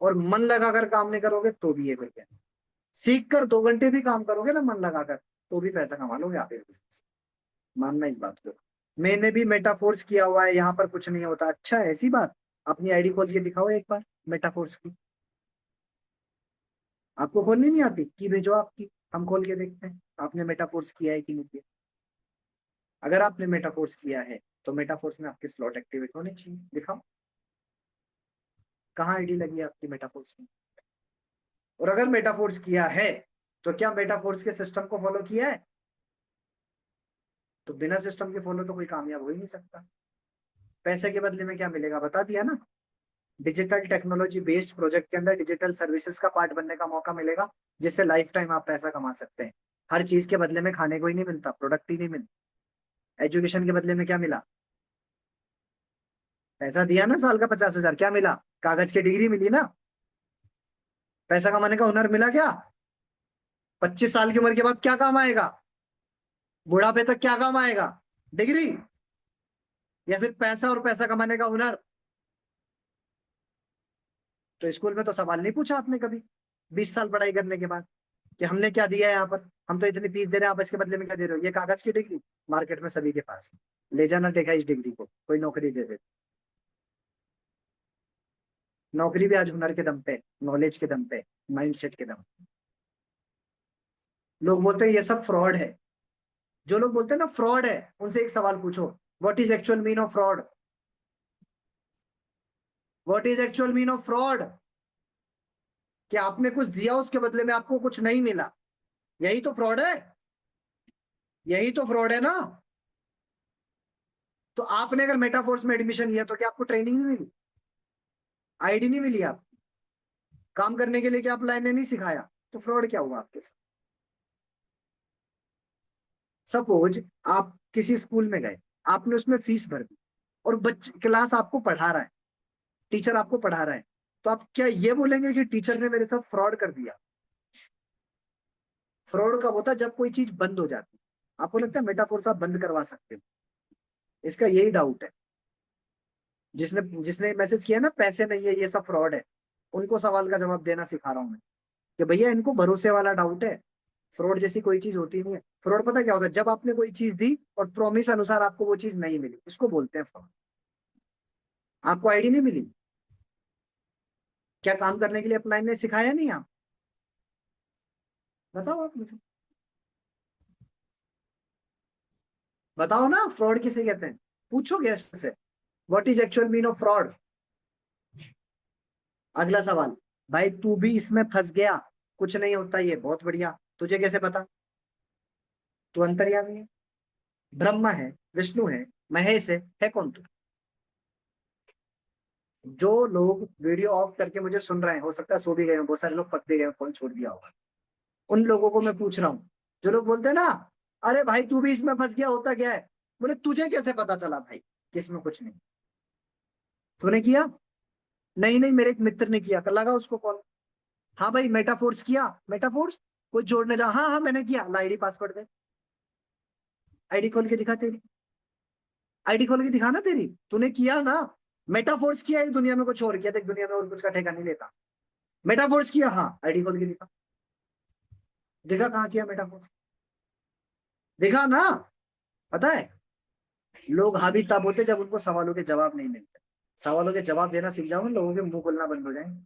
और मन लगाकर काम नहीं करोगे तो भी 1 रुपया नहीं। सीख कर 2 घंटे भी काम करोगे ना मन लगाकर, तो भी पैसा कमा लोगे आप इस बिजनेस में। मानना इस बात को। मैंने भी मेटाफोर्स किया हुआ है, यहाँ पर कुछ नहीं होता। अच्छा ऐसी बात, अपनी आईडी खोल के दिखाओ एक बार मेटाफोर्स की। आपको खोलनी नहीं आती की भेजो आपकी, हम खोल के देखते हैं आपने मेटाफोर्स किया है कि नहीं किया। अगर आपने मेटाफोर्स किया है तो मेटाफोर्स में आपके स्लॉट एक्टिवेट होने चाहिए, दिखाओ कहाँ आईडी लगी है आपकी मेटाफोर्स में। और अगर मेटाफोर्स किया है तो क्या मेटाफोर्स के सिस्टम को फॉलो किया है? तो बिना सिस्टम के फॉलो तो कोई कामयाब हो ही नहीं सकता। पैसे के बदले में क्या मिलेगा बता दिया ना। डिजिटल टेक्नोलॉजी बेस्ड प्रोजेक्ट के अंदर डिजिटल सर्विसेज का पार्ट बनने का मौका मिलेगा, जिससे लाइफ टाइम आप पैसा कमा सकते हैं। हर चीज के बदले में खाने को ही नहीं मिलता, प्रोडक्ट ही नहीं मिलता। एजुकेशन के बदले में क्या मिला? पैसा दिया ना, साल का 50,000, क्या मिला? कागज की डिग्री मिली ना। पैसा कमाने का हुनर मिला क्या? 25 साल की उम्र के बाद क्या काम आएगा? बुढ़ापे तक क्या काम आएगा? डिग्री, या फिर पैसा और पैसा कमाने का हुनर? तो स्कूल में तो सवाल नहीं पूछा आपने कभी, 20 साल पढ़ाई करने के बाद, कि हमने क्या दिया है यहाँ पर, हम तो इतनी फीस दे रहे हैं, आप इसके बदले में क्या दे रहे हो? ये कागज की डिग्री मार्केट में सभी के पास है। ले जाना देखा इस डिग्री को, कोई नौकरी दे दे। नौकरी भी आज हुनर के दम पे, नॉलेज के दम पे, माइंडसेट के दम पे। लोग बोलते हैं ये सब फ्रॉड है। जो लोग बोलते हैं ना फ्रॉड है, उनसे एक सवाल पूछो, what is actual mean of fraud? What is actual mean of fraud? कि आपने कुछ दिया उसके बदले में आपको कुछ नहीं मिला, यही तो फ्रॉड है। यही तो फ्रॉड है ना। तो आपने अगर मेटाफोर्स में एडमिशन लिया तो क्या आपको ट्रेनिंग नहीं मिली? आईडी नहीं मिली? आप काम करने के लिए क्या आप लाइने नहीं सिखाया? तो फ्रॉड क्या हुआ आपके साथ? सपोज आप किसी स्कूल में गए, आपने उसमें फीस भर दी, और बच्चे क्लास आपको पढ़ा रहा है, टीचर आपको पढ़ा रहा है, तो आप क्या ये बोलेंगे कि टीचर ने मेरे साथ फ्रॉड कर दिया? फ्रॉड कब होता है? जब कोई चीज बंद हो जाती है। आपको लगता है मेटाफोर्स आप बंद करवा सकते हो? इसका यही डाउट है। जिसने जिसने मैसेज किया ना पैसे नहीं है ये सब फ्रॉड है, उनको सवाल का जवाब देना सिखा रहा हूं मैं, कि भैया इनको भरोसे वाला डाउट है। फ्रॉड जैसी कोई चीज होती नहीं है। फ्रॉड पता क्या होता है? जब आपने कोई चीज दी और प्रॉमिस अनुसार आपको वो चीज नहीं मिली, इसको बोलते हैं फ्रॉड। आपको आईडी नहीं मिली, क्या काम करने के लिए अपलाइन ने सिखाया नहीं? आप बताओ, आप मुझे बताओ ना, फ्रॉड किसे कहते हैं? पूछो गेस्ट से, what is actual mean of fraud. अगला सवाल, भाई तू भी इसमें फंस गया, कुछ नहीं होता ये, बहुत बढ़िया, तुझे कैसे पता? तू अंतर्यामी है, ब्रह्मा है, विष्णु है, महेश है कौन तू? जो लोग वीडियो ऑफ करके मुझे सुन रहे हैं, हो सकता है सो भी गए हो, बहुत सारे लोग पक भी गए हो, फोन छोड़ दिया होगा, उन लोगों को मैं पूछ रहा हूँ, जो लोग बोलते हैं ना, अरे भाई तू भी इसमें फंस गया, होता क्या है? बोले तुझे कैसे पता चला भाई कि इसमें कुछ नहीं? तूने किया? नहीं नहीं, मेरे एक मित्र ने किया, कर लगा उसको कॉल। हाँ भाई मेटाफोर्स किया, मेटाफोर्स कोई जोड़ने जा, हाँ हाँ मैंने किया, ला आईडी पासवर्ड दे। आईडी खोल के दिखा तेरी, आईडी खोल के दिखा ना तेरी, तूने किया ना। मेटाफोर्स किया है दुनिया में, कुछ और किया, देख दुनिया में और कुछ का ठेका नहीं लेता। मेटाफोर्स किया, हाँ आईडी खोल के दिखा, दिखा कहाँ किया मेटाफोर्स, दिखा ना। पता है, लोग हावी तब होते जब उनको सवालों के जवाब नहीं मिलते। सवालों के जवाब देना सीख जाओ, लोगों के मुंह खुलना बंद हो जाएंगे।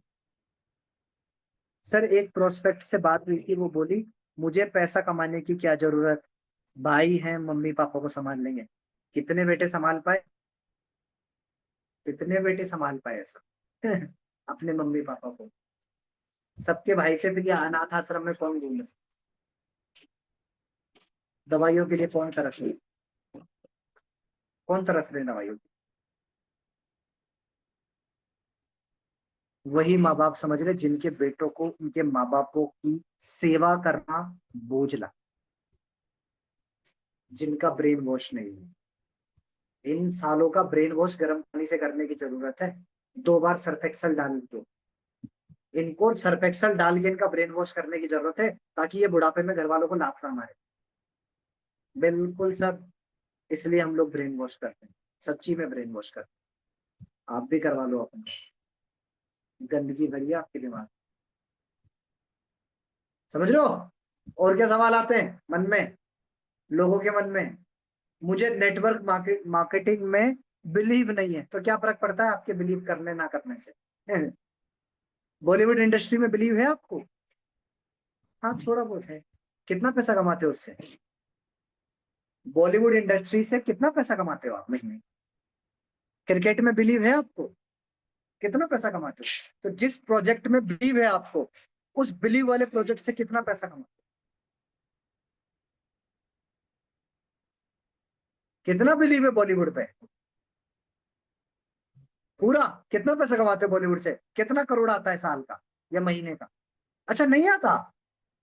सर एक प्रोस्पेक्ट से बात हुई थी, वो बोली मुझे पैसा कमाने की क्या जरूरत, भाई हैं मम्मी पापा को संभाल लेंगे। कितने बेटे संभाल पाए? कितने बेटे संभाल पाए ऐसा? अपने मम्मी पापा को। सबके भाई थे, फिर ये अनाथ आश्रम में कौन घूमे? दवाइयों के लिए कौन तरस रहे? कौन तरस रहे दवाइयों के? वही माँ बाप समझ रहे जिनके बेटों को उनके माँ बापों की सेवा करना बोझ लगा, जिनका ब्रेन वॉश नहीं है। इन सालों का ब्रेन वॉश गर्म पानी से करने की जरूरत है। 2 बार सर्फ एक्सल डाल दो, इनको सर्फ एक्सल डाल के इनका ब्रेन वॉश करने की जरूरत है, ताकि ये बुढ़ापे में घर वालों को लात ना मारे। बिल्कुल सर, इसलिए हम लोग ब्रेन वॉश करते हैं, सच्ची में ब्रेन वॉश करते हैं। आप भी करवा लो अपना, गंदगी भरी है आपके दिमाग, समझ रहे हो। और क्या सवाल आते हैं मन में, लोगों के मन में। मुझे नेटवर्क मार्केटिंग में बिलीव नहीं है, तो क्या फर्क पड़ता है आपके बिलीव करने ना करने से। बॉलीवुड इंडस्ट्री में बिलीव है आपको? हाँ थोड़ा बहुत है। कितना पैसा कमाते हो उससे? बॉलीवुड इंडस्ट्री से कितना पैसा कमाते हो आप महीने? क्रिकेट में बिलीव है आपको? कितना पैसा कमाते हो? तो जिस प्रोजेक्ट में बिलीव है आपको, उस बिलीव वाले प्रोजेक्ट से कितना पैसा कमाते हो? कितना बिलीव है बॉलीवुड पे? पूरा। कितना पैसा कमाते हो बॉलीवुड से? कितना करोड़ आता है साल का या महीने का? अच्छा नहीं आता,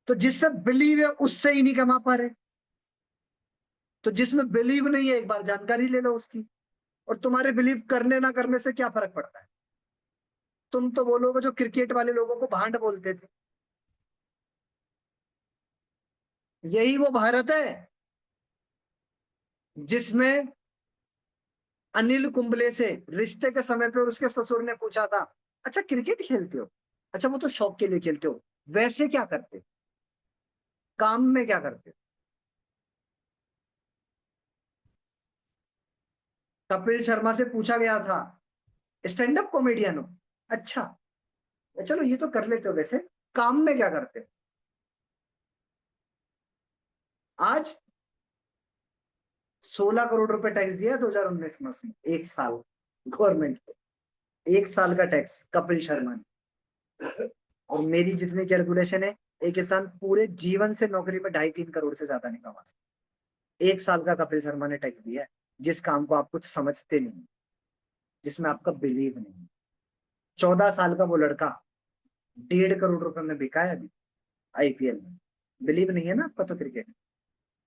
तो जिससे बिलीव है उससे ही नहीं कमा पा रहे। तो जिसमें बिलीव नहीं है एक बार जानकारी ले लो उसकी। और तुम्हारे बिलीव करने ना करने से क्या फर्क पड़ता है? तुम तो वो लोग हो जो क्रिकेट वाले लोगों को भांड बोलते थे। यही वो भारत है जिसमें अनिल कुंबले से रिश्ते के समय पे उसके ससुर ने पूछा था, अच्छा क्रिकेट खेलते हो? अच्छा वो तो शौक के लिए खेलते हो, वैसे क्या करते हो? काम में क्या करते हो? कपिल शर्मा से पूछा गया था, स्टैंड अप कॉमेडियन हो? अच्छा, चलो ये तो कर लेते हो, वैसे काम में क्या करते हो? आज 16 करोड़ रुपए टैक्स दिया 2019 में उसने, एक साल गवर्नमेंट को। एक साल का टैक्स कपिल शर्मा ने। और मेरी जितनी कैलकुलेशन है, एक किसान पूरे जीवन से नौकरी में 2.5-3 करोड़ से ज्यादा नहीं कमा सकता। एक साल का कपिल शर्मा ने टैक्स दिया है, जिस काम को आप कुछ समझते नहीं, जिसमें आपका बिलीव नहीं। 14 साल का वो लड़का 1.5 करोड़ रुपए में बिका है अभी आईपीएल में। बिलीव नहीं है ना आपका तो क्रिकेट में।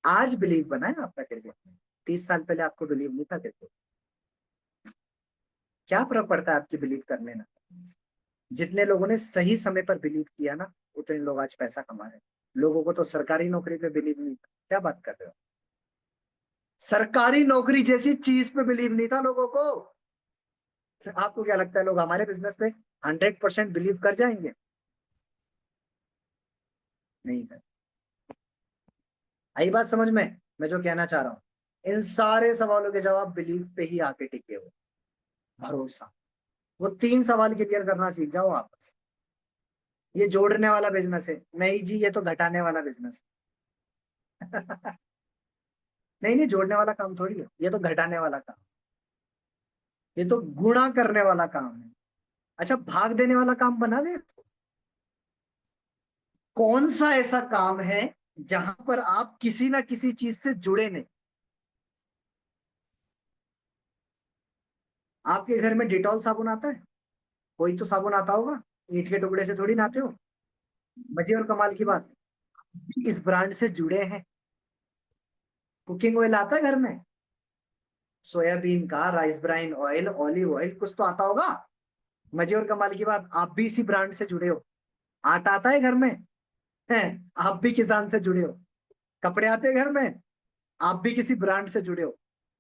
आज बिलीव बना है आपका क्रिकेट में, 30 साल पहले आपको बिलीव नहीं था क्रिकेट। क्या फर्क पड़ता है आपकी बिलीव करने ना करने से? जितने लोगों ने सही समय पर बिलीव किया ना, उतने लोग आज पैसा कमा रहे हैं। लोगों को तो सरकारी नौकरी पे बिलीव नहीं था, क्या बात कर रहे हो। सरकारी नौकरी जैसी चीज पे बिलीव नहीं था लोगों को। आपको क्या लगता है लोग हमारे बिजनेस पे 100% बिलीव कर जाएंगे? नहीं कर। आई बात समझ में? मैं जो कहना चाह रहा हूं, इन सारे सवालों के जवाब बिलीव पे ही आके टिके हो। भरोसा। वो 3 सवाल क्लियर करना सीख जाओ आप बस। ये जोड़ने वाला बिजनेस है नहीं जी, ये तो घटाने वाला बिजनेस है। नहीं नहीं, जोड़ने वाला काम थोड़ी है, ये तो घटाने वाला काम, ये तो गुणा करने वाला काम है। अच्छा भाग देने वाला काम बना दे। कौन सा ऐसा काम है जहां पर आप किसी ना किसी चीज से जुड़े नहीं? आपके घर में डिटॉल साबुन आता है? कोई तो साबुन आता होगा, ईंट के टुकड़े से थोड़ी नहाते हो। मजे और कमाल की बात, इस ब्रांड से जुड़े हैं। कुकिंग ऑयल आता है घर में, सोयाबीन का, rice bran oil, olive oil, कुछ तो आता होगा। मजे और कमाल की बात, आप भी इसी ब्रांड से जुड़े हो। आटा आता है घर में है, आप भी किसान से जुड़े हो। कपड़े आते हैं घर में, आप भी किसी ब्रांड से जुड़े हो।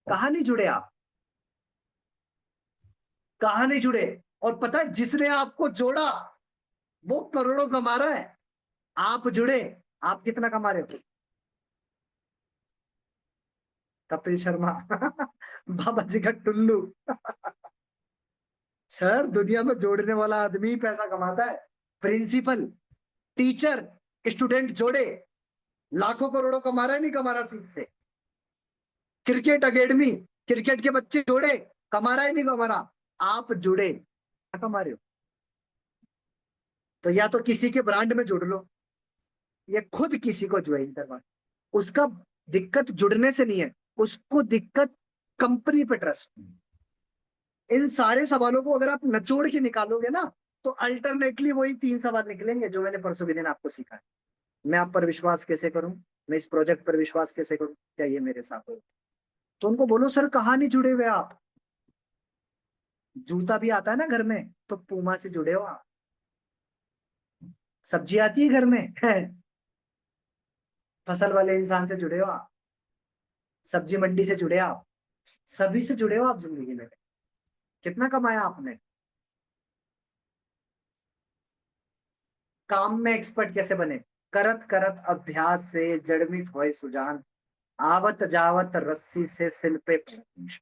कहाँ नहीं जुड़े आप? कहाँ नहीं जुड़े? और पता है जिसने आपको जोड़ा वो करोड़ों कमा रहा है, आप जुड़े, आप कितना कमा रहे हो? कपिल शर्मा। बाबा जी का टुल्लू। सर दुनिया में जोड़ने वाला आदमी ही पैसा कमाता है। प्रिंसिपल, टीचर, स्टूडेंट जोड़े, लाखों करोड़ों कमा रहा है नहीं कमा रहा फीस से। क्रिकेट एकेडमी, क्रिकेट के बच्चे जोड़े, कमा रहा है नहीं कमा रहा। आप जुड़े, क्या कमा रहे हो? तो या तो किसी के ब्रांड में जुड़ लो, या खुद किसी को ज्वाइन करवा। उसका दिक्कत जुड़ने से नहीं है, उसको दिक्कत कंपनी पे ट्रस्ट नहीं है। इन सारे सवालों को अगर आप नचोड़ के निकालोगे ना, तो अल्टरनेटली वही 3 सवाल निकलेंगे जो मैंने परसों के दिन आपको सिखाया। मैं आप पर विश्वास कैसे करूं, मैं इस प्रोजेक्ट पर विश्वास कैसे करूं, क्या ये मेरे साथ हो? तो उनको बोलो सर कहाँ नहीं जुड़े हुए आप, जूता भी आता है ना घर में तो पूमा से जुड़े हो आप, सब्जी आती है घर में फसल वाले इंसान से जुड़े हो आप, सब्जी मंडी से जुड़े आप, सभी से जुड़े हो आप जिंदगी में। कितना कमाया आपने? काम में एक्सपर्ट कैसे बने? करत करत अभ्यास से जड़मित होए सुजान, आवत जावत रस्सी से सिल पे पहुंच।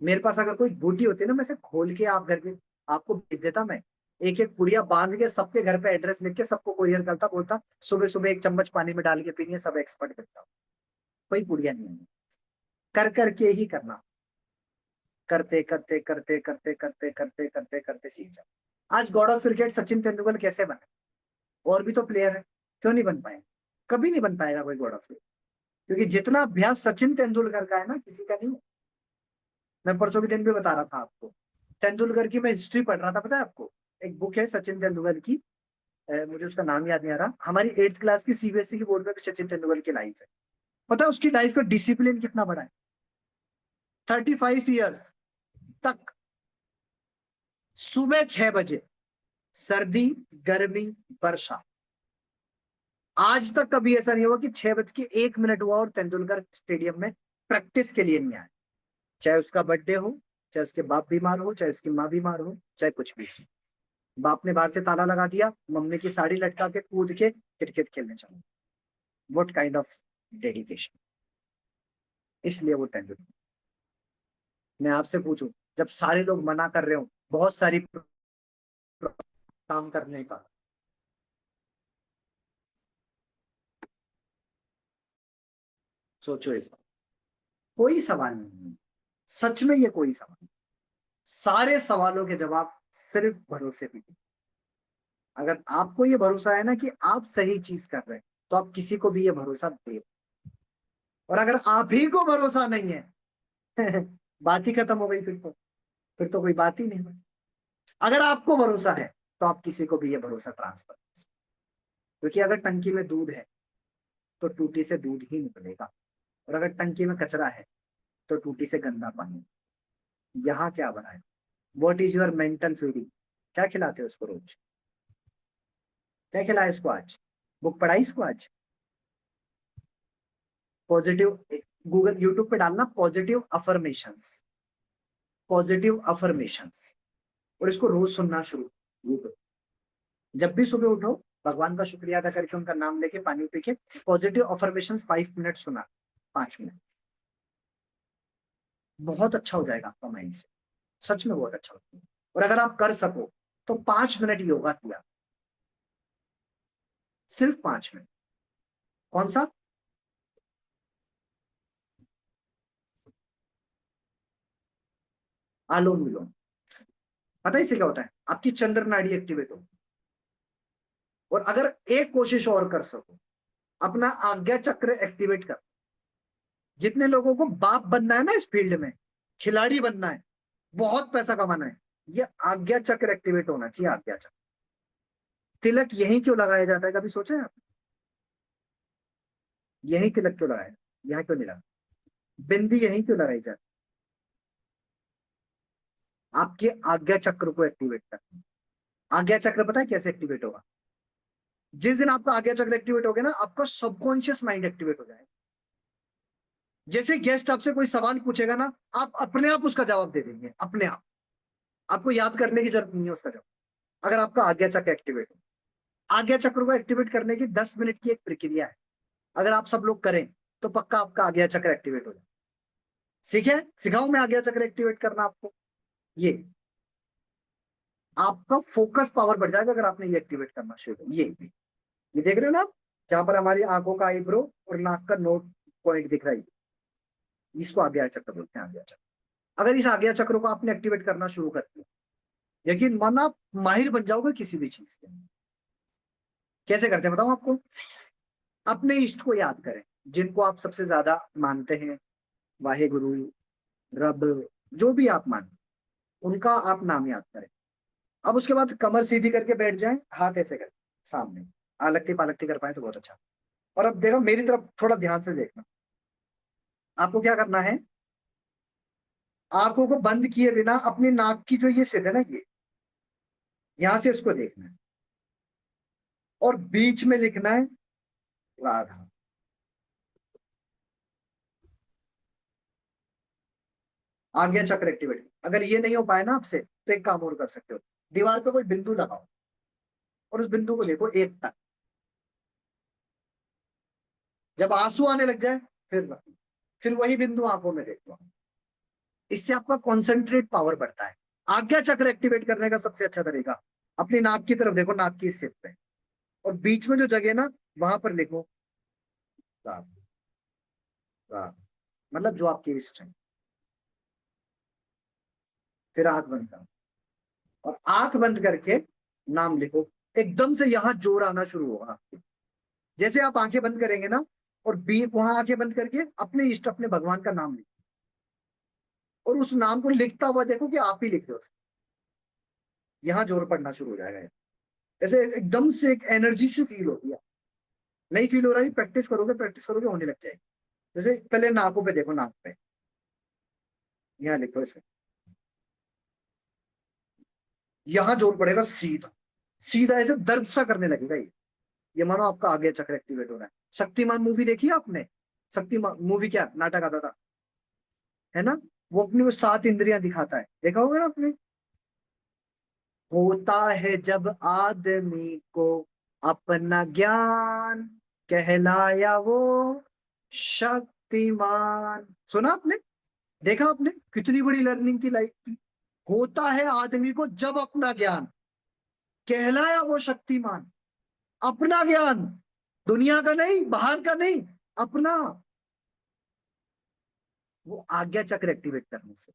मेरे पास अगर कोई बूटी होती ना, मैं से खोल के आप घर के आपको भेज देता। मैं एक एक पुड़िया बांध के सबके घर पे एड्रेस लिख के सबको कोरियर करता, बोलता सुबह सुबह 1 चम्मच पानी में डाल के पीनी है, सब एक्सपर्ट करता। कोई पुड़िया नहीं है, कर करके ही करना, करते करते करते करते करते करते करते करते सीख जाओ। आज God of cricket Sachin Tendulkar कैसे बने? और भी तो प्लेयर है, क्यों नहीं बन पाए? कभी नहीं बन पाएगा कोई गॉड ऑफ क्रिकेट, क्योंकि जितना अभ्यास सचिन तेंदुलकर का है ना, किसी का नहीं है। मैं परसों के दिन भी बता रहा था आपको, तेंदुलकर की मैं हिस्ट्री पढ़ रहा था, पता है आपको? एक बुक है सचिन तेंदुलकर की, मुझे उसका नाम याद नहीं आ रहा। हमारी 8th क्लास की सीबीएसई की बोर्ड में भी सचिन तेंदुलकर की लाइफ है। पता है उसकी लाइफ का डिसिप्लिन कितना बड़ा है? 35 ईयर्स तक सुबह 6 बजे, सर्दी गर्मी वर्षा, आज तक कभी ऐसा नहीं हुआ कि 6:01 हुआ और तेंदुलकर स्टेडियम में प्रैक्टिस के लिए नहीं आया। चाहे उसका बर्थडे हो, चाहे उसके बाप बीमार हो, चाहे उसकी माँ बीमार हो, चाहे कुछ भी। बाप ने बाहर से ताला लगा दिया, मम्मी की साड़ी लटका के कूद के क्रिकेट खेलने चला। What kind of dedication! इसलिए वो तेंदुलकर। मैं आपसे पूछूं, जब सारे लोग मना कर रहे हो बहुत सारी काम करने का, सोचो इस बार। कोई सवाल नहीं है, सच में ये कोई सवाल नहीं। सारे सवालों के जवाब सिर्फ भरोसे पे। अगर आपको ये भरोसा है ना कि आप सही चीज कर रहे हैं, तो आप किसी को भी ये भरोसा दे। और अगर आप ही को भरोसा नहीं है बात ही खत्म हो गई। फिर तो कोई बात ही नहीं हुई। अगर आपको भरोसा है तो आप किसी को भी ये भरोसा ट्रांसफर कर सकते, क्योंकि अगर टंकी में दूध है तो टूटी से दूध ही निकलेगा, और अगर टंकी में कचरा है तो टूटी से गंदा पानी। यहाँ क्या बना है? What is your mental feeding? क्या खिलाते हो उसको रोज? क्या खिलाए उसको आज? बुक पढ़ाई इसको आज? पॉजिटिव, गूगल यूट्यूब पे डालना पॉजिटिव अफर्मेशंस, पॉजिटिव अफर्मेशंस, और इसको रोज सुनना शुरू। YouTube। जब भी सुबह उठो, भगवान का शुक्रिया अदा करके उनका नाम लेके पानी पी के पॉजिटिव अफर्मेशंस 5 मिनट सुना, 5 मिनट। बहुत अच्छा हो जाएगा आपका माइंड से, सच में बहुत अच्छा होगा। और अगर आप कर सको तो 5 मिनट योगा किया, सिर्फ 5 मिनट। कौन सा? आलोम विलोम। पता है इससे क्या होता है? आपकी चंद्र नाड़ी एक्टिवेट होगी। और अगर एक कोशिश और कर सको, अपना आज्ञा चक्र एक्टिवेट कर। जितने लोगों को बाप बनना है ना इस फील्ड में, खिलाड़ी बनना है, बहुत पैसा कमाना है, ये आज्ञा चक्र एक्टिवेट होना चाहिए। आज्ञा चक्र। तिलक यहीं क्यों लगाया जाता है, कभी सोचा है आप? यहीं तिलक क्यों लगाया, यहाँ क्यों नहीं लगा? बिंदी यहीं क्यों लगाई जाती? आपके आज्ञा चक्र को एक्टिवेट करना। आज्ञा चक्र पता है कैसे एक्टिवेट होगा? जिस दिन आपका आज्ञा चक्र एक्टिवेट हो गया ना, आपका सबकॉन्शियस माइंड एक्टिवेट हो जाएगा। जैसे गेस्ट आपसे कोई सवाल पूछेगा ना, आप अपने आप उसका जवाब दे देंगे, अपने आप। आपको याद करने की जरूरत नहीं है उसका जवाब, अगर आपका आज्ञा चक्र एक्टिवेट हो। आज्ञा चक्र को एक्टिवेट करने की 10 मिनट की एक प्रक्रिया है। अगर आप सब लोग करें तो पक्का आपका आज्ञा चक्र एक्टिवेट हो जाए। सीखे? सिखाऊं मैं आज्ञा चक्र एक्टिवेट करना आपको? ये आपका फोकस पावर बढ़ जाएगा अगर आपने ये एक्टिवेट करना शुरू किया। ये देख रहे हो ना आप, जहां पर हमारी आंखों का आईब्रो और नाक का नोट पॉइंट दिख रहा है, इसको आज्ञा चक्र बोलते हैं। आज्ञा चक्र। अगर इस आज्ञा चक्र को आपने एक्टिवेट करना शुरू कर दिया, यकीन मानना आप माहिर बन जाओगे किसी भी चीज के। कैसे करते हैं बताऊं आपको? अपने इष्ट को याद करें, जिनको आप सबसे ज्यादा मानते हैं, वाहे गुरु, रब, जो भी आप मानते, उनका आप नाम याद करें। अब उसके बाद कमर सीधी करके बैठ जाए, हाथ ऐसे कर सामने, आलक्ति पालक्ति कर पाए तो बहुत अच्छा। और अब देखो मेरी तरफ थोड़ा ध्यान से देखना। आपको क्या करना है, आंखों को बंद किए बिना अपनी नाक की जो ये सिर है ना, ये यहां से इसको देखना है और बीच में लिखना है राधा। आज्ञा चक्र एक्टिवेट। अगर ये नहीं हो पाए ना आपसे तो एक काम और कर सकते हो, दीवार पे कोई बिंदु लगाओ और उस बिंदु को देखो एक टक। जब आंसू आने लग जाए फिर रखो, फिर वही बिंदु आंखों में देखो। इससे आपका कॉन्सेंट्रेट पावर बढ़ता है। आज्ञा चक्र एक्टिवेट करने का सबसे अच्छा तरीका, अपनी नाक की तरफ देखो, नाक की इस सिप पे, और बीच में जो जगह है ना वहां पर लिखो राधा, राधा, मतलब जो आपकी इष्ट है। फिर आंख बंद करो और आंख बंद करके नाम लिखो। एकदम से यहां जोर आना शुरू होगा आपके। जैसे आप आंखें बंद करेंगे ना, और बी वहां आंखें बंद करके अपने इष्ट, अपने भगवान का नाम लिखो, और उस नाम को लिखता हुआ देखो कि आप ही लिख रहे हो। यहाँ जोर पड़ना शुरू हो जाएगा। ऐसे एकदम से एक एनर्जी से फील होती है। नहीं फील हो रहा है, प्रैक्टिस करोगे होने लग जाएगी। जैसे पहले नाकों पे देखो, नाक पे यहाँ लिखो इसे, यहाँ जोर पड़ेगा सीधा, सीधा ऐसे दर्द सा करने लगेगा ये मानो आपका आगे चक्र एक्टिवेट हो रहा है। शक्तिमान मूवी देखी है आपने? शक्तिमान मूवी क्या नाटक आता था, है ना? वो अपनी वो 7 इंद्रियां दिखाता है, देखा होगा ना आपने। होता है जब आदमी को अपना ज्ञान, कहलाया वो शक्तिमान। सुना आपने? देखा आपने? कितनी बड़ी लर्निंग थी लाइफ की। होता है आदमी को जब अपना ज्ञान, कहलाया वो शक्तिमान। अपना ज्ञान, दुनिया का नहीं, बाहर का नहीं, अपना। वो आज्ञा चक्र एक्टिवेट करने से।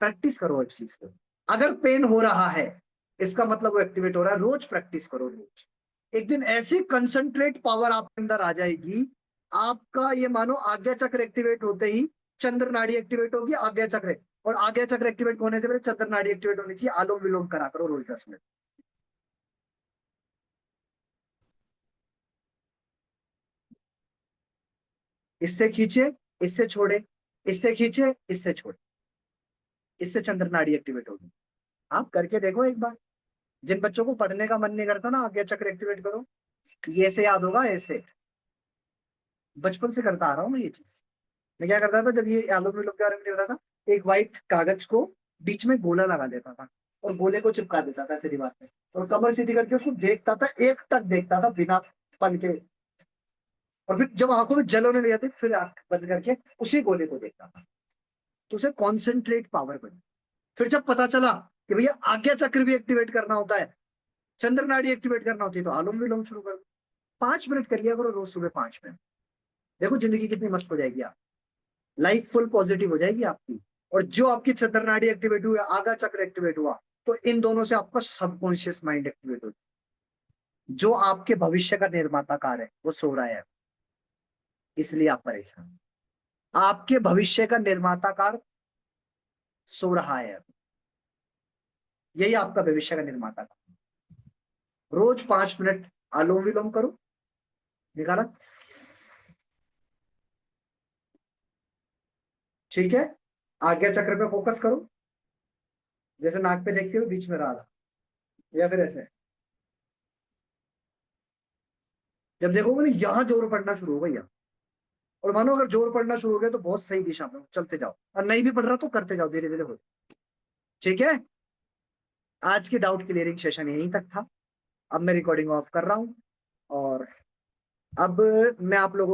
प्रैक्टिस करो इस चीज को। अगर पेन हो रहा है इसका मतलब वो एक्टिवेट हो रहा है। रोज प्रैक्टिस करो, रोज। एक दिन ऐसी कंसंट्रेट पावर आपके अंदर आ जाएगी, आपका ये मानो आज्ञा चक्र एक्टिवेट होते ही चंद्र नाड़ी एक्टिवेट होगी, आज्ञा चक्र। और आज्ञा चक्र एक्टिवेट होने से पहले चंद्र नाड़ी एक्टिवेट होनी चाहिए। आलोम विलोम करा करो रोज 10 मिनट। इससे खींचे, इससे छोड़े, इससे खींचे, इससे छोड़े, इससे चंद्र नाड़ी एक्टिवेट होगी। आप करके देखो एक बार। जिन बच्चों को पढ़ने का मन नहीं करता ना, आज्ञा चक्र एक्टिवेट करो, ये ऐसे याद होगा ऐसे। बचपन से करता आ रहा हूँ मैं ये चीज। मैं क्या करता था जब ये आलू विलोम के बारे में नहीं होता था, एक व्हाइट कागज को बीच में गोला लगा देता था और गोले को चिपका देता था ऐसे दीवार पे, और कमर सीधी करके उसको देखता था, एक टक देखता था बिना पल के। और फिर जब आंखों में जल होने लग जाती फिर आंख बंद करके उसी गोले को देखता था। तो उसे कॉन्सेंट्रेट पावर बनी। फिर जब पता चला कि भैया आज्ञा चक्र भी एक्टिवेट करना होता है, चंद्र नाड़ी एक्टिवेट करना होती है, तो आलोम विलोम शुरू कर दो। 5 मिनट कर लिया करो रोज सुबह, 5 मिनट। देखो जिंदगी कितनी मस्त हो जाएगी। आप लाइफ फुल पॉजिटिव हो जाएगी आपकी। और जो आपकी चंद्र नाड़ी एक्टिवेट हुआ, आगा चक्र एक्टिवेट हुआ, तो इन दोनों से आपका सबकॉन्शियस माइंड एक्टिवेट हो, जो आपके भविष्य का निर्माता कार है वो सो रहा है। इसलिए आप परेशान। आपके भविष्य का निर्माता कार सो रहा है। यही आपका भविष्य का निर्माता कार। रोज 5 मिनट अनुलोम विलोम करो। निकाला? ठीक है। आज्ञा चक्र पे फोकस करो, जैसे नाक पे देखते हो बीच में रहा, या फिर ऐसे। जब देखोगे ना यहाँ जोर पड़ना शुरू होगा यहाँ, और मानो अगर जोर पड़ना शुरू हो गया तो बहुत सही दिशा में चलते जाओ, और नहीं भी पड़ रहा तो करते जाओ, धीरे धीरे हो। ठीक है। आज की डाउट क्लियरिंग सेशन यहीं तक था। अब मैं रिकॉर्डिंग ऑफ कर रहा हूँ, और अब मैं आप लोगों